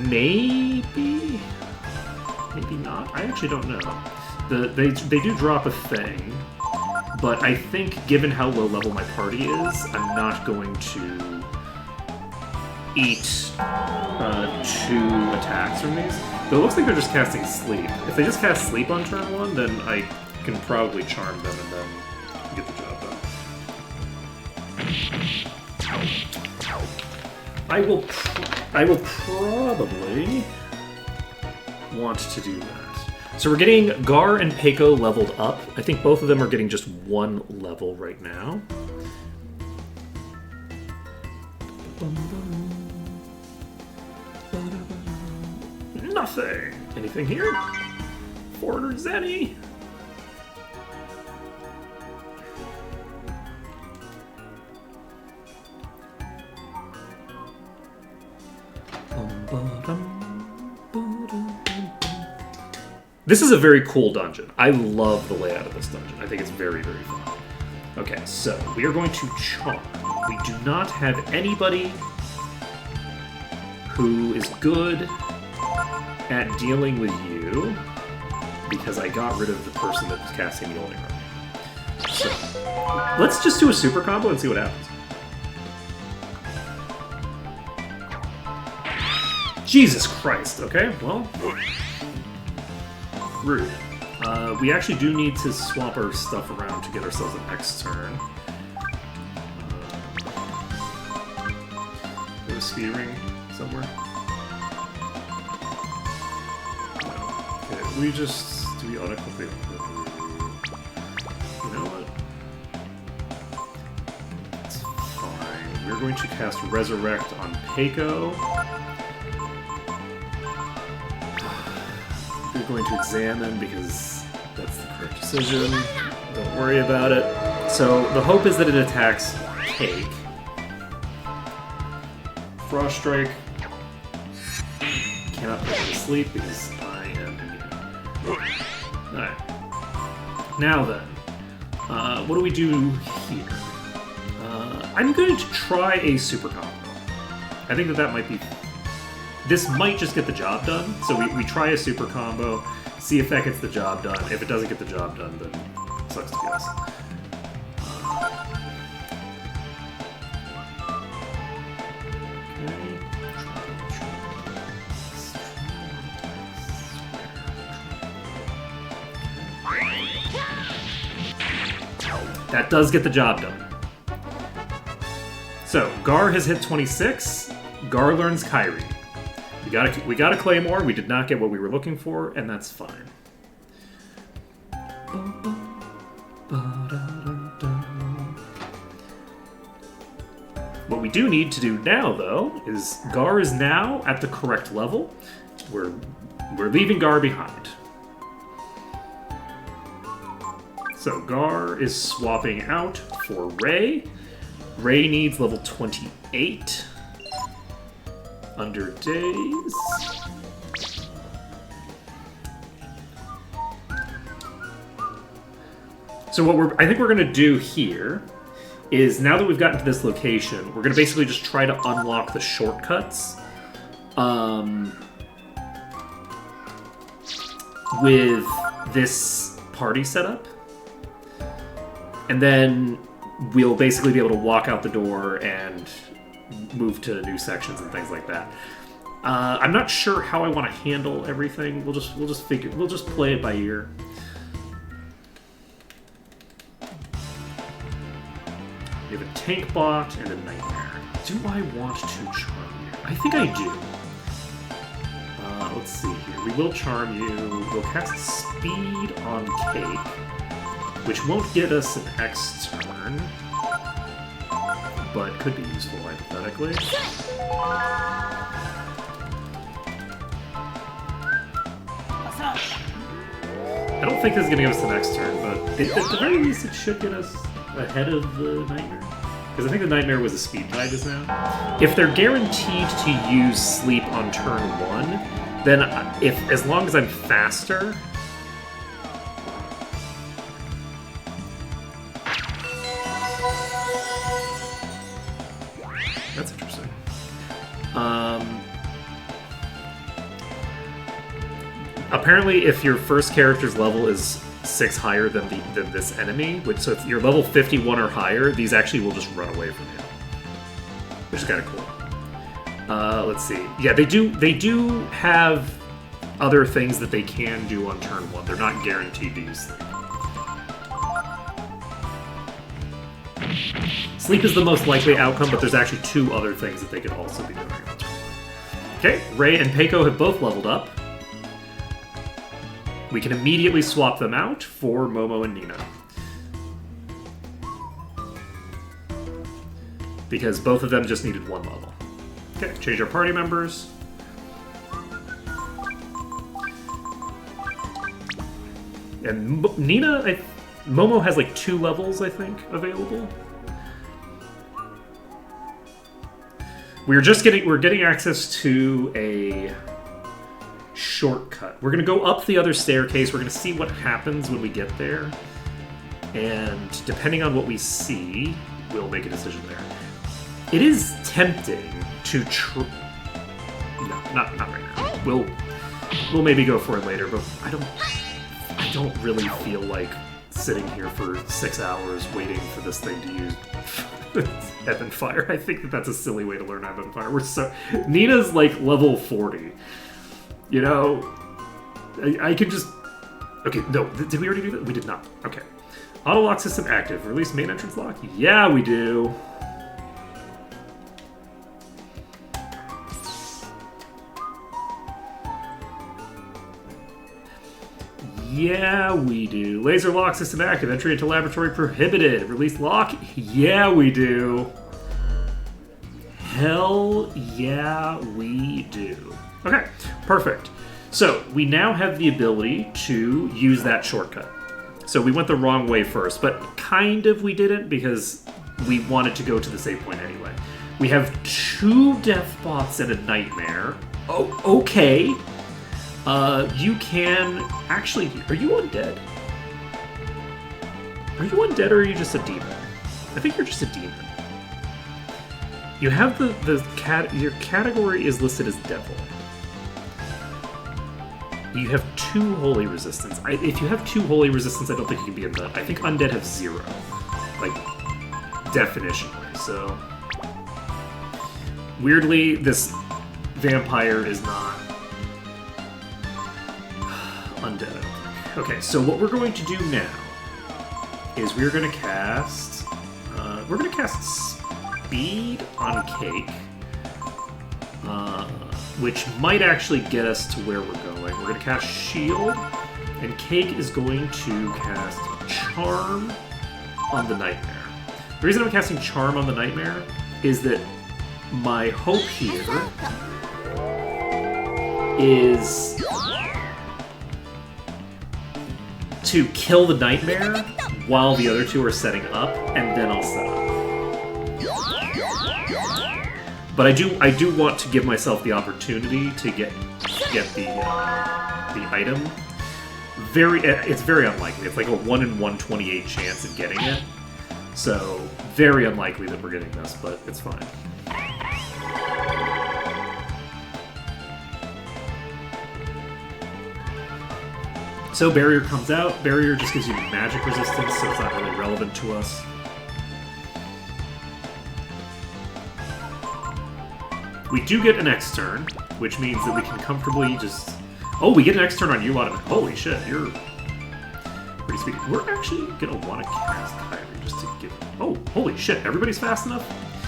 Maybe? Maybe not? I actually don't know. They do drop a thing, but I think given how low level my party is, I'm not going to eat 2 attacks from these. But it looks like they're just casting Sleep. If they just cast Sleep on turn 1, then I can probably charm them and then get the job done. I will probably want to do that. So we're getting Gar and Peiko leveled up. I think both of them are getting just 1 level right now. Nothing. Anything here? 400 Zenny. This is a very cool dungeon. I love the layout of this dungeon. I think it's very, very fun. Okay, so we are going to charm. We do not have anybody who is good at dealing with you because I got rid of the person that was casting the only run. So, let's just do a super combo and see what happens. Jesus Christ. Okay, well, rude. We actually do need to swap our stuff around to get ourselves an next turn. There's a speed ring somewhere. No. Okay, we just do we autocomplete? You know what? It's fine. We're going to cast Resurrect on Peiko. We're going to examine because that's the correct decision. Don't worry about it. So the hope is that it attacks Cake. Frost Strike. Cannot put me to sleep because I am immune. Alright. Now then, what do we do here? I'm going to try a super combo. I think that might be... This might just get the job done, so we try a super combo, see if that gets the job done. If it doesn't get the job done, then it sucks to be us. That does get the job done. So, Gar has hit 26, Gar learns Kyrie. We got a Claymore, we did not get what we were looking for, and that's fine. What we do need to do now, though, is Gar is now at the correct level. We're leaving Gar behind. So Gar is swapping out for Ray. Ray needs level 28. Under days. So I think we're gonna do here is now that we've gotten to this location, we're gonna basically just try to unlock the shortcuts with this party setup. And then we'll basically be able to walk out the door and move to new sections and things like that. I'm not sure how I want to handle everything. We'll just play it by ear. We have a tank bot and a nightmare. Do I want to charm you? I think I do. Let's see here. We will charm you. We'll cast speed on Cake, which won't get us an X turn, but could be useful hypothetically. I don't think this is going to give us the next turn, but at the very least it should get us ahead of the Nightmare. Because I think the Nightmare was a speed tie just now. If they're guaranteed to use Sleep on turn 1, then as long as I'm faster... That's interesting. Apparently, if your first character's level is 6 higher than this enemy, so if you're level 51 or higher, these actually will just run away from you, which is kind of cool. Let's see. Yeah, they do have other things that they can do on turn 1. They're not guaranteed to use them. Sleep is the most likely outcome, but there's actually 2 other things that they could also be doing on turn 1. Okay, Ray and Peiko have both leveled up. We can immediately swap them out for Momo and Nina. Because both of them just needed 1 level. Okay, change our party members. And Nina, Momo has like 2 levels, I think, available. We're getting access to a shortcut. We're going to go up the other staircase. We're going to see what happens when we get there. And depending on what we see, we'll make a decision there. It is tempting to No, not right now. We'll maybe go for it later, but I don't really feel like sitting here for 6 hours waiting for this thing to use Ebb and Fire. I think that's a silly way to learn Ebb and Fire. Nina's like level 40. You know, I could just... Okay, no, did we already do that? We did not. Okay. Auto lock system active. Release main entrance lock? Yeah, we do. Yeah, we do. Laser lock system active. Entry into laboratory prohibited. Release lock? Yeah, we do. Hell yeah, we do. Okay, perfect. So, we now have the ability to use that shortcut. So we went the wrong way first, but kind of we didn't because we wanted to go to the save point anyway. We have 2 death bots and a nightmare. Oh, okay. You can... Actually, are you undead? Are you undead or are you just a demon? I think you're just a demon. You have your category is listed as devil. You have 2 holy resistance. If you have 2 holy resistance, I don't think you can be undead. I think undead have 0. Like, definitionally, so... Weirdly, this vampire is not undead, I don't think. Okay, so what we're going to do now is we're going to cast... we're going to cast Speed on Cake. Which might actually get us to where we're going. We're going to cast Shield, and Cake is going to cast Charm on the Nightmare. The reason I'm casting Charm on the Nightmare is that my hope here is to kill the Nightmare while the other 2 are setting up, and then I'll set up. But I do want to give myself the opportunity to get the item. It's very unlikely. It's like a 1 in 128 chance of getting it. So very unlikely that we're getting this, but it's fine. So barrier comes out. Barrier just gives you magic resistance, so it's not really relevant to us. We do get an X turn, which means that we can comfortably just... Oh, we get an X turn on you automatically. Holy shit, you're pretty speedy. We're actually gonna want to cast Kyrie just to give... Oh, holy shit, everybody's fast enough?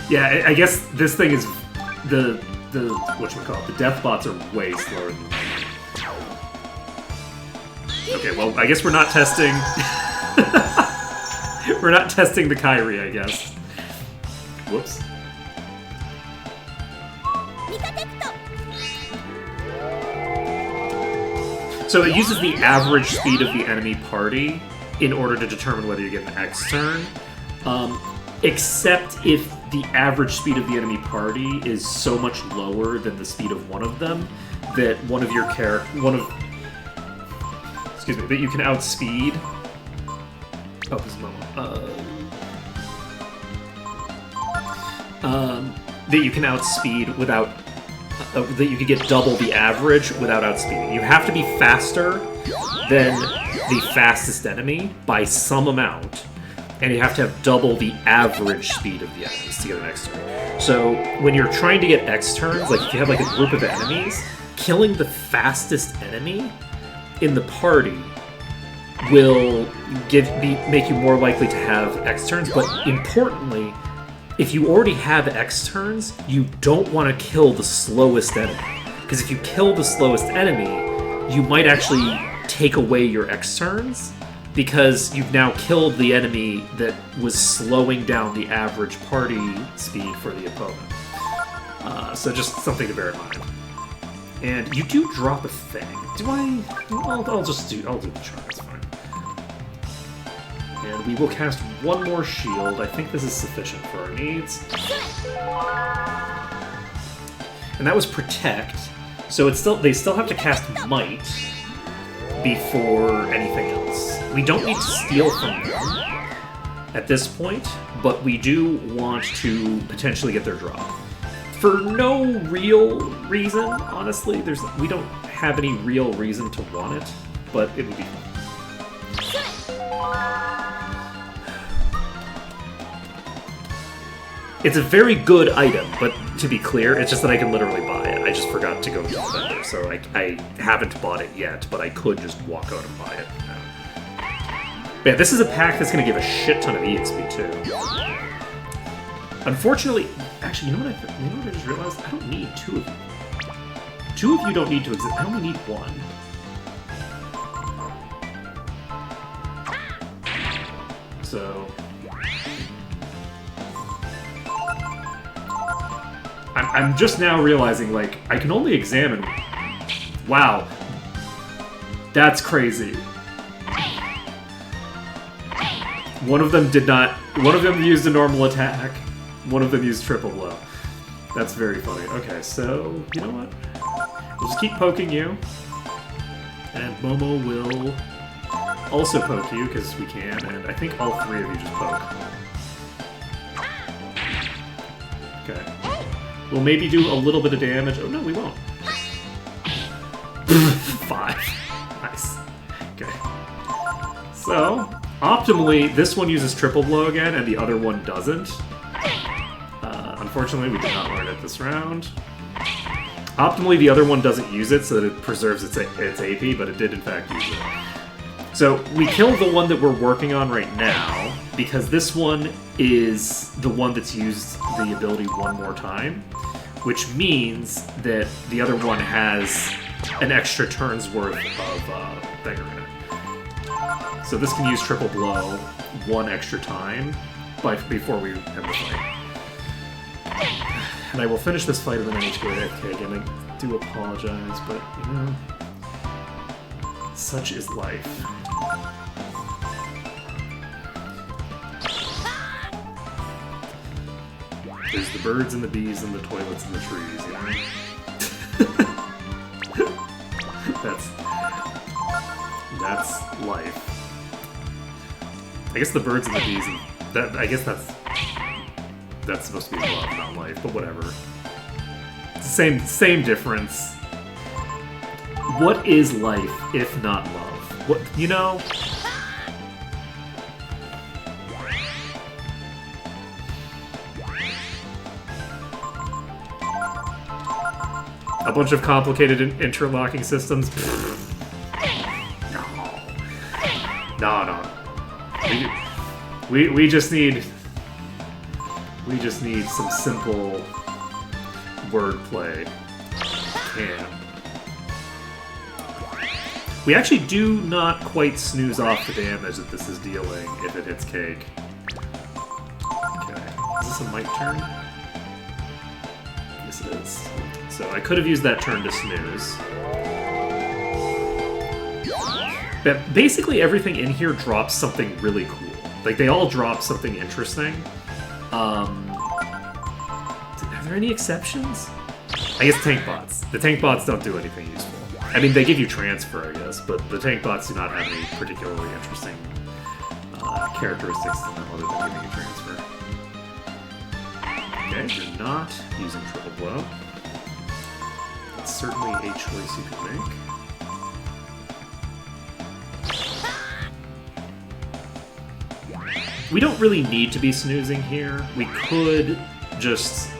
Yeah, I guess this thing is... The whatchamacallit, the death bots are way slower than... Okay, well, I guess we're not testing... we're not testing the Kyrie, I guess. Whoops. So it uses the average speed of the enemy party in order to determine whether you get an X turn, except if the average speed of the enemy party is so much lower than the speed of one of them that that you can outspeed. Oh, this is my one. That you can outspeed without. That you could get double the average without outspeeding. You have to be faster than the fastest enemy by some amount, and you have to have double the average speed of the enemies to get an X turn. So when you're trying to get X turns, like if you have like a group of enemies, killing the fastest enemy in the party will make you more likely to have X turns, but importantly, if you already have X turns, you don't want to kill the slowest enemy. Because if you kill the slowest enemy, you might actually take away your X turns, because you've now killed the enemy that was slowing down the average party speed for the opponent. So just something to bear in mind. And you do drop a thing. I'll do the charm, it's fine. And we will cast one more shield. I think this is sufficient for our needs. And that was Protect. So they still have to cast Might before anything else. We don't need to steal from them at this point, but we do want to potentially get their drop. For no real reason, honestly. We don't have any real reason to want it, but it would be fun. It's a very good item, but to be clear, it's just that I can literally buy it. I just forgot to go to the vendor, so I haven't bought it yet, but I could just walk out and buy it. Yeah, this is a pack that's going to give a shit ton of EXP too. Unfortunately, actually, you know what I just realized? I don't need 2 of you. 2 of you don't need to exist. I only need 1. So I'm just now realizing, like, I can only examine. Wow, that's crazy. One of them did not. One of them used a normal attack. One of them used triple blow. That's very funny. Okay, so you know what? We'll just keep poking you, and Momo will also poke you because we can, and I think all 3 of you just poke. Okay. We'll maybe do a little bit of damage. Oh no, we won't. 5. Nice. Okay. So, optimally, this one uses triple blow again, and the other one doesn't. Unfortunately, we did not learn it this round. Optimally, the other one doesn't use it, so that it preserves its AP, but it did in fact use it. So, we kill the one that we're working on right now, because this one is the one that's used the ability one more time, which means that the other one has an extra turn's worth of Beggar in it. So this can use triple blow 1 extra time before we end the fight. And I will finish this fight and then I need to go to AFK again. I do apologize, but, you know, such is life. There's the birds and the bees and the toilets and the trees, you know? That's life. I guess the birds and the bees and that I guess that's supposed to be love, not life, but whatever. It's the same difference. What is life if not love? What, you know? A bunch of complicated interlocking systems. No. We just need some simple wordplay. We actually do not quite snooze off the damage that this is dealing if it hits cake. Okay, is this a mic turn? Yes, it is. So I could have used that turn to snooze. But basically everything in here drops something really cool. Like, they all drop something interesting. Are there any exceptions? I guess tank bots. The tank bots don't do anything useful. I mean, they give you transfer, I guess, but the tank bots do not have any particularly interesting characteristics to them other than giving you transfer. Okay, you're not using triple blow. That's certainly a choice you could make. We don't really need to be snoozing here. We could just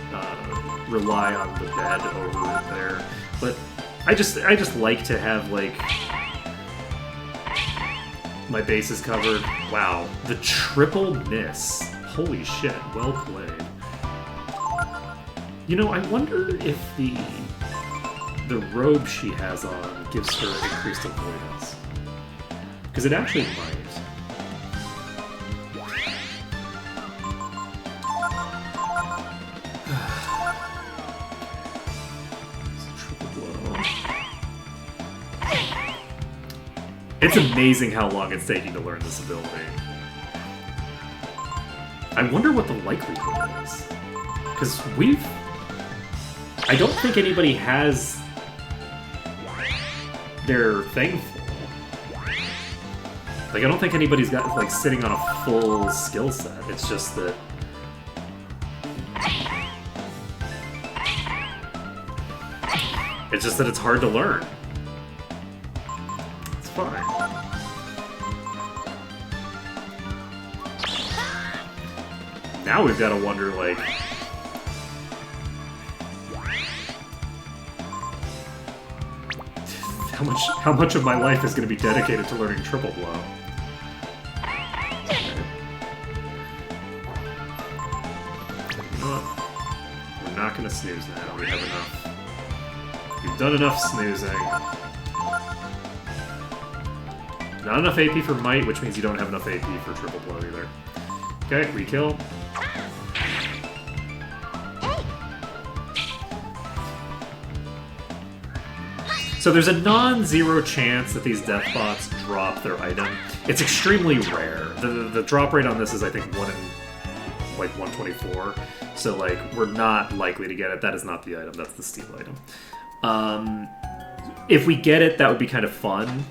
rely on the bed over there, but I just like to have, like, my bases covered. Wow, the triple miss. Holy shit, well played. You know, I wonder if the robe she has on gives her increased avoidance. Because it actually might. It's amazing how long it's taking to learn this ability. I wonder what the likelihood is. Because I don't think anybody has their thing full. Like, I don't think anybody's got, like, sitting on a full skill set. It's just that... It's just that it's hard to learn. It's fine. Now we've got to wonder, like, How much of my life is going to be dedicated to learning triple blow? You know what? We're not going to snooze now. We have enough. We've done enough snoozing. Not enough AP for Might, which means you don't have enough AP for triple blow either. Okay, re-kill. So there's a non-zero chance that these death bots drop their item. It's extremely rare. The drop rate on this is, I think, 1 in, like, 124. So, like, we're not likely to get it. That is not the item. That's the steal item. If we get it, that would be kind of fun.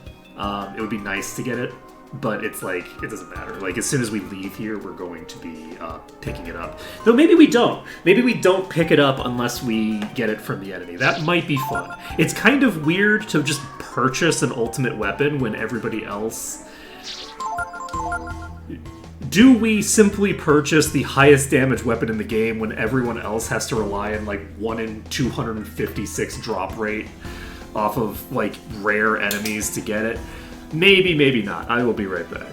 It would be nice to get it. But it's like, it doesn't matter. Like, as soon as we leave here, we're going to be picking it up. Though maybe we don't. Maybe we don't pick it up unless we get it from the enemy. That might be fun. It's kind of weird to just purchase an ultimate weapon when everybody else... Do we simply purchase the highest damage weapon in the game when everyone else has to rely on, like, 1 in 256 drop rate off of, like, rare enemies to get it? Maybe, maybe not. I will be right back.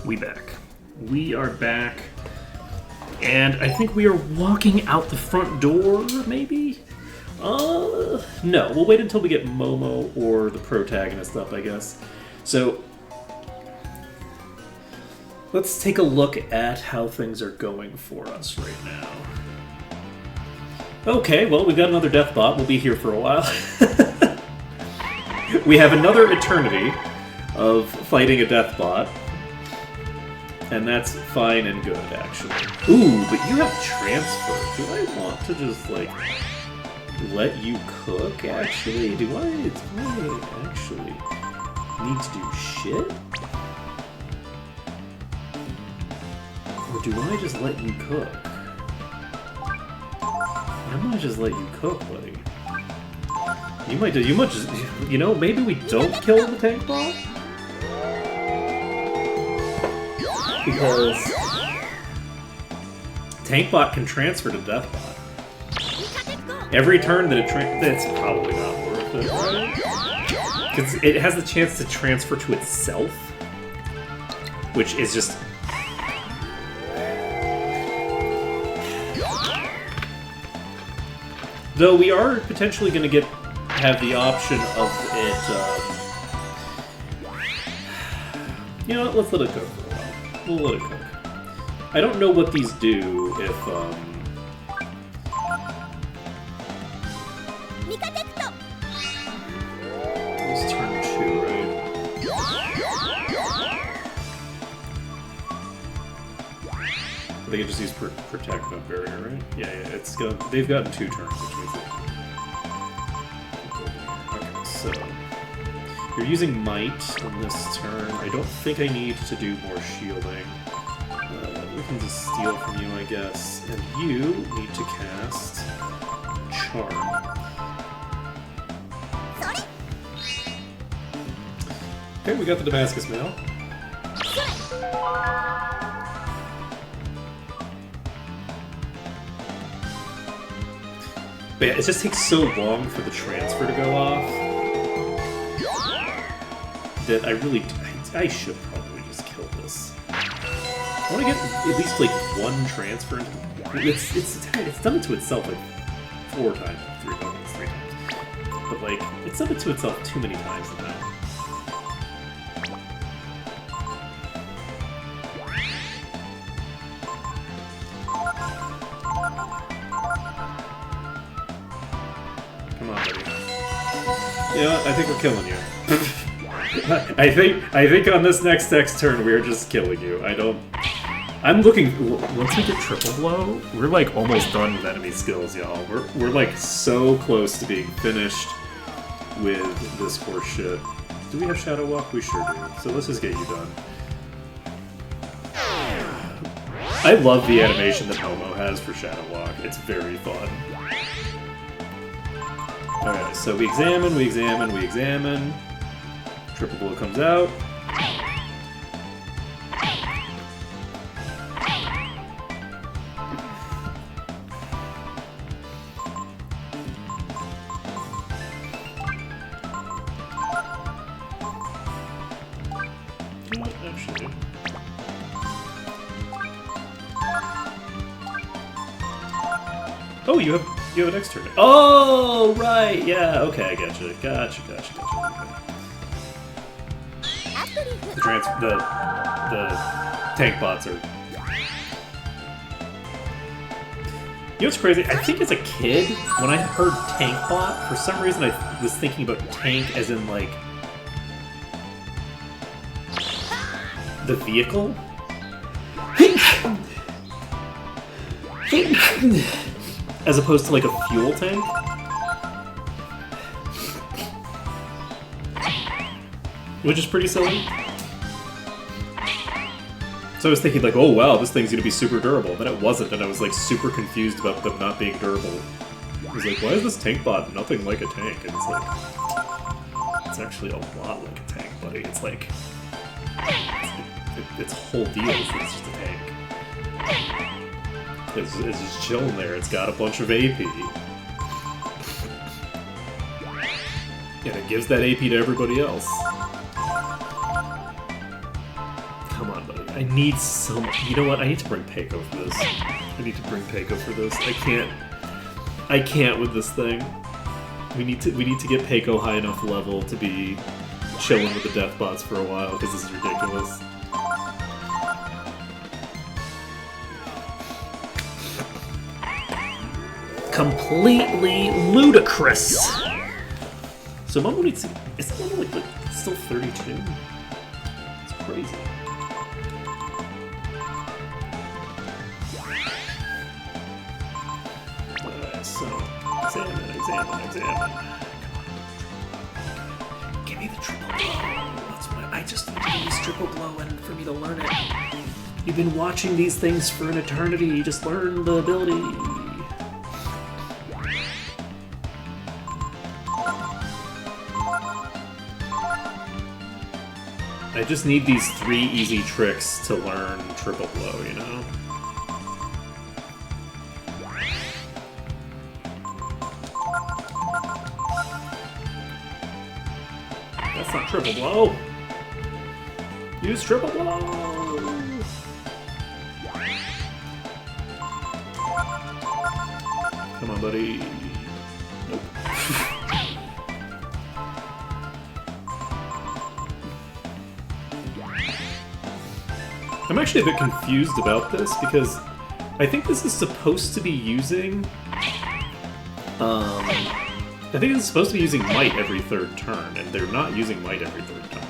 We back. We are back. And I think we are walking out the front door, maybe? No. We'll wait until we get Momo or the protagonist up, I guess. So, let's take a look at how things are going for us right now. Okay, well, we've got another death bot. We'll be here for a while. We have another eternity of fighting a death bot. And that's fine and good, actually. Ooh, but you have transfer. Do I want to just, like, let you cook, actually? Do I actually need to do shit? Or do I just let you cook? I might just let you cook, buddy. You might just, you know, maybe we don't kill the tank bot? Because tank bot can transfer to death bot. Every turn that that's probably not worth it, right? Because it has the chance to transfer to itself, which is just... Though we are potentially going to have the option of it... You know what, let's let it go for a while. We'll let it cook. I don't know what these do if, It's turn 2, right? They can just use protect, not barrier, right? Yeah, they've gotten 2 turns, which means that... Okay, so... You're using Might on this turn. I don't think I need to do more shielding. We can just steal from you, I guess. And you need to cast Charm. Okay, we got the Damascus Mail. But yeah, it just takes so long for the transfer to go off that I should probably just kill this. I want to get at least like 1 transfer. It's done it to itself like 4 times, 3 times. But like, it's done it to itself too many times now. Come on, buddy. You know what? I think we're killing you. I think on this next turn we're just killing you. I'm looking. Once we get triple blow, we're like almost done with enemy skills, y'all. We're like so close to being finished with this horse shit. Do we have Shadow Walk? We sure do. So let's just get you done. I love the animation that Momo has for Shadow Walk. It's very fun. Alright, so we examine. Triple blow comes out. Actually. Oh, you have an extra. Oh, right. Yeah. Okay, I gotcha. Gotcha. Okay. The tank bots are. You know what's crazy? I think as a kid, when I heard tank bot, for some reason I was thinking about tank as in like the vehicle. As opposed to like a fuel tank. Which is pretty silly. So I was thinking like, oh wow, this thing's gonna be super durable. Then it wasn't, and I was like super confused about them not being durable. I was like, why is this tank bot nothing like a tank? And it's like, it's actually a lot like a tank, buddy. It's like, its whole deal is it's just a tank. It's just chilling there. It's got a bunch of AP. And it gives that AP to everybody else. Come on, buddy. I need some. You know what? I need to bring Peiko for this. I need to bring Peiko for this. I can't with this thing. We need to get Peiko high enough level to be chilling with the death bots for a while because this is ridiculous. Completely ludicrous. So Momo needs to. Is Momo like still 32? It's crazy. So examine. Give me the triple blow. That's what I just need to use triple blow and for me to learn it. You've been watching these things for an eternity. You just learn the ability. I just need these 3 easy tricks to learn triple blow, you know? That's not triple blow! Use triple blow! Come on, buddy. Nope. I'm actually a bit confused about this because I think this is supposed to be using. I think it's supposed to be using might every 3rd turn, and they're not using might every 3rd turn.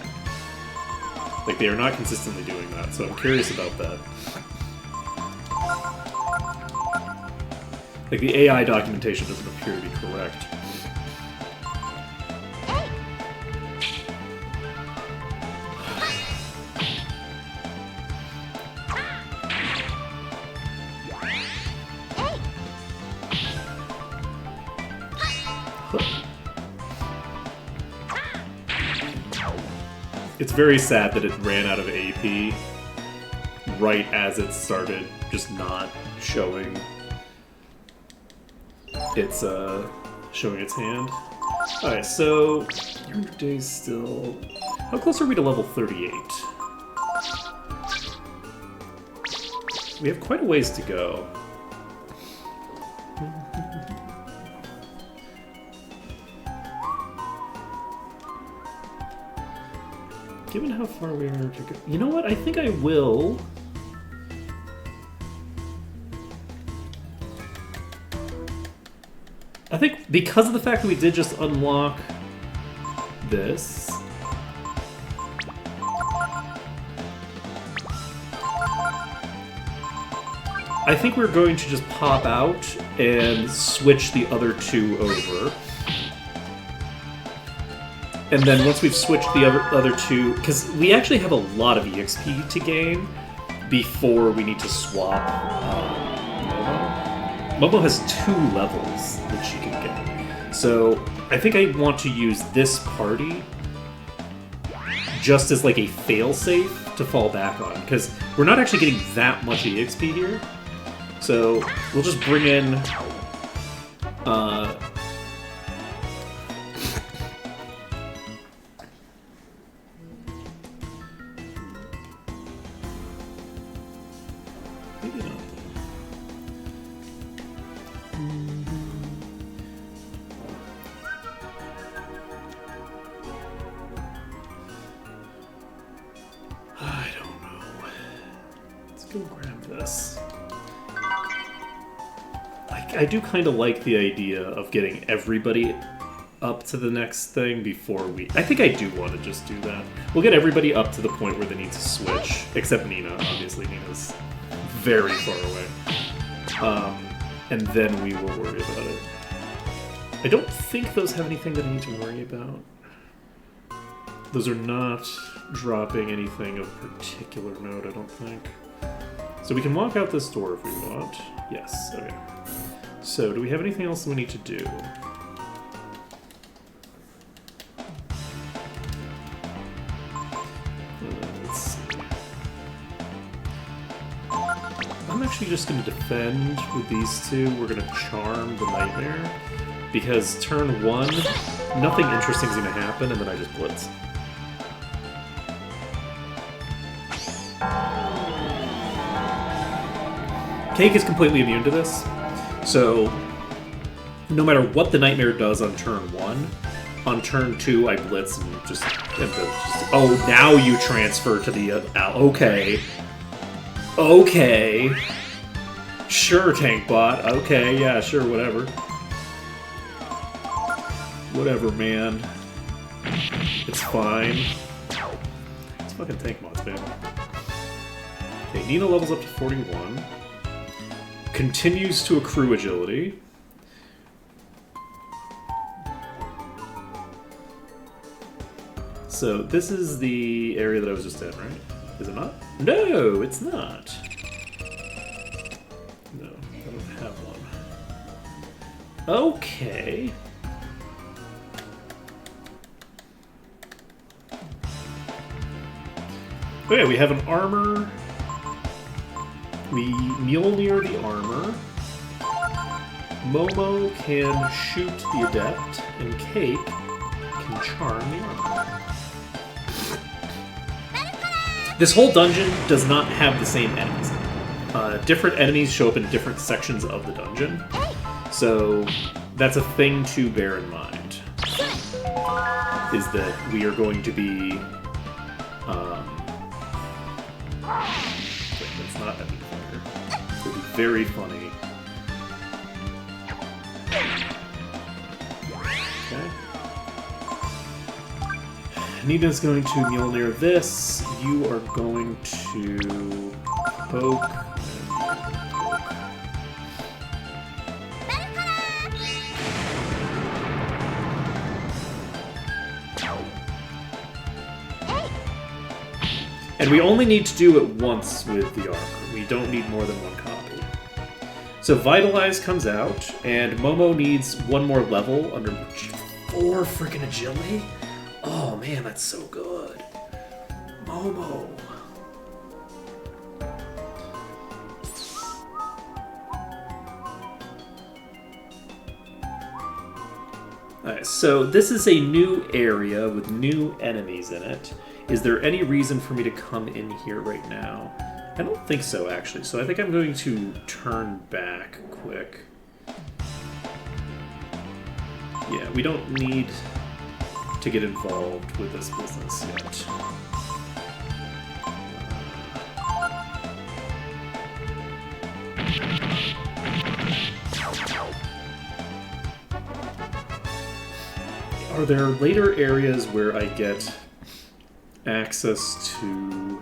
Like, they are not consistently doing that, so I'm curious about that. Like, the AI documentation doesn't appear to be correct. It's very sad that it ran out of AP right as it started just not showing its hand. Alright, so your day's still. How close are we to level 38? We have quite a ways to go. Given how far we are to go... You know what? I think I will... I think because of the fact that we did just unlock this... I think we're going to just pop out and switch the other 2 over. And then once we've switched the other 2, because we actually have a lot of EXP to gain before we need to swap Momo. Momo has 2 levels that she can get. So I think I want to use this party just as like a failsafe to fall back on, because we're not actually getting that much EXP here. So we'll just bring in... maybe not. I don't know. Let's go grab this. I do kind of like the idea of getting everybody up to the next thing before we... I think I do want to just do that. We'll get everybody up to the point where they need to switch, except Nina. Obviously, Nina's very far away. And then we will worry about it. I don't think those have anything that I need to worry about. Those are not dropping anything of particular note, I don't think. So we can walk out this door if we want. Yes, okay. So, do we have anything else that we need to do? Let's see. I'm actually just going to defend with these 2. We're going to charm the Nightmare. Because turn 1, nothing interesting is going to happen, and then I just blitz. Cake is completely immune to this. So, no matter what the Nightmare does on turn 1, on turn 2 I blitz and just oh, now you transfer to the... okay. Okay. Sure, Tank Bot. Okay, yeah, sure, whatever. Whatever, man. It's fine. It's fucking Tank Bots, man. Okay, Nina levels up to 41. Continues to accrue agility. So this is the area that I was just in, right? Is it not? No, it's not. No, I don't have one. Okay. Okay, we have an armor. We Mjolnir the armor. Momo can shoot the adept, and Cake can charm the armor. This whole dungeon does not have the same enemies. Different enemies show up in different sections of the dungeon, so that's a thing to bear in mind. Is that we are going to be... that's not enemy fire. It would be very funny. Okay. Nina's going to Mjolnir this. You are going to poke. And we only need to do it once with the armor. We don't need more than one copy. So Vitalize comes out, and Momo needs one more level under 4 freaking agility? Oh man, that's so good. Momo. Alright, so this is a new area with new enemies in it. Is there any reason for me to come in here right now? I don't think so, actually. So I think I'm going to turn back quick. Yeah, we don't need to get involved with this business yet. Are there later areas where I get access to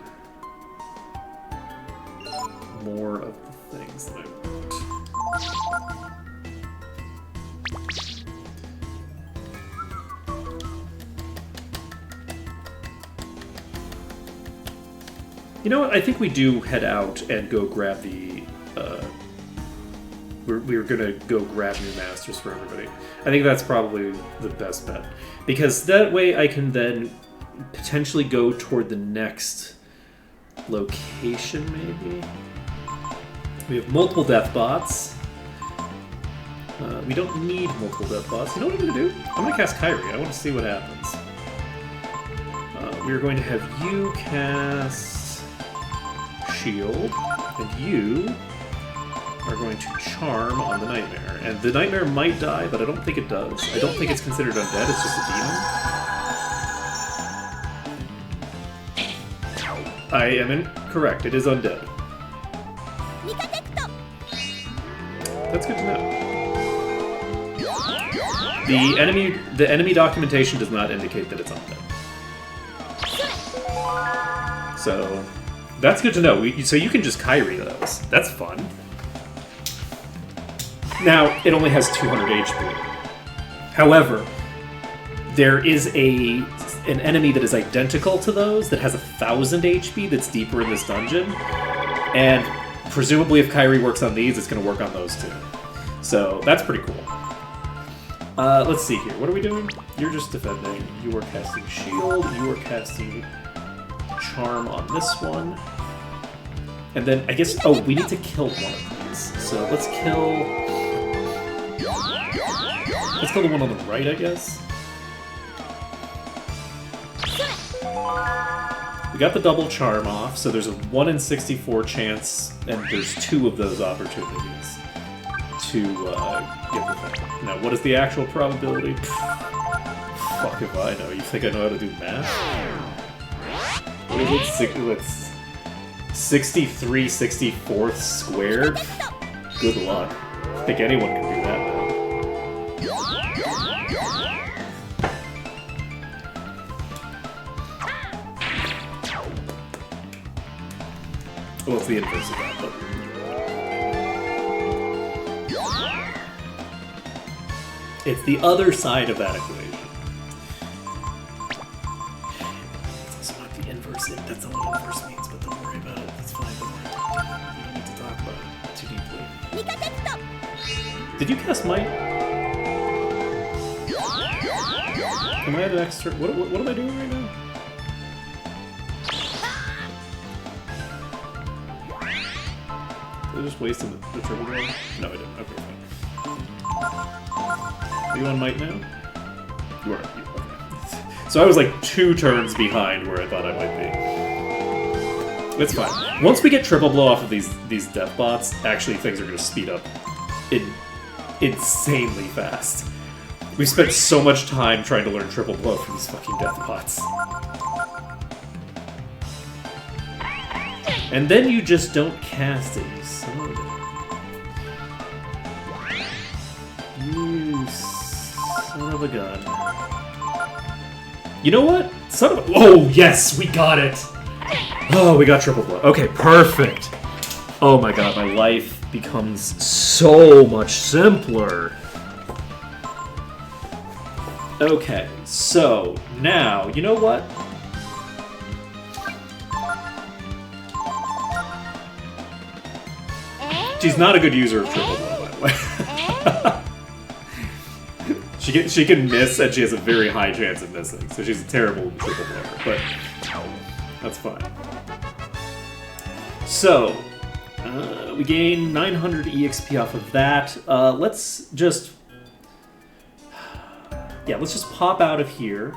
more of the things that I want? You know what? I think we do head out and go grab the... we were going to go grab new masters for everybody. I think that's probably the best bet. Because that way I can then potentially go toward the next location, maybe? We have multiple death bots. We don't need multiple death bots. You know what I'm going to do? I'm going to cast Kyrie. I want to see what happens. We're going to have you cast Shield, and you are going to Charm on the Nightmare. And the Nightmare might die, but I don't think it does. I don't think it's considered undead, it's just a demon. I am incorrect, it is undead. That's good to know. The enemy documentation does not indicate that it's undead. So, that's good to know. So you can just Kyrie those. That's fun. Now, it only has 200 HP. However, there is an enemy that is identical to those that has 1,000 HP that's deeper in this dungeon. And presumably if Kyrie works on these, it's going to work on those too. So, that's pretty cool. Let's see here. What are we doing? You're just defending. You are casting Shield. You are casting Charm on this one. And then, I guess... Oh, we need to kill one of these. So, let's kill... Let's kill the one on the right, I guess. We got the double charm off, so there's a 1 in 64 chance, and there's 2 of those opportunities to get the thing. Now, what is the actual probability? Fuck if I know. You think I know how to do math? What is it? It's 63 64th squared? Good luck. I think anyone can do that now. Well, it's the inverse of that, but... It's the other side of that equation. It's also not the inverse. That's not what inverse means, but don't worry about it. That's fine, don't worry about it. You don't need to talk about it too deeply. Did you cast Might? Am I at an extra... What am I doing right now? Did I just wasted the triple blow? No, I didn't. Okay, fine. Are you on Might now? You are. Okay. So I was like 2 turns behind where I thought I might be. It's fine. Once we get triple blow off of these death bots, actually things are going to speed up insanely fast. We spent so much time trying to learn triple blow from these fucking death bots. And then you just don't cast it, you son of a... You son of a gun. You know what? Son of a... Oh, yes! We got it! Oh, we got triple blow. Okay, perfect! Oh my god, my life becomes so much simpler. Okay, so now, you know what? She's not a good user of triple blow, by the way. she can miss, and she has a very high chance of missing, so she's a terrible triple player, but that's fine. So, we gain 900 EXP off of that. Let's just pop out of here,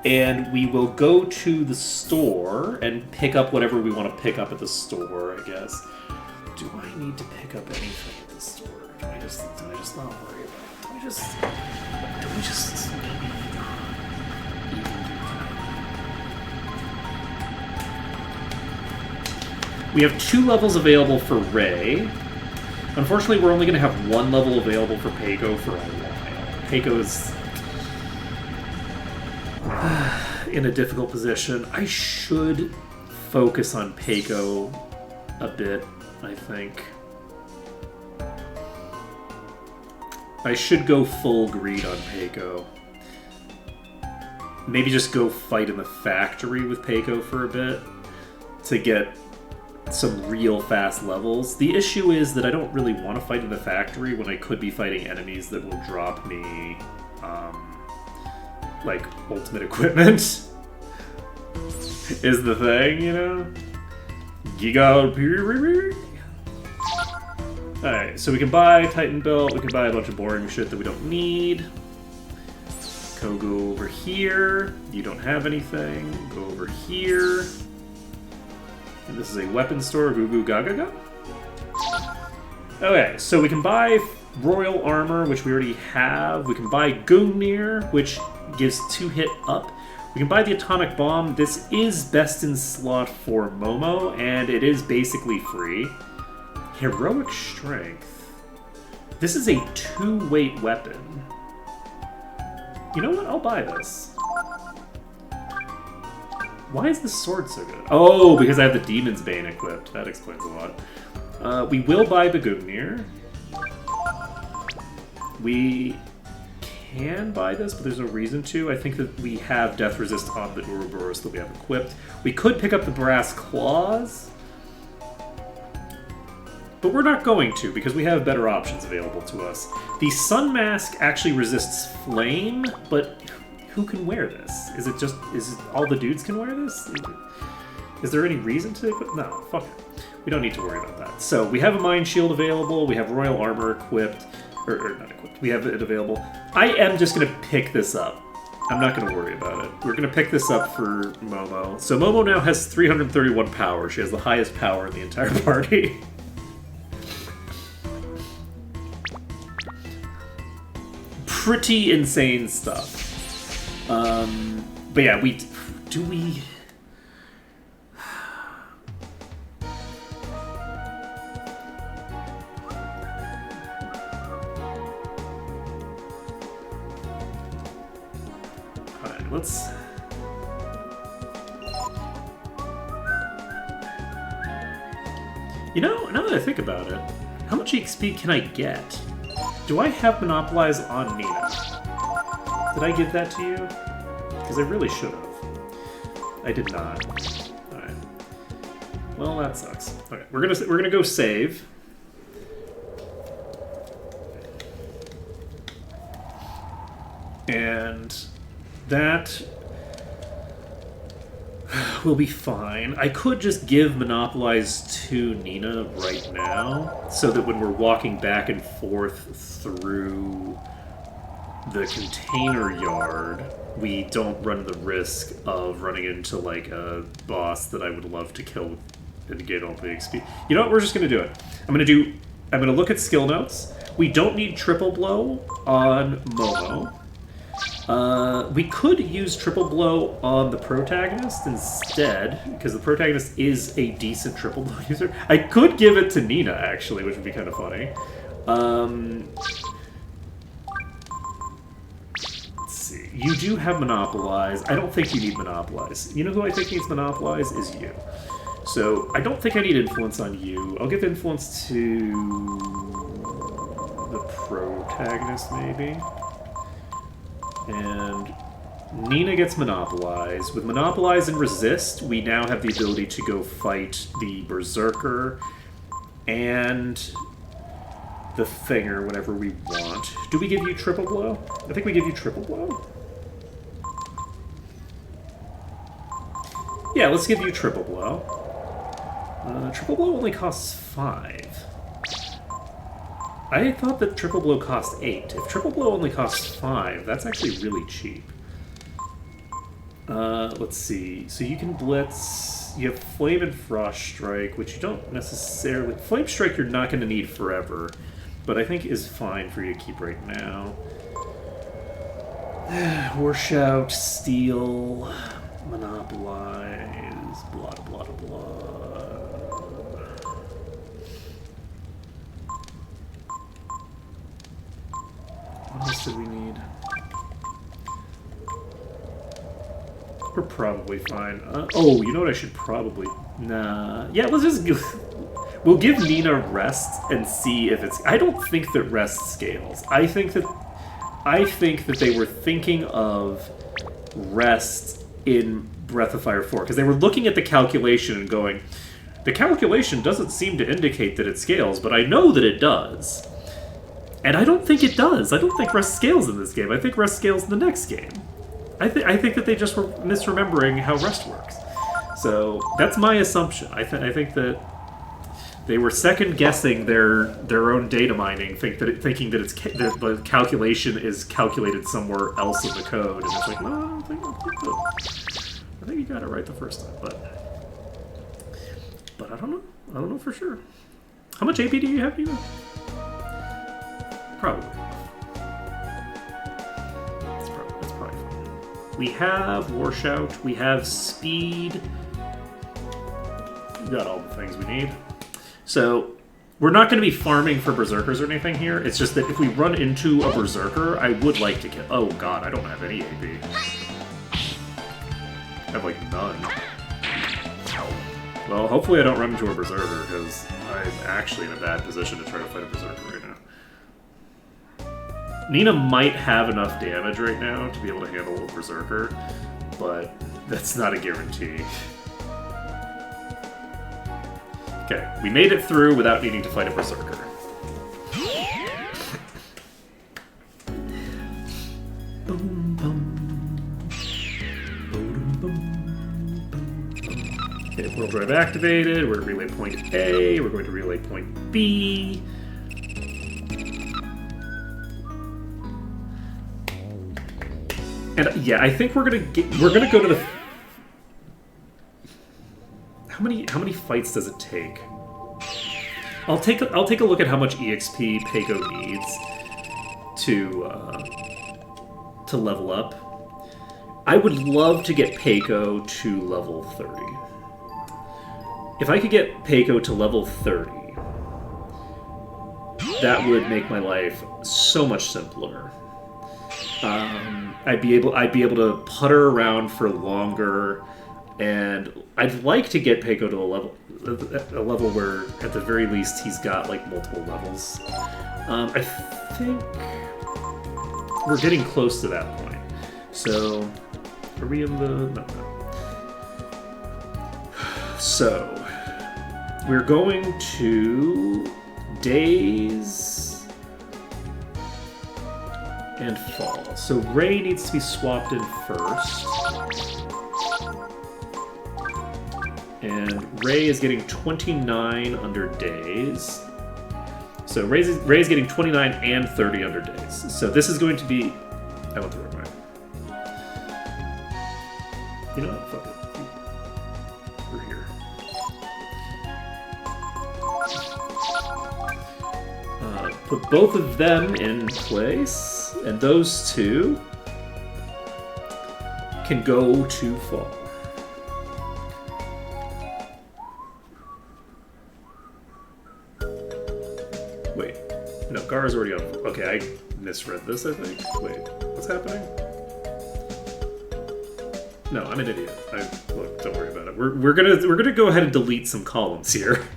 and we will go to the store and pick up whatever we want to pick up at the store, I guess. Do I need to pick up anything at the store? Do I just not worry about it? Do we just We have 2 levels available for Ray. Unfortunately, we're only going to have 1 level available for Peiko for a while. Peiko's in a difficult position. I should focus on Peiko a bit, I think. I should go full greed on Peiko. Maybe just go fight in the factory with Peiko for a bit to get some real fast levels. The issue is that I don't really want to fight in the factory when I could be fighting enemies that will drop me, like, ultimate equipment. Is the thing, you know? Giga. Alright, so we can buy Titan Belt, we can buy a bunch of boring shit that we don't need. Go over here. You don't have anything. Go over here. And this is a weapon store, Goo Goo Gaga Ga. Okay, so we can buy Royal Armor, which we already have. We can buy Gungnir, which gives 2 hit up. We can buy the Atomic Bomb. This is best in slot for Momo, and it is basically free. Heroic Strength. This is a 2-weight weapon. You know what? I'll buy this. Why is this sword so good? Oh, because I have the Demon's Bane equipped. That explains a lot. We will buy the Gungnir. We can buy this, but there's no reason to. I think that we have Death Resist on the Ouroboros that we have equipped. We could pick up the Brass Claws, but we're not going to because we have better options available to us. The Sun Mask actually resists flame, but who can wear this? Is it all the dudes can wear this? Is there any reason to equip? No, fuck it. We don't need to worry about that. So we have a Mind Shield available. We have Royal Armor equipped. Or not equipped. We have it available. I am just going to pick this up. I'm not going to worry about it. We're going to pick this up for Momo. So Momo now has 331 power. She has the highest power in the entire party. Pretty insane stuff. But yeah, do we... Alright, let's... You know, now that I think about it, how much XP can I get? Do I have Monopolize on Nina? Did I give that to you? Because I really should have. I did not. Alright. Well, that sucks. Okay, we're gonna go save. And that will be fine. I could just give Monopolize to Nina right now, so that when we're walking back and forth through the container yard, we don't run the risk of running into, like, a boss that I would love to kill and get all the XP. You know what? We're just going to do it. I'm going to look at skill notes. We don't need Triple Blow on Momo. We could use Triple Blow on the protagonist instead, because the protagonist is a decent Triple Blow user. I could give it to Nina, actually, which would be kind of funny. Let's see. You do have Monopolize. I don't think you need Monopolize. You know who I think needs Monopolize is you. So I don't think I need Influence on you. I'll give Influence to the protagonist, maybe. And Nina gets Monopolize. With Monopolize and Resist, we now have the ability to go fight the Berserker and the Thinger whenever we want. Do we give you Triple Blow? I think we give you Triple Blow. Yeah, let's give you Triple Blow. Triple Blow only costs 5. I thought that Triple Blow cost 8. If Triple Blow only costs 5, that's actually really cheap. Let's see. So you can Blitz. You have Flame and Frost Strike, which you don't necessarily... Flame Strike you're not going to need forever, but I think is fine for you to keep right now. Warshout, Steel, Monopolize, blah, blah, blah. What else do we need? We're probably fine. Oh, you know what I should probably... Nah. Yeah, let's just... We'll give Nina Rest and see if it's... I don't think that Rest scales. I think that they were thinking of Rest in Breath of Fire 4, because they were looking at the calculation and going, the calculation doesn't seem to indicate that it scales, but I know that it does. And I don't think it does. I don't think Rest scales in this game. I think Rest scales in the next game. I think that they just were misremembering how Rest works. So that's my assumption. I think that they were second-guessing their own data mining, thinking that the calculation is calculated somewhere else in the code, and it's like, no, I think you got it right the first time, but I don't know. I don't know for sure. How much AP do you have, Nina? Probably. That's probably fine. We have Warshout. We have Speed. We got all the things we need. So, we're not going to be farming for Berserkers or anything here. It's just that if we run into a Berserker, I would like to kill... Oh god, I don't have any AP. I have, like, none. Well, hopefully I don't run into a Berserker, because I'm actually in a bad position to try to fight a Berserker right now. Nina might have enough damage right now to be able to handle a Berserker, but that's not a guarantee. Okay, we made it through without needing to fight a Berserker. Boom, boom. Boom, boom. Okay, World Drive activated. We're going to relay point A. We're going to relay point B. And yeah, I think we're gonna go to the. How many fights does it take? I'll take a look at how much EXP Peiko needs to level up. I would love to get Peiko to level 30. If I could get Peiko to level 30, that would make my life so much simpler. I'd be able to putter around for longer, and I'd like to get Peiko to a level where, at the very least, he's got like multiple levels. I think we're getting close to that point. So, are we in the? No. So, we're going to days and fall. So Ray needs to be swapped in first. And Ray is getting 29 under days. So Ray's getting 29 and 30 under days. So this is going to be... I went the wrong way. You know what? Fuck it. We're here. Put both of them in place, and those two can go to fall. Wait, no, Gar's already on. Okay, I misread this, I think. Wait, what's happening? No, I'm an idiot. Look, don't worry about it. We're gonna go ahead and delete some columns here.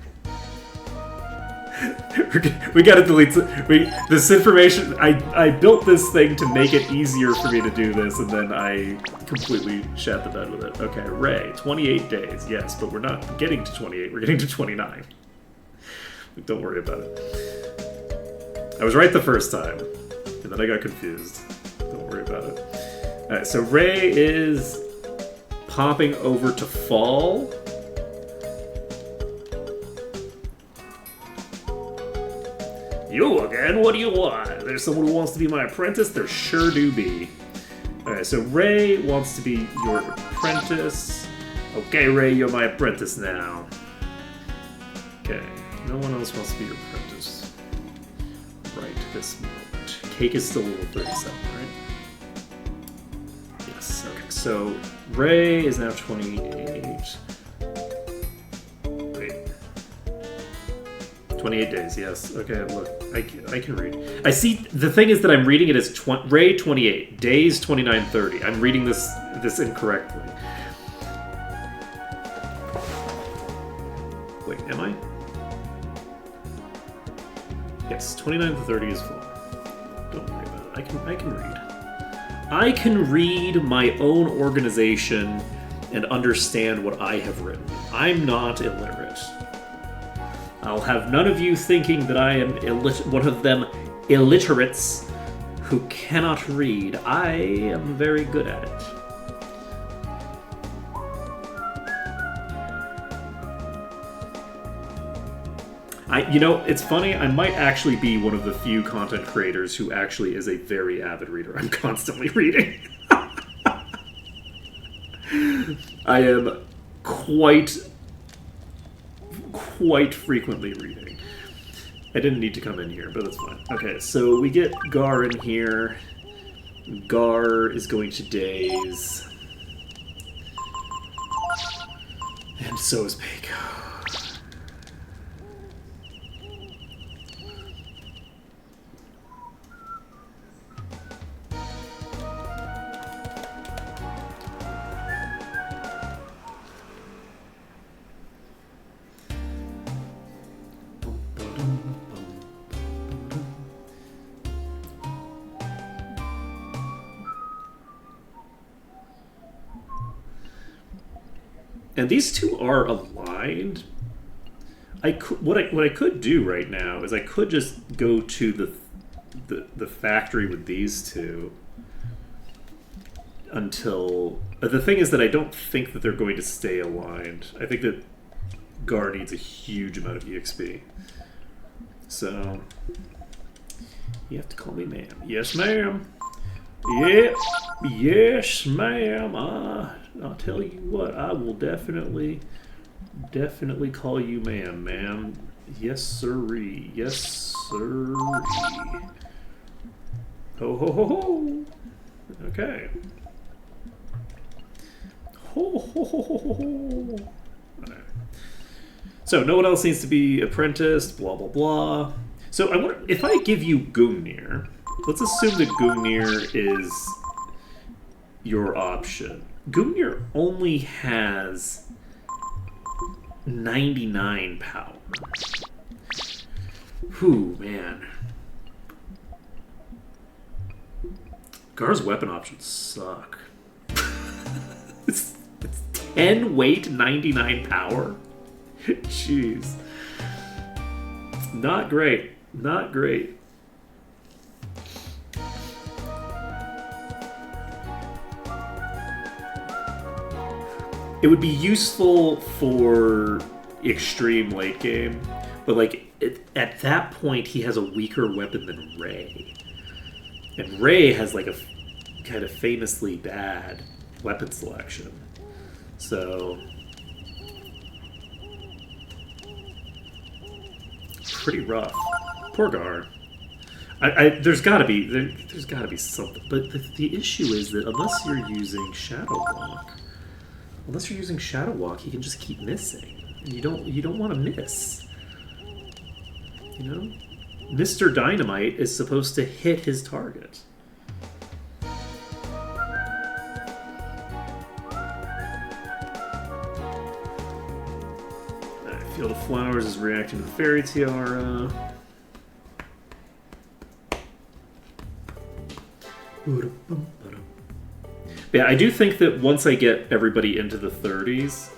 We gotta delete this information. I built this thing to make it easier for me to do this, and then I completely shat the bed with it. Okay, Ray, 28 days, yes, but we're not getting to 28, we're getting to 29. Don't worry about it. I was right the first time, and then I got confused. Don't worry about it. Alright, so Ray is popping over to fall. You again? What do you want? There's someone who wants to be my apprentice? There sure do be. Alright, so Ray wants to be your apprentice. Okay, Ray, you're my apprentice now. Okay, no one else wants to be your apprentice. Right this moment. Cake is still level 37, right? Yes, okay, so Ray is now 28. 28 days, yes. Okay, look, I can read. I see, the thing is that I'm reading it as Ray 28, days 29:30. I'm reading this incorrectly. Wait, am I? Yes, 29 to 30 is full. Don't worry about it. I can read. I can read my own organization and understand what I have written. I'm not illiterate. I'll have none of you thinking that I am one of them illiterates who cannot read. I am very good at it. You know, it's funny, I might actually be one of the few content creators who actually is a very avid reader. I'm constantly reading. I am quite frequently reading. I didn't need to come in here, but that's fine. Okay, so we get Gar in here. Gar is going to days. And so is Peiko. And these two are aligned. What I could do right now is I could just go to the factory with these two until... The thing is that I don't think that they're going to stay aligned. I think that Gar needs a huge amount of EXP. So... You have to call me ma'am. Yes, ma'am. Yep. Yes, ma'am. I'll tell you what. I will definitely call you ma'am. Yes, sirree. Yes, sirree. Ho ho ho ho. Okay. Ho ho ho ho ho ho. Right. So no one else needs to be apprenticed. Blah blah blah. So I wonder if I give you Gungnir. Let's assume that Gungnir is your option. Gungnir only has 99 power. Whew, man. Gar's weapon options suck. it's 10 weight, 99 power. Jeez. Not great. Not great. It would be useful for extreme late game, but like at that point he has a weaker weapon than Ray. And Ray has like a kind of famously bad weapon selection. So pretty rough. Poor Gar. There's gotta be something. But the issue is that unless you're using Shadow Walk, he can just keep missing. And you don't want to miss. You know? Mr. Dynamite is supposed to hit his target. Field of Flowers is reacting to the Fairy Tiara. Yeah, I do think that once I get everybody into the 30s...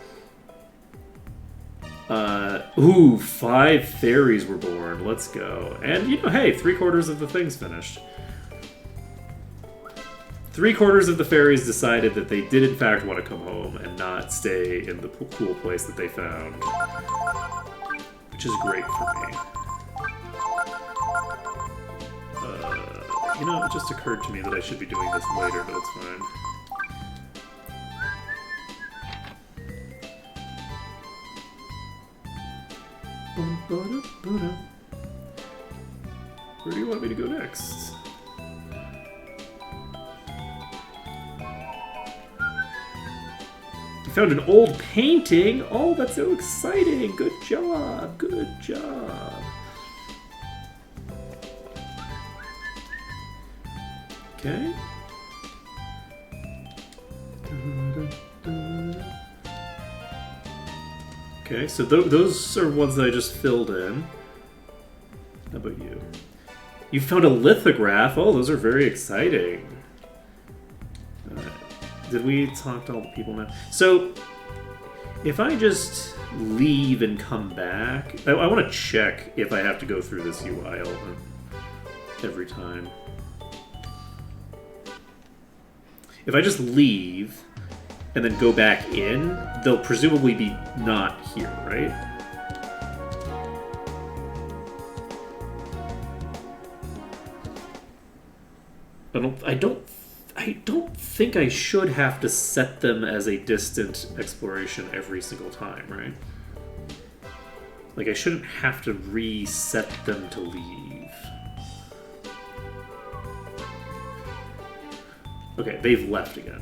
5 fairies were born. Let's go. And, you know, hey, 3/4 of the thing's finished. 3/4 of the fairies decided that they did in fact want to come home and not stay in the cool place that they found. Which is great for me. You know, it just occurred to me that I should be doing this later, but it's fine. Where do you want me to go next? You found an old painting? Oh, that's so exciting! Good job! Good job! Okay. Okay, so those are ones that I just filled in. How about you? You found a lithograph. Oh, those are very exciting. Did we talk to all the people now? So, if I just leave and come back... I want to check if I have to go through this UI element every time. If I just leave and then go back in, they'll presumably be not here, right? I don't think I should have to set them as a distant exploration every single time, right? Like, I shouldn't have to reset them to leave. Okay, they've left again.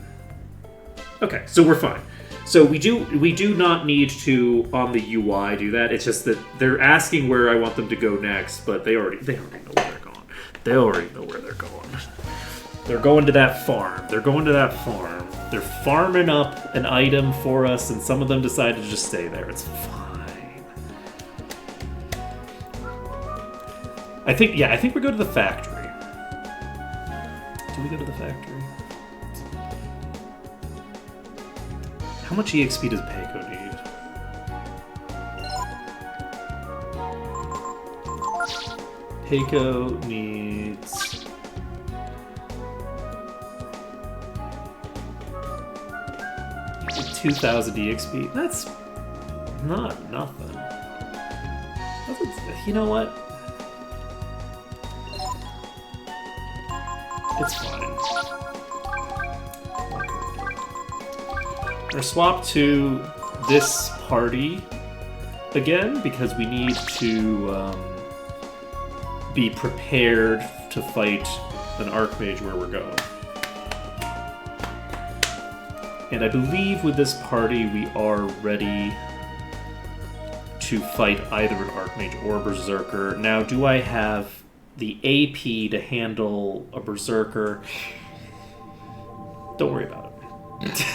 Okay, so we're fine. So we do not need to on the UI do that. It's just that they're asking where I want them to go next, but they already know where they're going. They already know where they're going. They're going to that farm. They're going to that farm. They're farming up an item for us, and some of them decide to just stay there. It's fine. I think we go to the factory. Do we go to the factory? How much EXP does Peiko need? Peiko needs... $2,000 EXP. That's not nothing. You know what? It's fine. We're gonna swap to this party again because we need to be prepared to fight an Archmage where we're going. And I believe with this party we are ready to fight either an Archmage or a Berserker. Now, do I have the AP to handle a Berserker? Don't worry about it.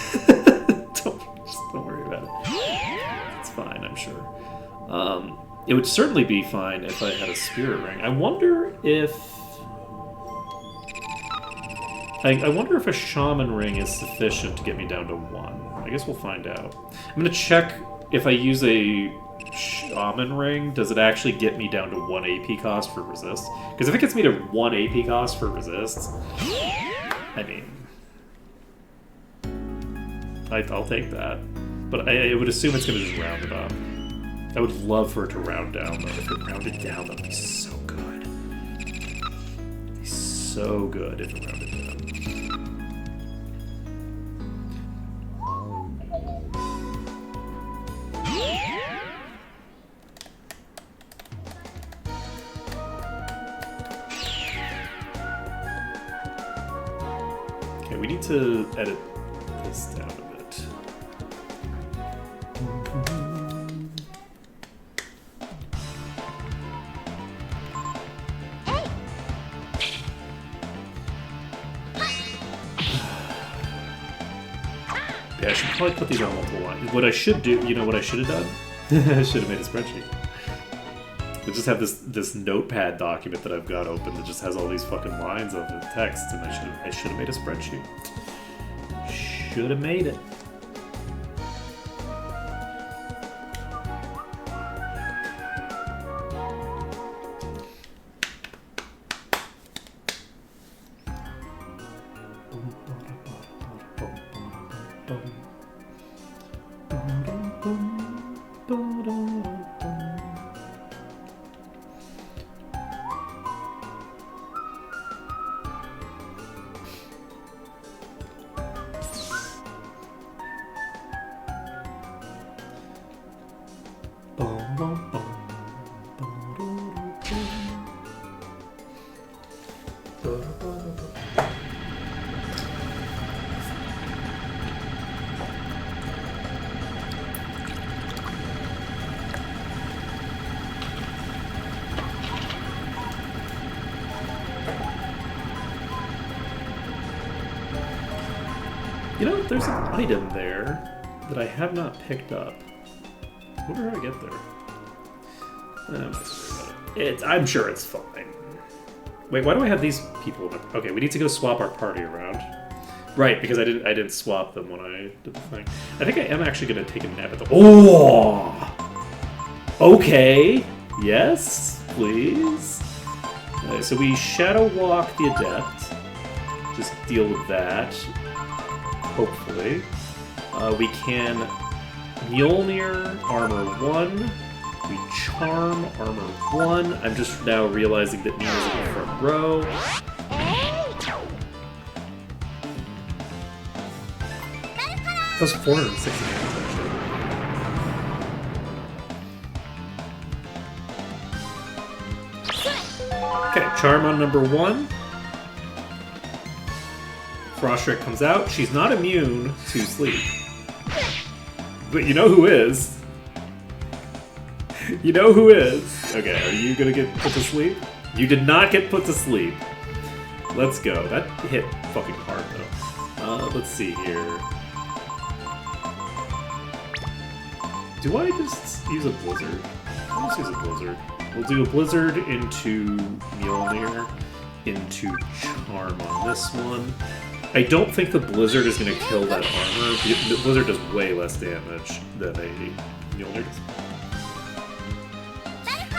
Don't worry about it. It's fine, I'm sure. It would certainly be fine if I had a Spirit Ring. I wonder if... I wonder if a Shaman Ring is sufficient to get me down to 1. I guess we'll find out. I'm going to check if I use a Shaman Ring, does it actually get me down to 1 AP cost for resist? Because if it gets me to 1 AP cost for resist, I mean... I'll take that. But I would assume it's going to just round it up. I would love for it to round down, though. If it rounded down, that would be so good. It'd be so good if it rounded down. Okay, we need to edit this down a bit. Yeah, I should probably put these on multiple lines. What I should do, you know what I should have done? I should have made a spreadsheet. I just have this notepad document that I've got open that just has all these fucking lines of the text, and I should have made a spreadsheet. Should have made it. You know, there's an item there that I have not picked up. I wonder how I get there. I'm not worried about it. I'm sure it's fine. Wait, why do I have these people? Okay, we need to go swap our party around. Right, because I didn't swap them when I did the thing. I think I am actually going to take a nap at the... Oh! Okay. Yes, please. Okay, so we Shadow Walk the Adept. Just deal with that. Hopefully. We can Mjolnir, Armor 1. We Charm, Armor 1. I'm just now realizing that Nina's in the front row. That's 460 damage, actually. Okay, Charm on number 1. Frostrick comes out. She's not immune to sleep. But you know who is. You know who is. Okay, are you gonna get put to sleep? You did not get put to sleep. Let's go. That hit fucking hard, though. Let's see here. Do I just use a Blizzard? I'll just use a Blizzard. We'll do a Blizzard into Mjolnir, into Charm on this one. I don't think the Blizzard is going to kill that armor. The Blizzard does way less damage than a Mjolnir does.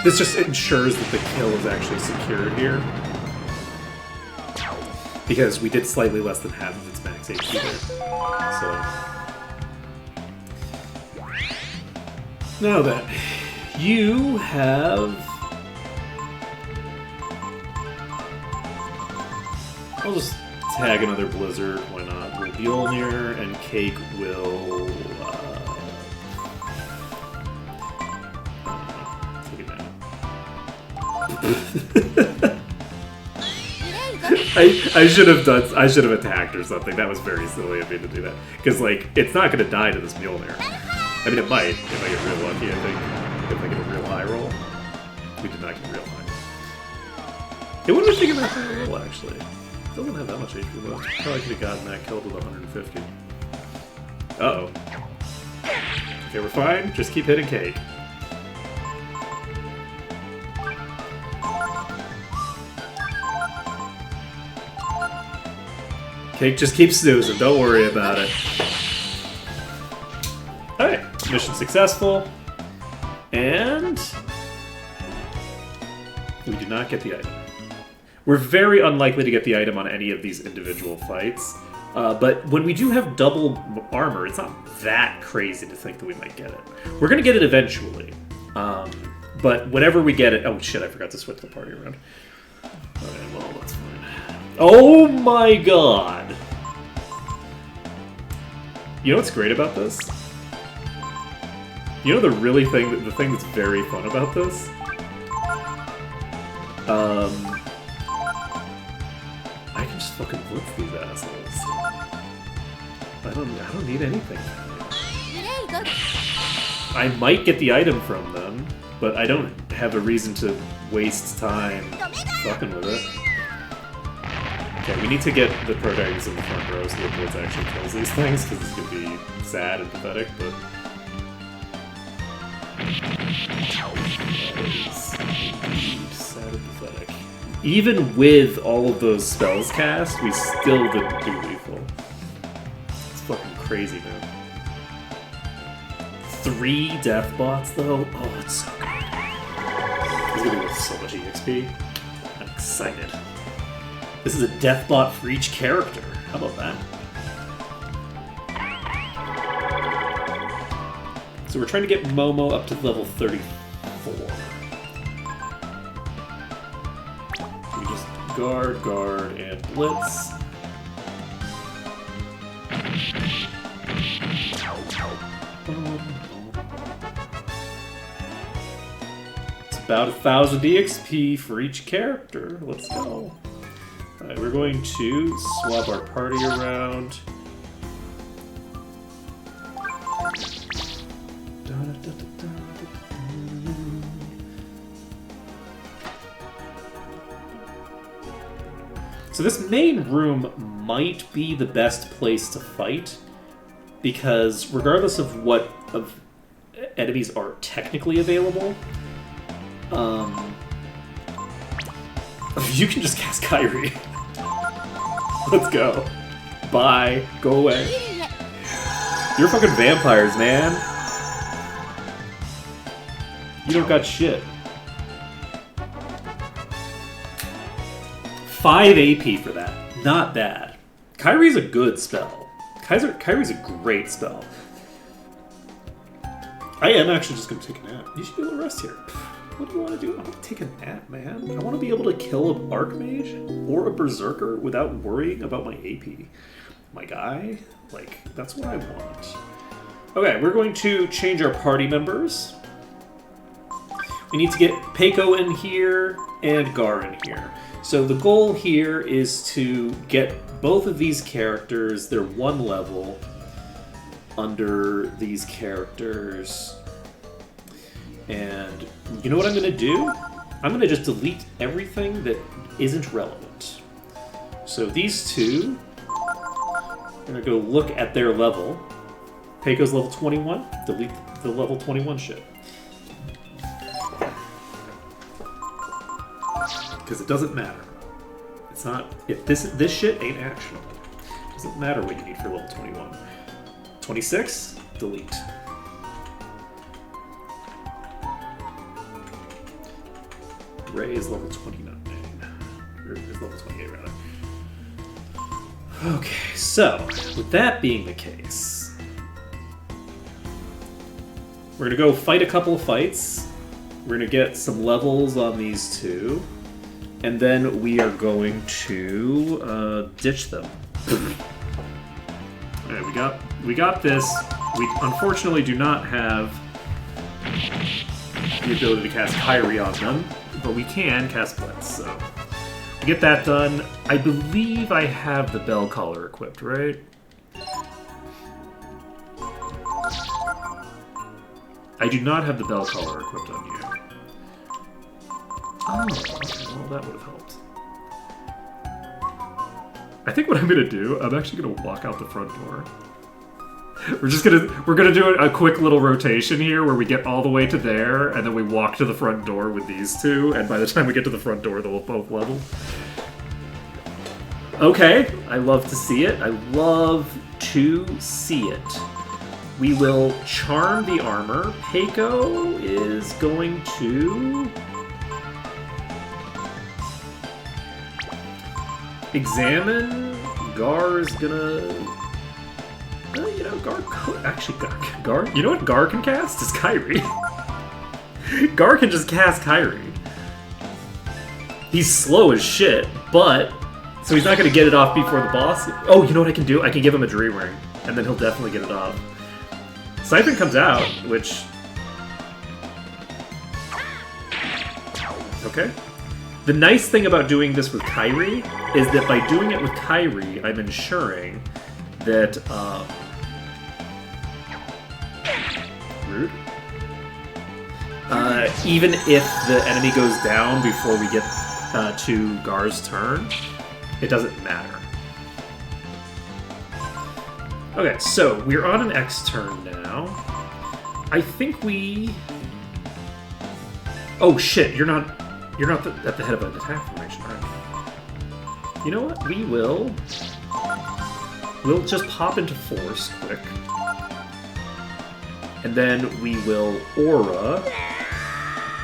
This just ensures that the kill is actually secured here. Because we did slightly less than half of its max HP there. So... Now then, you have... I'll just tag another Blizzard. Why not? We'll Mjolnir, and Cake will... take it down. I should have attacked or something. That was very silly of me to do that. Because, like, it's not going to die to this Mjolnir. I mean, it might, if I get real lucky, I think. If I get a real high roll. We did not get real high. It would have taken that high roll, actually. It doesn't have that much HP left. Probably could have gotten that killed with 150. Uh-oh. Okay, we're fine. Just keep hitting Cake. Cake just keeps snoozing. Don't worry about it. Alright. Mission successful. And... we do not get the item. We're very unlikely to get the item on any of these individual fights. But when we do have double armor, it's not that crazy to think that we might get it. We're going to get it eventually. But whenever we get it... oh shit, I forgot to switch the party around. Okay, well, that's fine. Oh my god! You know what's great about this? You know the thing that's very fun about this? I can just fucking blitz these assholes. I don't need anything. I might get the item from them, but I don't have a reason to waste time fucking with it. Okay, we need to get the protagonists in the front row so the blitz actually kills these things, because it's gonna be sad and pathetic, but... sad and pathetic. Even with all of those spells cast, we still didn't do lethal. It's fucking crazy, man. 3 death bots, though? Oh, it's so good. It's gonna be worth so much EXP. I'm excited. This is a death bot for each character. How about that? So we're trying to get Momo up to level 34. We just guard, and blitz. It's about 1,000 EXP for each character. Let's go. Alright, we're going to swap our party around. So this main room might be the best place to fight, because regardless of what enemies are technically available, you can just cast Kyrie. Let's go. Bye. Go away. You're fucking vampires, man. You don't got shit. 5 AP for that. Not bad. Kyrie's a good spell. Kyrie's a great spell. I am actually just going to take a nap. You should be able to rest here. What do you want to do? I want to take a nap, man. I want to be able to kill an Archmage or a Berserker without worrying about my AP. My guy? Like, that's what I want. Okay, we're going to change our party members. We need to get Peiko in here and Gar in here. So the goal here is to get both of these characters, they're 1 level under these characters. And you know what I'm going to do? I'm going to just delete everything that isn't relevant. So these two, I'm going to go look at their level. Peiko's level 21, delete the level 21 shit. Because it doesn't matter. It's not... if this shit ain't actionable. It doesn't matter what you need for level 21. 26, delete. Ray is level 29. Or is level 28, rather. Okay, so, with that being the case, we're going to go fight a couple of fights. We're going to get some levels on these two. And then we are going to ditch them. Alright, we got this. We unfortunately do not have the ability to cast Kyrie on them, but we can cast Blitz, so to get that done, I believe I have the bell collar equipped, right? I do not have the bell collar equipped on you. Oh, okay, well that would have helped. I think what I'm gonna do, I'm actually gonna walk out the front door. We're gonna do a quick little rotation here where we get all the way to there, and then we walk to the front door with these two, and by the time we get to the front door, they'll both level. Okay, I love to see it. I love to see it. We will charm the armor. Peiko is going to examine. Gar is gonna. You know, Gar could actually. Gar. You know what Gar can cast? Is Kyrie. Gar can just cast Kyrie. He's slow as shit, but so he's not gonna get it off before the boss. Oh, you know what I can do? I can give him a Dream Ring, and then he'll definitely get it off. Siphon comes out, which... Okay. The nice thing about doing this with Kyrie is that by doing it with Kyrie, I'm ensuring that... Rude? Even if the enemy goes down before we get to Gar's turn, it doesn't matter. Okay, so we're on an X turn now. I think we... Oh shit, you're not at the head of an attack formation, are you? You know what? We'll just pop into Force quick. And then we will Aura,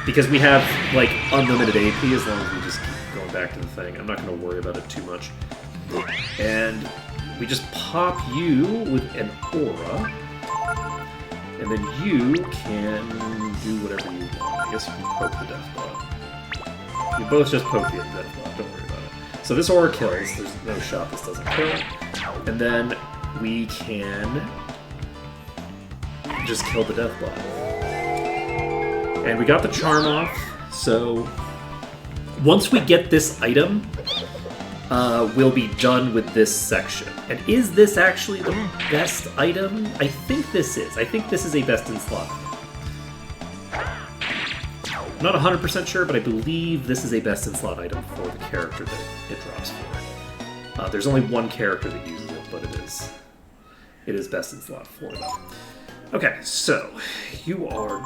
because we have, like, unlimited AP as long as we just keep going back to the thing. I'm not going to worry about it too much. And we just pop you with an Aura, and then you can do whatever you want. I guess you can poke the Death Bot. You both just poke the Death Bot, don't worry about it. So this Aura kills, there's no shot this doesn't kill. And then we can just kill the Death Bot. And we got the Charm off, so once we get this item, we'll be done with this section. And is this actually the best item? I think this is. I think this is a best in slot. I'm not 100% sure, but I believe this is a best in slot item for the character that it drops for. There's only one character that uses it, but it is best in slot for them. Okay, so you are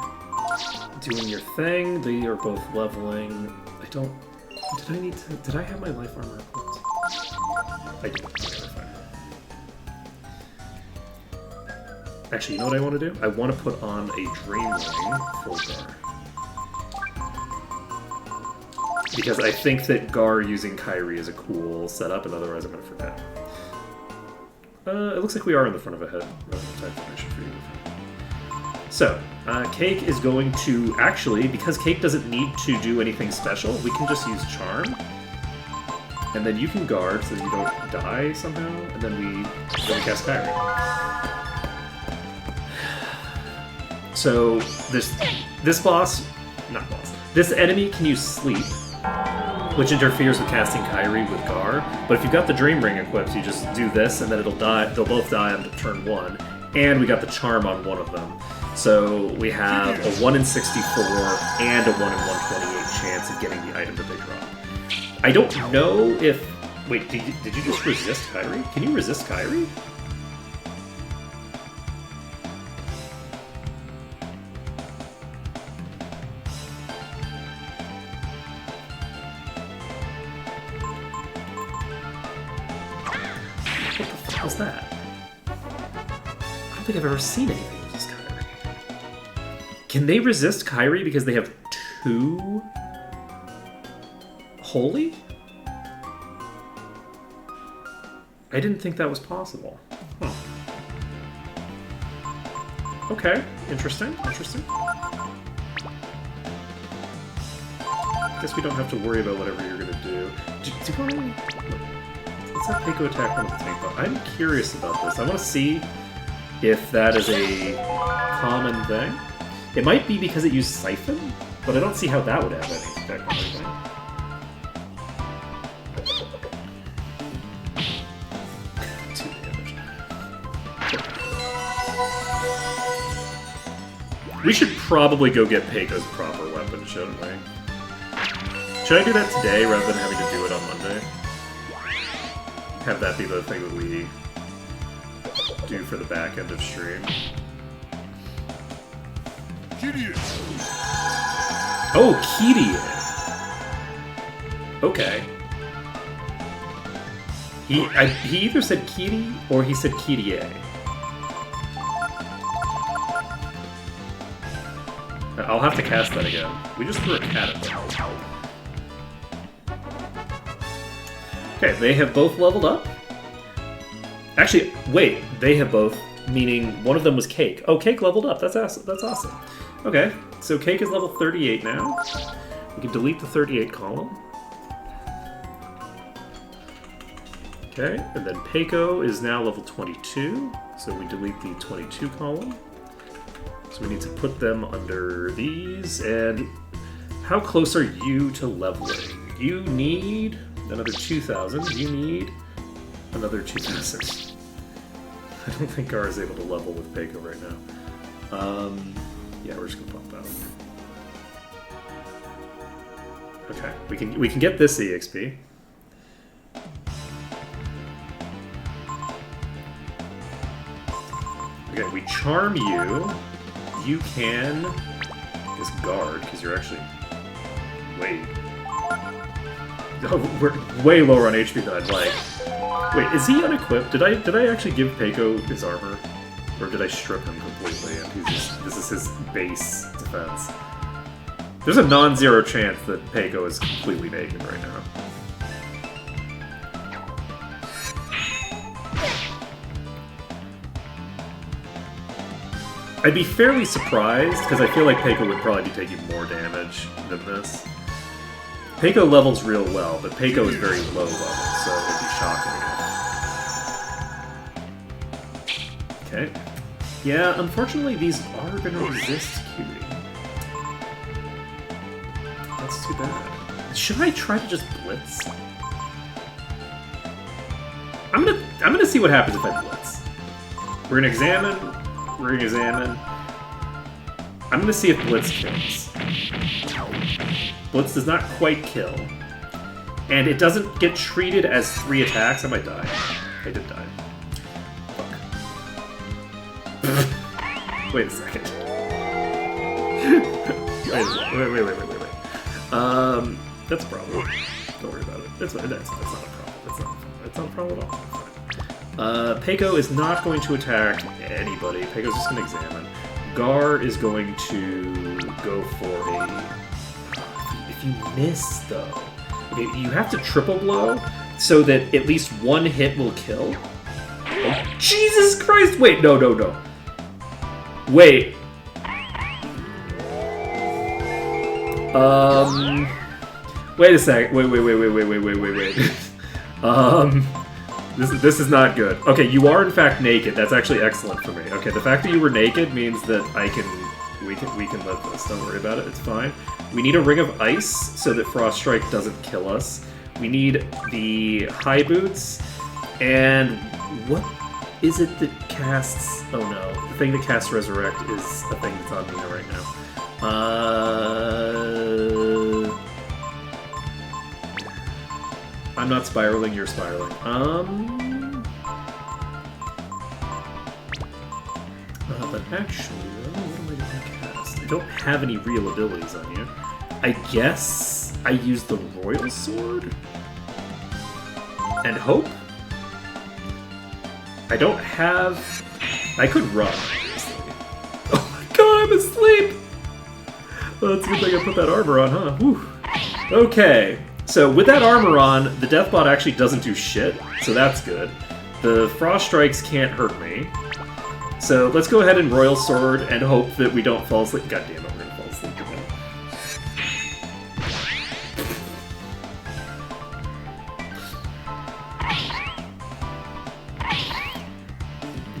doing your thing. They are both leveling. Did I have my life armor equipped? I did. Okay, fine. Actually, you know what I want to do? I want to put on a Dream Ring for Gar. Because I think that Gar using Kyrie is a cool setup, and otherwise I'm going to forget. It looks like we are in the front of a head. Type formation for you. So, Cake is going to, actually, because Cake doesn't need to do anything special, we can just use Charm. And then you can guard so that you don't die somehow, and then we cast Kyrie. So, this boss, not boss, this enemy can use Sleep, which interferes with casting Kyrie with Gar, but if you've got the Dream Ring equipped, you just do this, and then they'll both die on turn 1, and we got the Charm on one of them. So we have a 1 in 64 and a 1 in 128 chance of getting the item that they drop. I don't know if... Wait, did you just resist Kyrie? Can you resist Kyrie? What the fuck was that? I don't think I've ever seen anything. Can they resist Kyrie because they have 2 Holy? I didn't think that was possible. Huh. Okay, interesting. Guess we don't have to worry about whatever you're gonna do. Let's have Peiko attack one of the tank bots. I'm curious about this. I want to see if that is a common thing. It might be because it used Siphon, but I don't see how that would have any effect on anything. We should probably go get Peiko's proper weapon, shouldn't we? Should I do that today rather than having to do it on Monday? Have that be the thing that we do for the back end of stream. Kirie. Oh, Kirie! Okay. He either said Kiri or he said Kirie. I'll have to cast that again. We just threw a cat at them. Okay, they have both leveled up. Actually, wait, they have both, meaning one of them was Cake. Oh, Cake leveled up. That's awesome. That's awesome. Okay, so Cake is level 38 now. We can delete the 38 column. Okay, and then Peiko is now level 22, so we delete the 22 column. So we need to put them under these, and how close are you to leveling? You need another 2,000. You need another 2,000. I don't think Gar is able to level with Peiko right now. Yeah, we're just gonna pop that one. Okay, we can get this EXP. Okay, we charm you. You can, I guess, guard, because you're actually way... Oh, we're way lower on HP than I'd like. Wait, is he unequipped? Did I actually give Peiko his armor? Or did I strip him completely and this is his base defense? There's a non-zero chance that Peiko is completely naked right now. I'd be fairly surprised, because I feel like Peiko would probably be taking more damage than this. Peiko levels real well, but Peiko is very low level, so it would be shocking. Okay. Yeah, unfortunately these are going to resist Cutie. That's too bad. Should I try to just blitz? I'm gonna see what happens if I blitz. We're gonna examine. We're gonna examine. I'm gonna see if Blitz kills. Blitz does not quite kill. And it doesn't get treated as 3 attacks. I might die. I did die. Fuck. Wait a second. wait. That's a problem. Don't worry about it. That's not a problem. That's not a problem at all. Peiko is not going to attack anybody. Peiko's just going to examine. Gar is going to go for a... If you miss, though... Okay, you have to triple blow so that at least one hit will kill. Oh, Jesus Christ! Wait, no. Wait. Wait a sec. Wait. This is not good. Okay, you are in fact naked. That's actually excellent for me. Okay, the fact that you were naked means that we can live this. Don't worry about it. It's fine. We need a ring of ice so that Frost Strike doesn't kill us. We need the high boots. And what is it that casts? Oh no, the thing that casts Resurrect is a thing that's on me right now. I'm not spiraling, you're spiraling. But actually, what am I going to cast? I don't have any real abilities on you. I guess I use the Royal Sword? And Hope? I don't have... I could run, obviously. Oh my god, I'm asleep! Well, it's a good thing I put that armor on, huh? Whew. Okay. So with that armor on, the Deathbot actually doesn't do shit, so that's good. The Frost Strikes can't hurt me. So let's go ahead and Royal Sword and hope that we don't fall asleep. God damn it, we're gonna fall asleep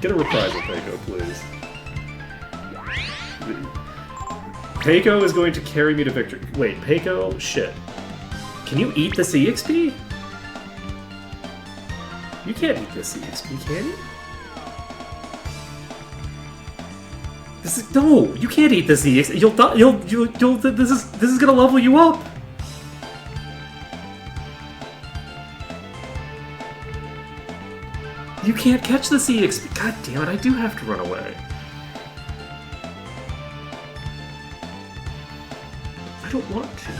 Get a reprisal, Peiko, please. Peiko is going to carry me to victory. Wait, Peiko? Shit. Can you eat this EXP? You can't eat this EXP, can you? This is no. You can't eat this EXP. You'll die. You'll. This is gonna level you up. You can't catch this EXP. God damn it! I do have to run away. I don't want to.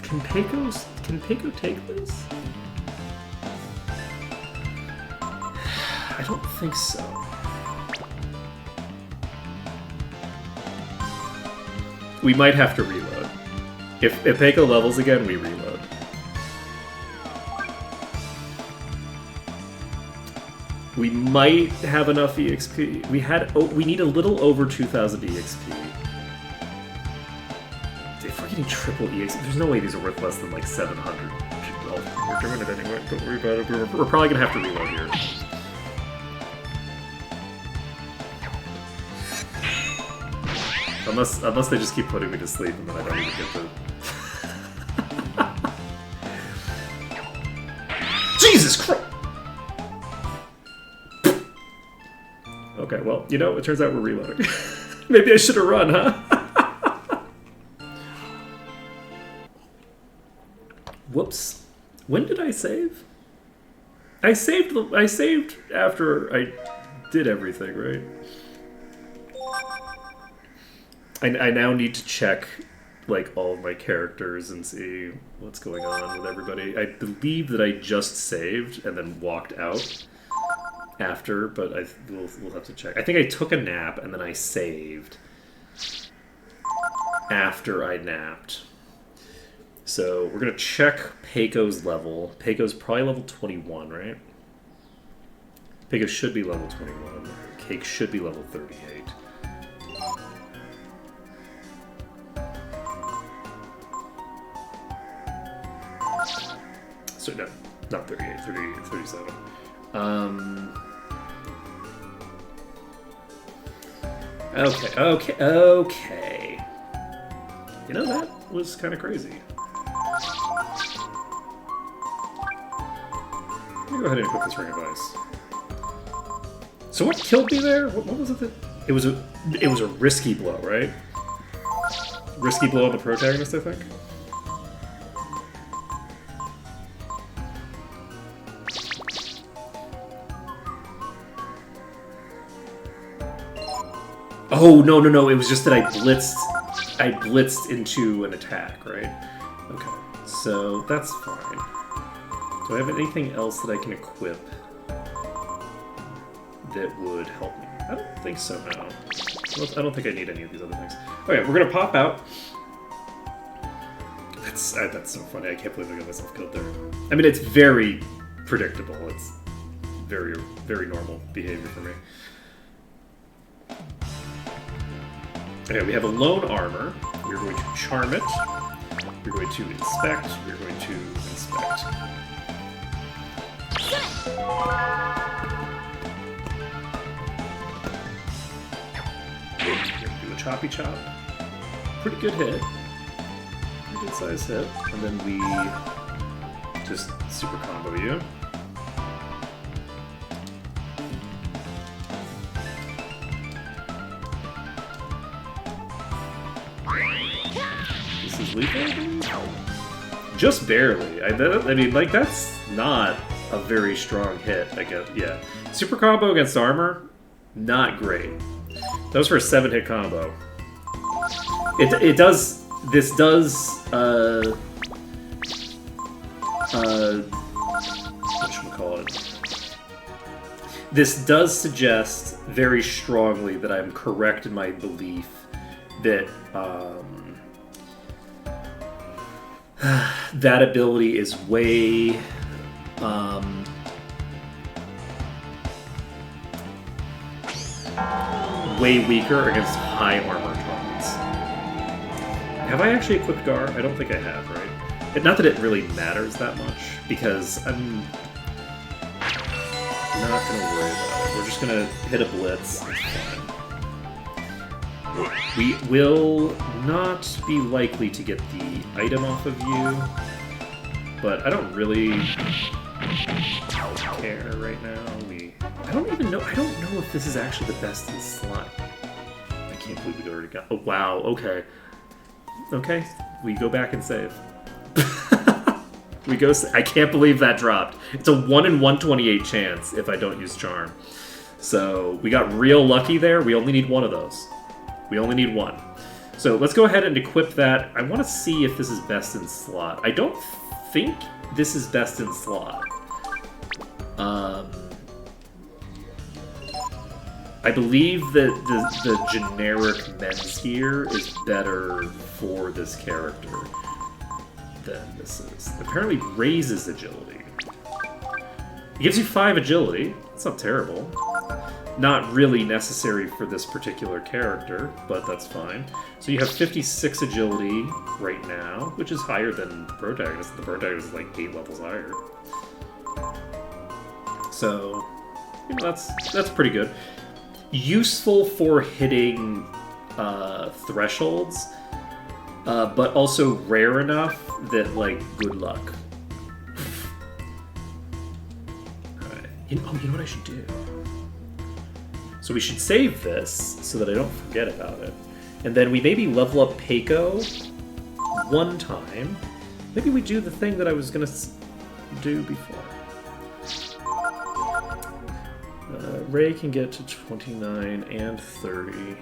Can Peiko take this? I don't think so. We might have to reload. If Peiko levels again, we reload. We might have enough EXP. We need a little over 2,000 EXP. If we're getting triple EXP, there's no way these are worth less than like 700. Well, we're doing it anyway. Don't worry about it. We're probably gonna have to reload here. Unless they just keep putting me to sleep and then I don't even get to... Jesus Christ! Okay, well, you know, it turns out we're reloading. Maybe I should have run, huh? Whoops. When did I save? I saved after I did everything, right? I now need to check like all of my characters and see what's going on with everybody. I believe that I just saved and then walked out after, but we'll have to check. I think I took a nap and then I saved after I napped. So we're gonna check Peiko's level. Peiko's probably level 21, right? Peiko should be level 21. Cake should be level 38. So no, not 38, 37. Okay. You know, that was kind of crazy. Let me go ahead and equip this ring of ice. So what killed me there? What was it that... It was a risky blow, right? Risky blow on the protagonist, I think? Oh, no. It was just that I blitzed into an attack, right? Okay, so that's fine. Do I have anything else that I can equip that would help me? I don't think so, no. I don't think I need any of these other things. Okay, we're gonna pop out. That's so funny. I can't believe I got myself killed there. I mean, it's very predictable. It's very, very normal behavior for me. Okay, we have a lone armor. We're going to charm it. We're going to inspect. We're going to inspect. We're going to do a choppy chop. Pretty good hit. Pretty good size hit. And then we just super combo you. Lethal? Just barely. I mean, like, that's not a very strong hit, I guess. Yeah. Super combo against armor, not great. That was for a 7-hit combo. It does... This does... whatchamacallit? This does suggest very strongly that I'm correct in my belief that, that ability is way, way weaker against high armor targets. Have I actually equipped Gar? I don't think I have, right? Not that it really matters that much, because not going to worry about it. We're just going to hit a blitz. It's fine. We will not be likely to get the item off of you, but I don't really care right now. I don't even know. I don't know if this is actually the best in slot. I can't believe we already got. Oh wow. Okay. Okay. We go back and save. We go. I can't believe that dropped. It's a 1 in 128 chance if I don't use charm. So we got real lucky there. We only need one of those. We only need one. So let's go ahead and equip that. I want to see if this is best in slot. I don't think this is best in slot. I believe that the generic men's gear is better for this character than this is. Apparently raises agility. It gives you 5 agility. It's not terrible. Not really necessary for this particular character, but that's fine. So you have 56 agility right now, which is higher than the protagonist. The protagonist is like 8 levels higher. So, you know, that's pretty good. Useful for hitting thresholds, but also rare enough that, like, good luck. Alright. You know what I should do? So we should save this so that I don't forget about it. And then we maybe level up Peiko one time. Maybe we do the thing that I was going to do before. Ray can get to 29 and 30.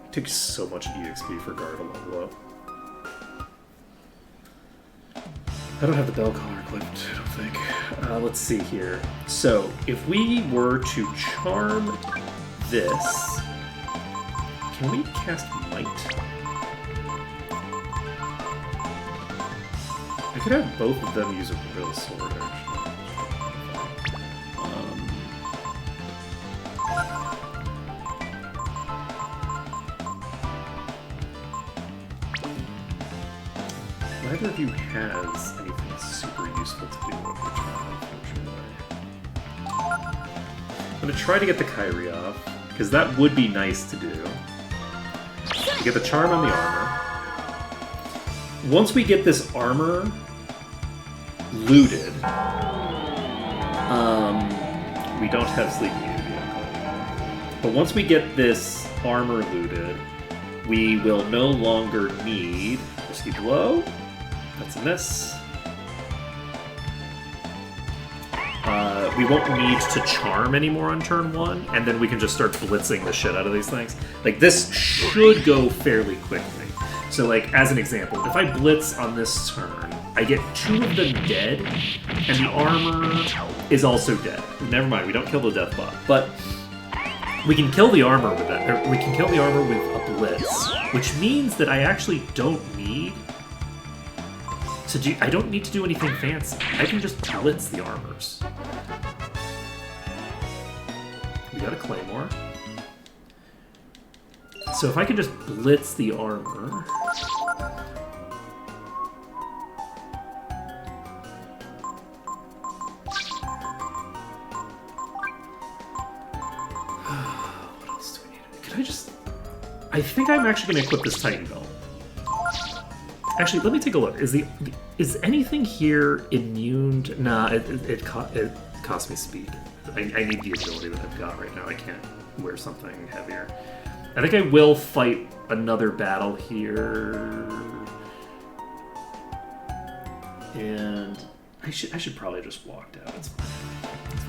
It takes so much EXP for Guard to level up. I don't have the bell collar equipped, I don't think. Let's see here. So, if we were to charm this, can we cast Might? I could have both of them use a real sword, actually. Neither of you has anything super useful to do with the charm, unfortunately. I'm going to try to get the Kyrie off, because that would be nice to do. To get the charm on the armor. Once we get this armor looted, we don't have sleep immunity. But once we get this armor looted, we will no longer need Risky Blow. That's a miss. We won't need to charm anymore on turn 1, and then we can just start blitzing the shit out of these things. Like, this should go fairly quickly. So, like, as an example, if I blitz on this turn, I get 2 of them dead, and the armor is also dead. Never mind, we don't kill the death bot. But we can kill the armor with that. Or we can kill the armor with a blitz, which means that I actually don't need to do. I don't need to do anything fancy. I can just blitz the armors. We got a claymore. So if I can just blitz the armor. What else do we need? Can I just... I think I'm actually going to equip this Titan Belt. Actually, let me take a look. Is anything here immune to... Nah, it cost me speed. I need the agility that I've got right now. I can't wear something heavier. I think I will fight another battle here. And I should probably just walk down. It's fine. It's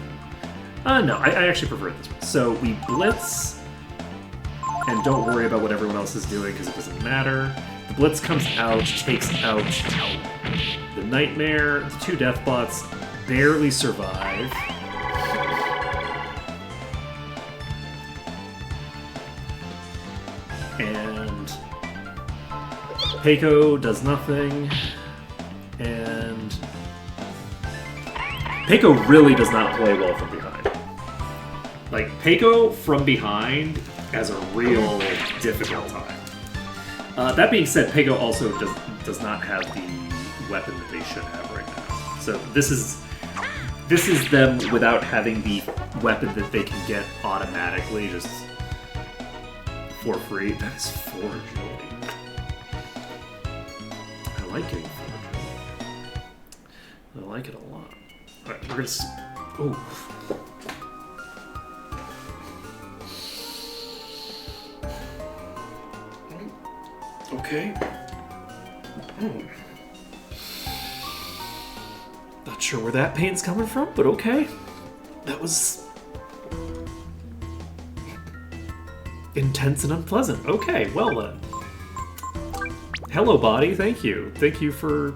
fine. No, I actually prefer it this way. So we blitz, and don't worry about what everyone else is doing because it doesn't matter. The blitz comes out, takes out the Nightmare. The 2 Deathbots barely survive. And Peiko does nothing. And Peiko really does not play well from behind. Like, Peiko from behind has a real difficult time. That being said, Peiko also does not have the weapon that they should have right now. So this is them without having the weapon that they can get automatically, just for free. That is 4 agility. I like getting 4 agility. I like it a lot. Alright, we're gonna... Ooh. Okay. Not sure where that pain's coming from, but okay. That was intense and unpleasant. Okay, well then. Hello, body. Thank you. Thank you for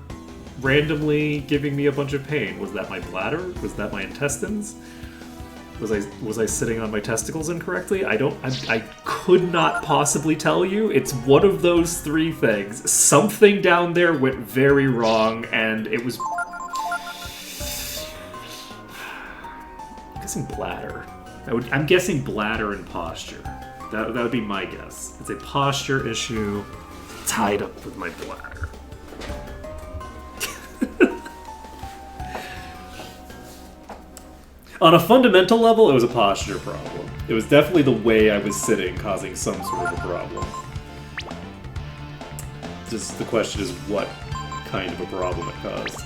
randomly giving me a bunch of pain. Was that my bladder? Was that my intestines? Was I sitting on my testicles incorrectly? I could not possibly tell you. It's one of those 3 things. Something down there went very wrong, and it was... I'm guessing bladder. I'm guessing bladder and posture. That would be my guess. It's a posture issue tied up with my bladder. On a fundamental level, it was a posture problem. It was definitely the way I was sitting causing some sort of a problem. Just the question is what kind of a problem it caused.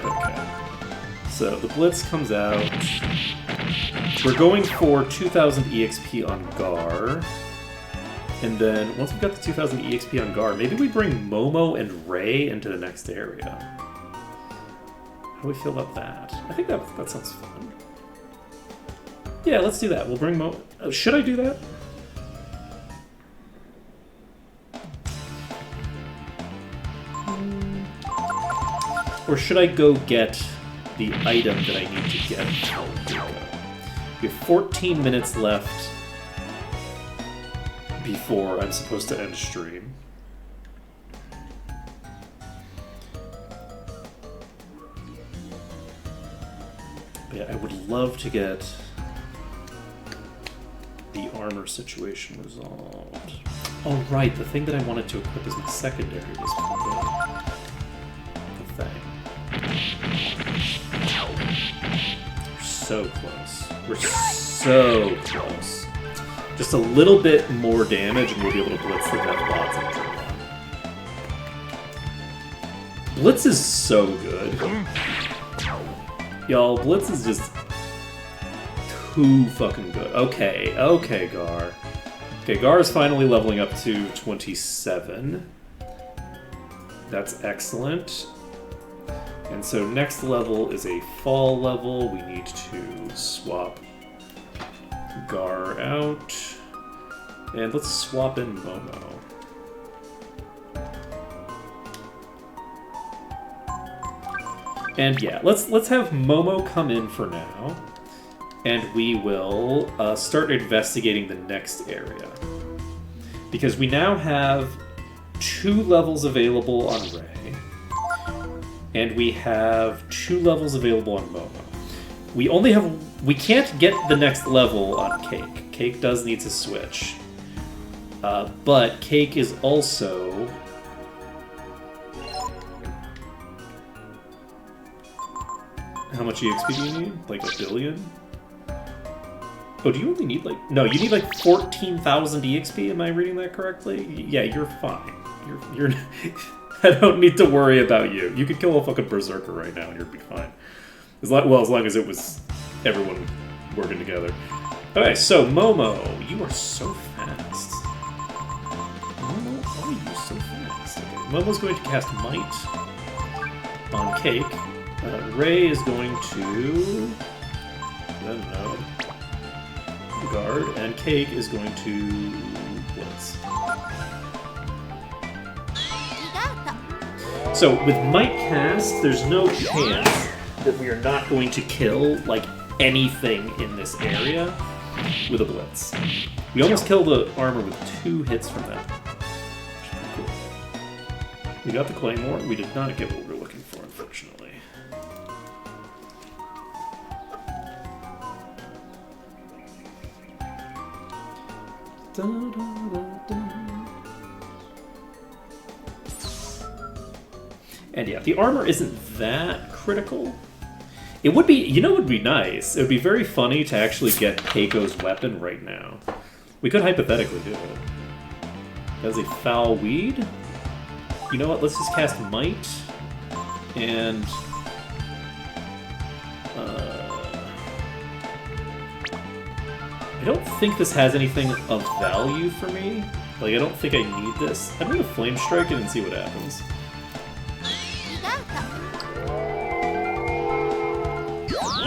Okay. So the Blitz comes out. We're going for 2000 EXP on Gar. And then once we've got the 2000 EXP on Gar, maybe we bring Momo and Ray into the next area. How do we feel about that? I think that sounds fun. Yeah, let's do that. We'll bring Mo... should I do that? Or should I go get the item that I need to get? We have 14 minutes left before I'm supposed to end stream. Yeah, I would love to get the armor situation resolved. Oh, right, the thing that I wanted to equip as my secondary was the thing. We're so close. We're so close. Just a little bit more damage and we'll be able to blitz the death bots and turn on. Blitz is so good. Y'all, Blitz is just too fucking good. Okay, Gar. Okay, Gar is finally leveling up to 27. That's excellent. And so next level is a fall level. We need to swap Gar out. And let's swap in Momo. And yeah, let's have Momo come in for now, and we will start investigating the next area. Because we now have 2 levels available on Ray, and we have 2 levels available on Momo. We can't get the next level on Cake. Cake does need to switch. But Cake is also... How much EXP do you need? Like 1 billion? Oh, do you only need like... No, you need like 14,000 EXP, am I reading that correctly? Yeah, you're fine. You're I don't need to worry about you. You could kill a fucking berserker right now and you'd be fine. As long as it was everyone working together. Okay, so Momo, you are so fast. Momo, why are you so fast? Okay, Momo's going to cast Might on Cake. Ray is going to... I don't know. Guard, and Cake is going to... Blitz. So, with Might cast, there's no chance that we are not going to kill, like, anything in this area with a Blitz. We almost killed the armor with 2 hits from that. Cool. We got the Claymore. We did not get what we were looking for, unfortunately. Da, da, da, da. And yeah, the armor isn't that critical. It would be, you know, it would be nice. It would be very funny to actually get Keiko's weapon right now. We could hypothetically do it. As a foul weed. You know what? Let's just cast Might. And I don't think this has anything of value for me. Like, I don't think I need this. I'm gonna Flame Strike it and see what happens.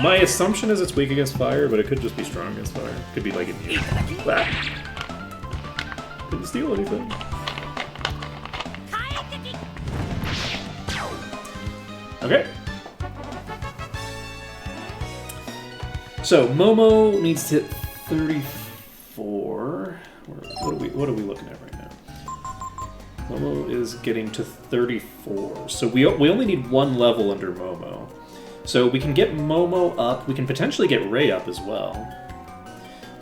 My assumption is it's weak against fire, but it could just be strong against fire. It could be like immune. Didn't steal anything. Okay. So Momo needs to hit 34. What are we looking at right now? Momo is getting to 34. So we only need one level under Momo. So we can get Momo up. We can potentially get Ray up as well.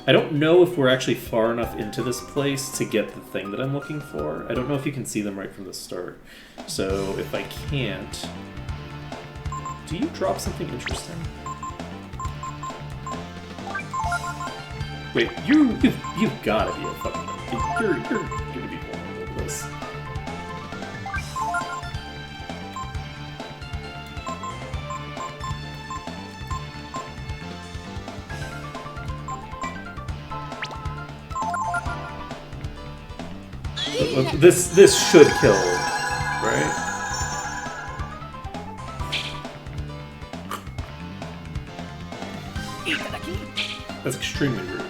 I don't know if we're actually far enough into this place to get the thing that I'm looking for. I don't know if you can see them right from the start. So if I can't... Do you drop something interesting? Wait, you've got to be a fucking... You're gonna be vulnerable to this. This should kill, right? That's extremely rude.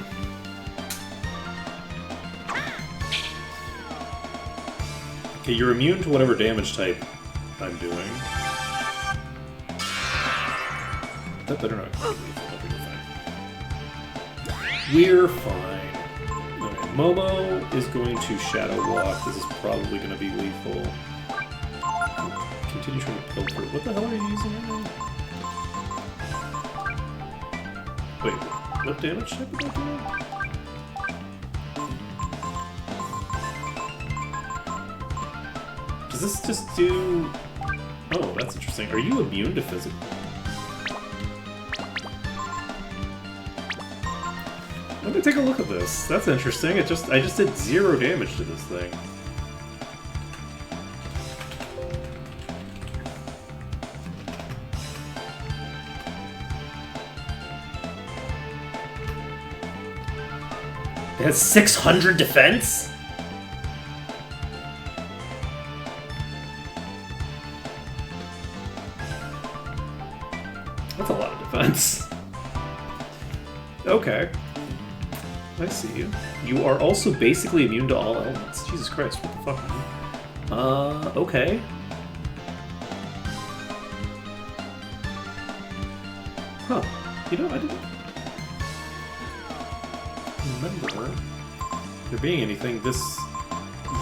Okay, you're immune to whatever damage type I'm doing. That better not be lethal. We're fine. Okay, Momo is going to Shadow Walk. This is probably going to be lethal. Continue trying to pilfer. What the hell are you using right now? Wait, what damage type is that doing? Does this just do... Oh, that's interesting. Are you immune to physical? Let me take a look at this. That's interesting. I just did 0 damage to this thing. It has 600 defense? That's a lot of defense. Okay. I see you. You are also basically immune to all elements. Jesus Christ, what the fuck, man? Okay. Huh. You know, I didn't remember there being anything this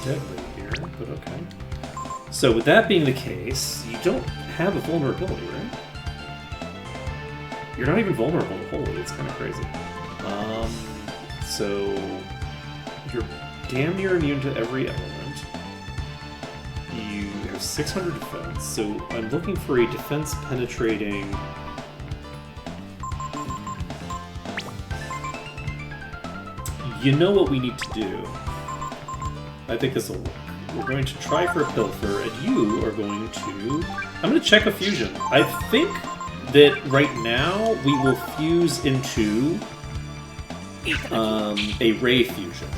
deadly here, but okay. So with that being the case, you don't have a vulnerability, right? You're not even vulnerable to holy, it's kind of crazy. So you're damn near immune to every element. You have 600 defense, so I'm looking for a defense penetrating... You know what we need to do. I think this will work. We're going to try for a pilfer, and you are going to... I'm going to check a fusion. I think that right now we will fuse into a Ray fusion.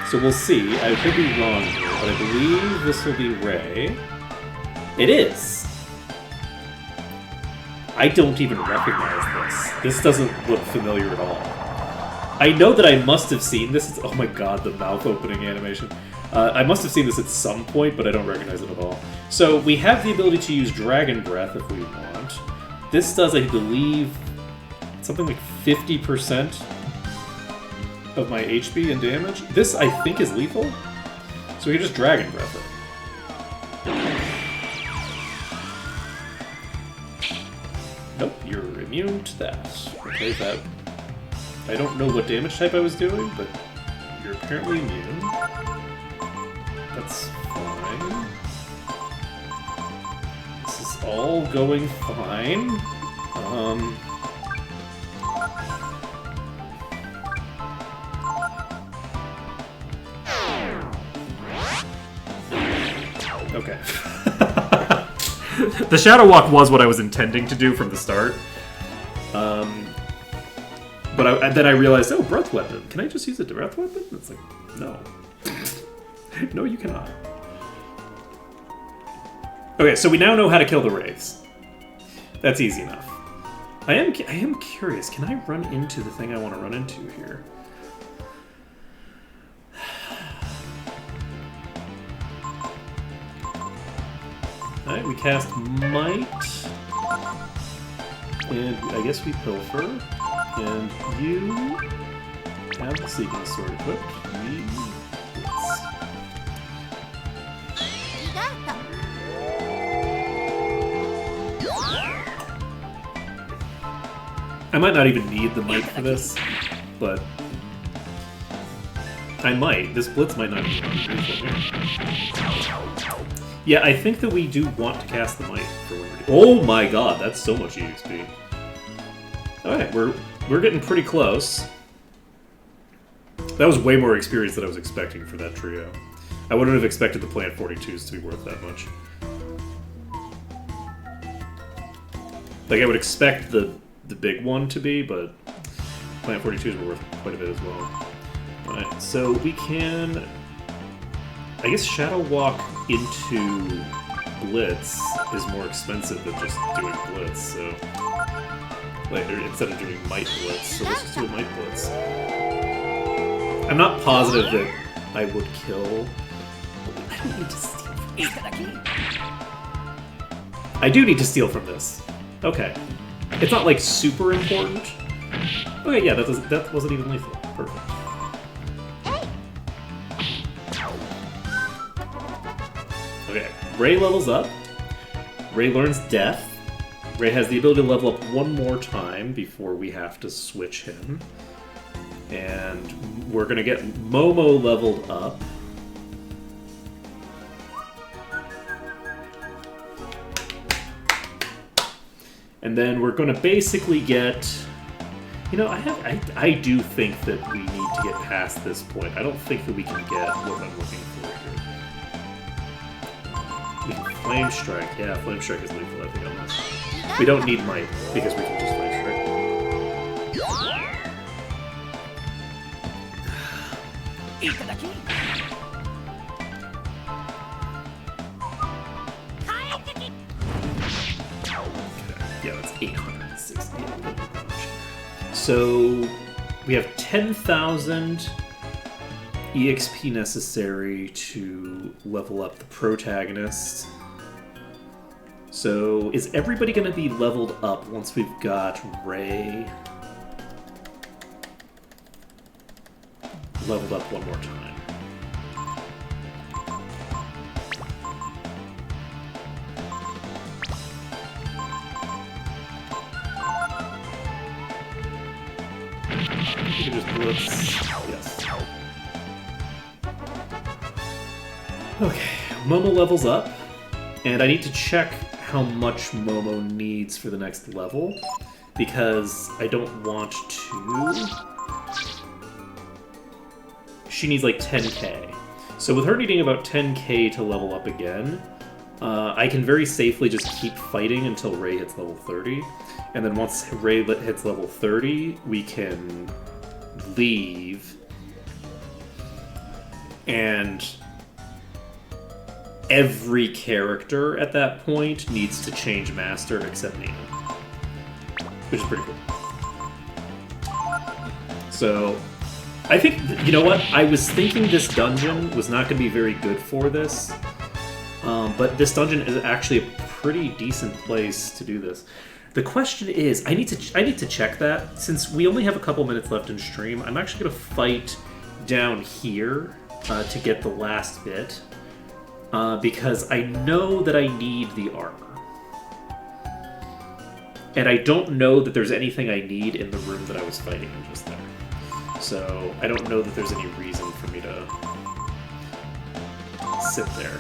So we'll see. I could be wrong here, but I believe this will be Ray. It is! I don't even recognize this. This doesn't look familiar at all. I know that I must have seen this. Oh my god, the mouth opening animation. I must have seen this at some point, but I don't recognize it at all. So we have the ability to use Dragon Breath if we want. This does, I believe, something like 50% of my HP and damage. This, I think, is lethal. So we can just Dragon Breath it. Nope, you're immune to that. Okay, that... I don't know what damage type I was doing, but You're apparently immune. That's fine. This is all going fine. Okay. The Shadow Walk was what I was intending to do from the start. But then I realized, oh, breath weapon. Can I just use a breath weapon? It's like, no. No, you cannot. Okay, so we now know how to kill the wraiths. That's easy enough. I am curious. Can I run into the thing I want to run into here? Alright, we cast Might. And I guess we Pilfer. And you have the Seeking Sword equipped. I might not even need the Might for this, but I might. This Blitz might not be useful here. Yeah, I think that we do want to cast the Might for when we're doing. Oh my god, that's so much EXP. Alright, we're getting pretty close. That was way more experience than I was expecting for that trio. I wouldn't have expected the Plant 42s to be worth that much. Like, I would expect the big one to be, but Plant 42s were worth quite a bit as well. Alright, so we can, I guess, Shadow Walk into Blitz is more expensive than just doing Blitz, so... Like, instead of doing Might Blitz, so let's just do a Might Blitz. I'm not positive that I would kill... I don't need to steal from this. I do need to steal from this. Okay. It's not, like, super important. Okay, yeah, that wasn't even lethal. Perfect. Okay, Ray levels up. Ray learns Death. Ray has the ability to level up one more time before we have to switch him. And we're going to get Momo leveled up. And then we're going to basically get... You know, I do think that we need to get past this point. I don't think that we can get what I'm looking for here. We can Flame Strike. Yeah, Flame Strike is lethal, I think, on this. We don't need Might, because we can just Flame Strike. Yeah, that's 860. So we have 10,000 EXP necessary to level up the protagonist. So is everybody going to be leveled up once we've got Ray leveled up one more time? You can just blitz. Yes. Okay, Momo levels up, and I need to check how much Momo needs for the next level, because I don't want to... She needs like 10k. So with her needing about 10k to level up again, I can very safely just keep fighting until Ray hits level 30, and then once Ray hits level 30, we can leave, and every character at that point needs to change master except Nina, which is pretty cool. So, I think, you know what, I was thinking this dungeon was not going to be very good for this, but this dungeon is actually a pretty decent place to do this. The question is, I need to check that. Since we only have a couple minutes left in stream, I'm actually going to fight down here to get the last bit, because I know that I need the armor. And I don't know that there's anything I need in the room that I was fighting in just there. So I don't know that there's any reason for me to sit there.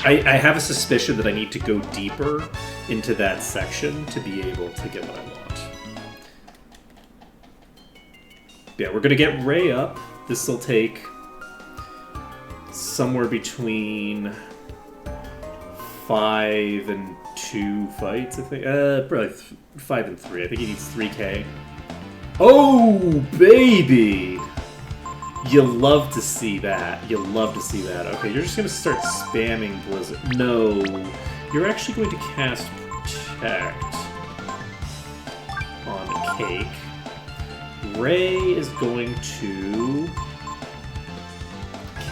I have a suspicion that I need to go deeper into that section to be able to get what I want. Yeah, we're gonna get Ray up. This will take somewhere between 5 and 2 fights, I think. Probably 5 and 3. I think he needs 3k. Oh, baby! You love to see that. You love to see that. Okay, you're just going to start spamming Blizzard. No. You're actually going to cast Protect on Cake. Ray is going to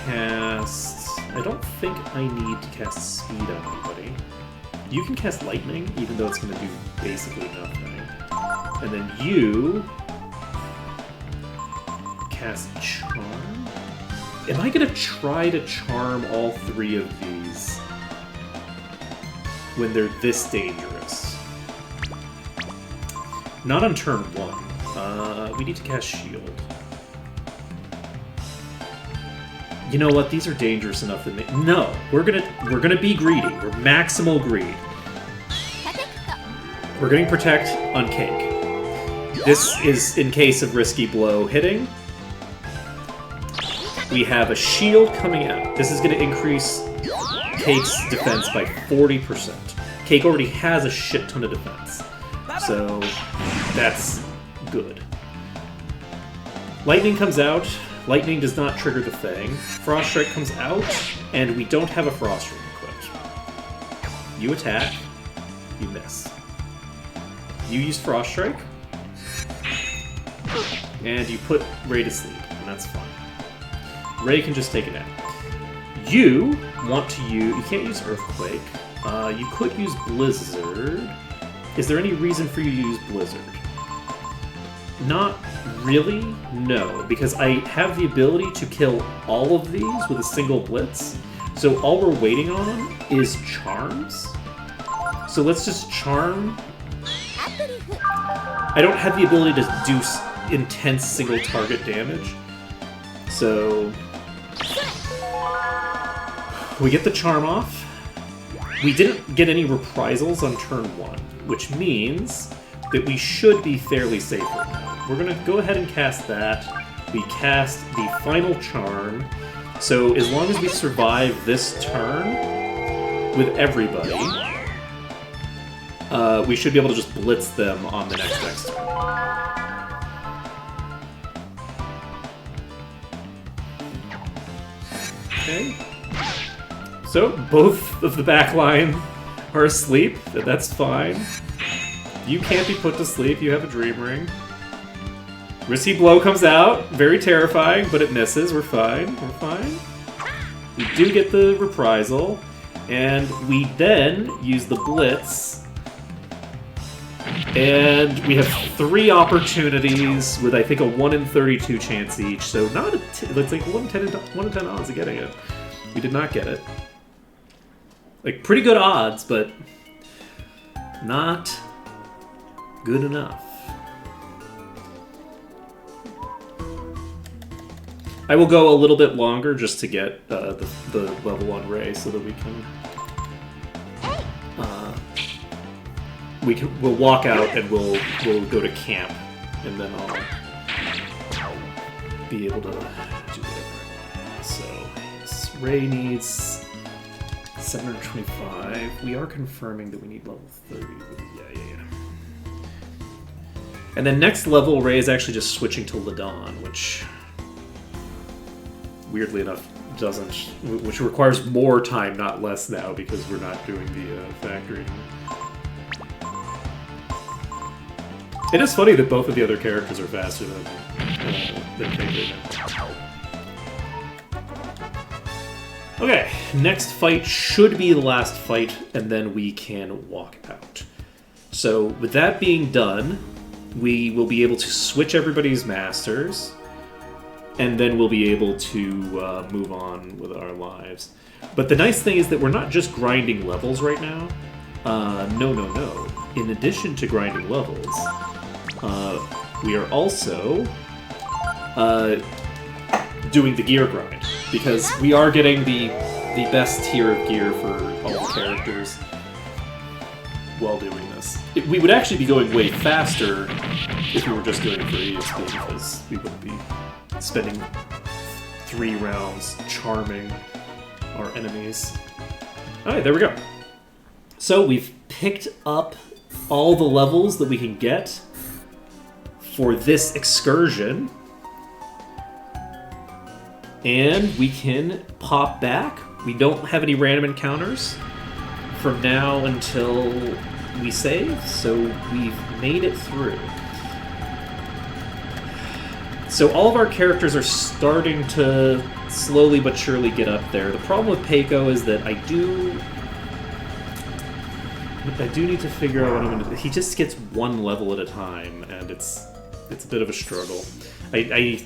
cast... I don't think I need to cast Speed on anybody. You can cast Lightning, even though it's going to do basically nothing. And then you... cast Charm? Am I going to try to charm all 3 of these when they're this dangerous? Not on turn 1. We need to cast Shield. You know what? These are dangerous enough that no, we're gonna be greedy. We're maximal greed. We're getting Protect on Cake. This is in case of Risky Blow hitting. We have a shield coming out. This is going to increase Cake's defense by 40%. Cake already has a shit ton of defense. So, that's good. Lightning comes out. Lightning does not trigger the thing. Frost Strike comes out, and we don't have a Frost Ring equipped. You attack. You miss. You use Frost Strike. And you put Ray to sleep, and that's fine. Ray can just take a nap. You want to use... You can't use Earthquake. You could use Blizzard. Is there any reason for you to use Blizzard? Not really, no. Because I have the ability to kill all of these with a single Blitz. So all we're waiting on is Charms. So let's just Charm. I don't have the ability to do intense single target damage. So... we get the Charm off. We didn't get any reprisals on turn 1, which means that we should be fairly safe right now. We're going to go ahead and cast that. We cast the final Charm. So as long as we survive this turn with everybody, we should be able to just blitz them on the next turn. Okay. So, both of the back line are asleep. That's fine. You can't be put to sleep. You have a Dream Ring. Risky Blow comes out. Very terrifying, but it misses. We're fine. We're fine. We do get the Reprisal. And we then use the Blitz. And we have 3 opportunities with, I think, a 1 in 32 chance each. So, not a it's like 1 in 10 odds of getting it. We did not get it. Like, pretty good odds, but not good enough. I will go a little bit longer just to get the level 1 Ray so that we can... we'll walk out and we'll go to camp, and then I'll be able to do whatever I want. So, yes, Ray needs 725. We are confirming that we need level 30. Yeah. And then next level, Ray is actually just switching to Ladon, which, weirdly enough, doesn't... which requires more time, not less now, because we're not doing the factory. It is funny that both of the other characters are faster than Faker. Okay, next fight should be the last fight, and then we can walk out. So, with that being done, we will be able to switch everybody's masters, and then we'll be able to move on with our lives. But the nice thing is that we're not just grinding levels right now. No. In addition to grinding levels, We are also doing the gear grind, because we are getting the best tier of gear for all the characters while doing this. We would actually be going way faster if we were just doing it for ESP, because we would be spending 3 rounds charming our enemies. Alright, there we go. So we've picked up all the levels that we can get for this excursion. And we can pop back. We don't have any random encounters from now until we save, so we've made it through. So all of our characters are starting to slowly but surely get up there. The problem with Peiko is that I do need to figure out what I'm going to do. He just gets 1 level at a time, and it's a bit of a struggle. Maybe I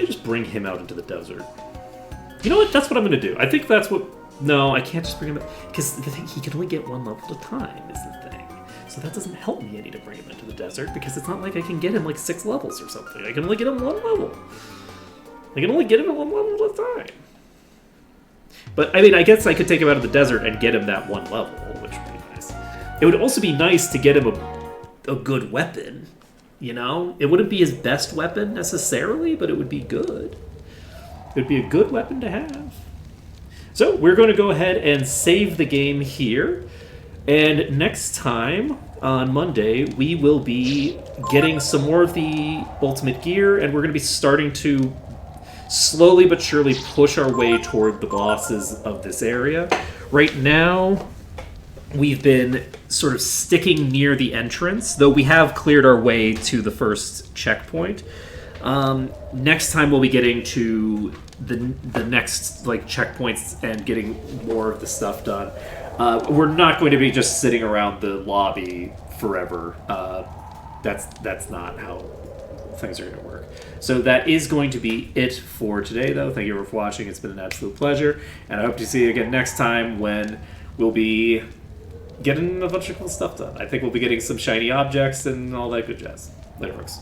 just bring him out into the desert. You know what? That's what I'm going to do. I think that's what... No, I can't just bring him out. Because the thing, he can only get 1 level at a time, is the thing. So that doesn't help me any to bring him into the desert, because it's not like I can get him like 6 levels or something. I can only get him 1 level. I can only get him at 1 level at a time. But, I mean, I guess I could take him out of the desert and get him that 1 level, which would be nice. It would also be nice to get him a good weapon, you know? It wouldn't be his best weapon, necessarily, but it would be good. It would be a good weapon to have. So, we're going to go ahead and save the game here. And next time, on Monday, we will be getting some more of the ultimate gear, and we're going to be starting to slowly but surely push our way toward the bosses of this area. Right now, we've been sort of sticking near the entrance, though we have cleared our way to the first checkpoint. Next time we'll be getting to the next checkpoints and getting more of the stuff done. We're not going to be just sitting around the lobby forever. That's not how things are going to work. So that is going to be it for today, though. Thank you for watching. It's been an absolute pleasure, and I hope to see you again next time when we'll be getting a bunch of cool stuff done. I think we'll be getting some shiny objects and all that good jazz. Later, folks.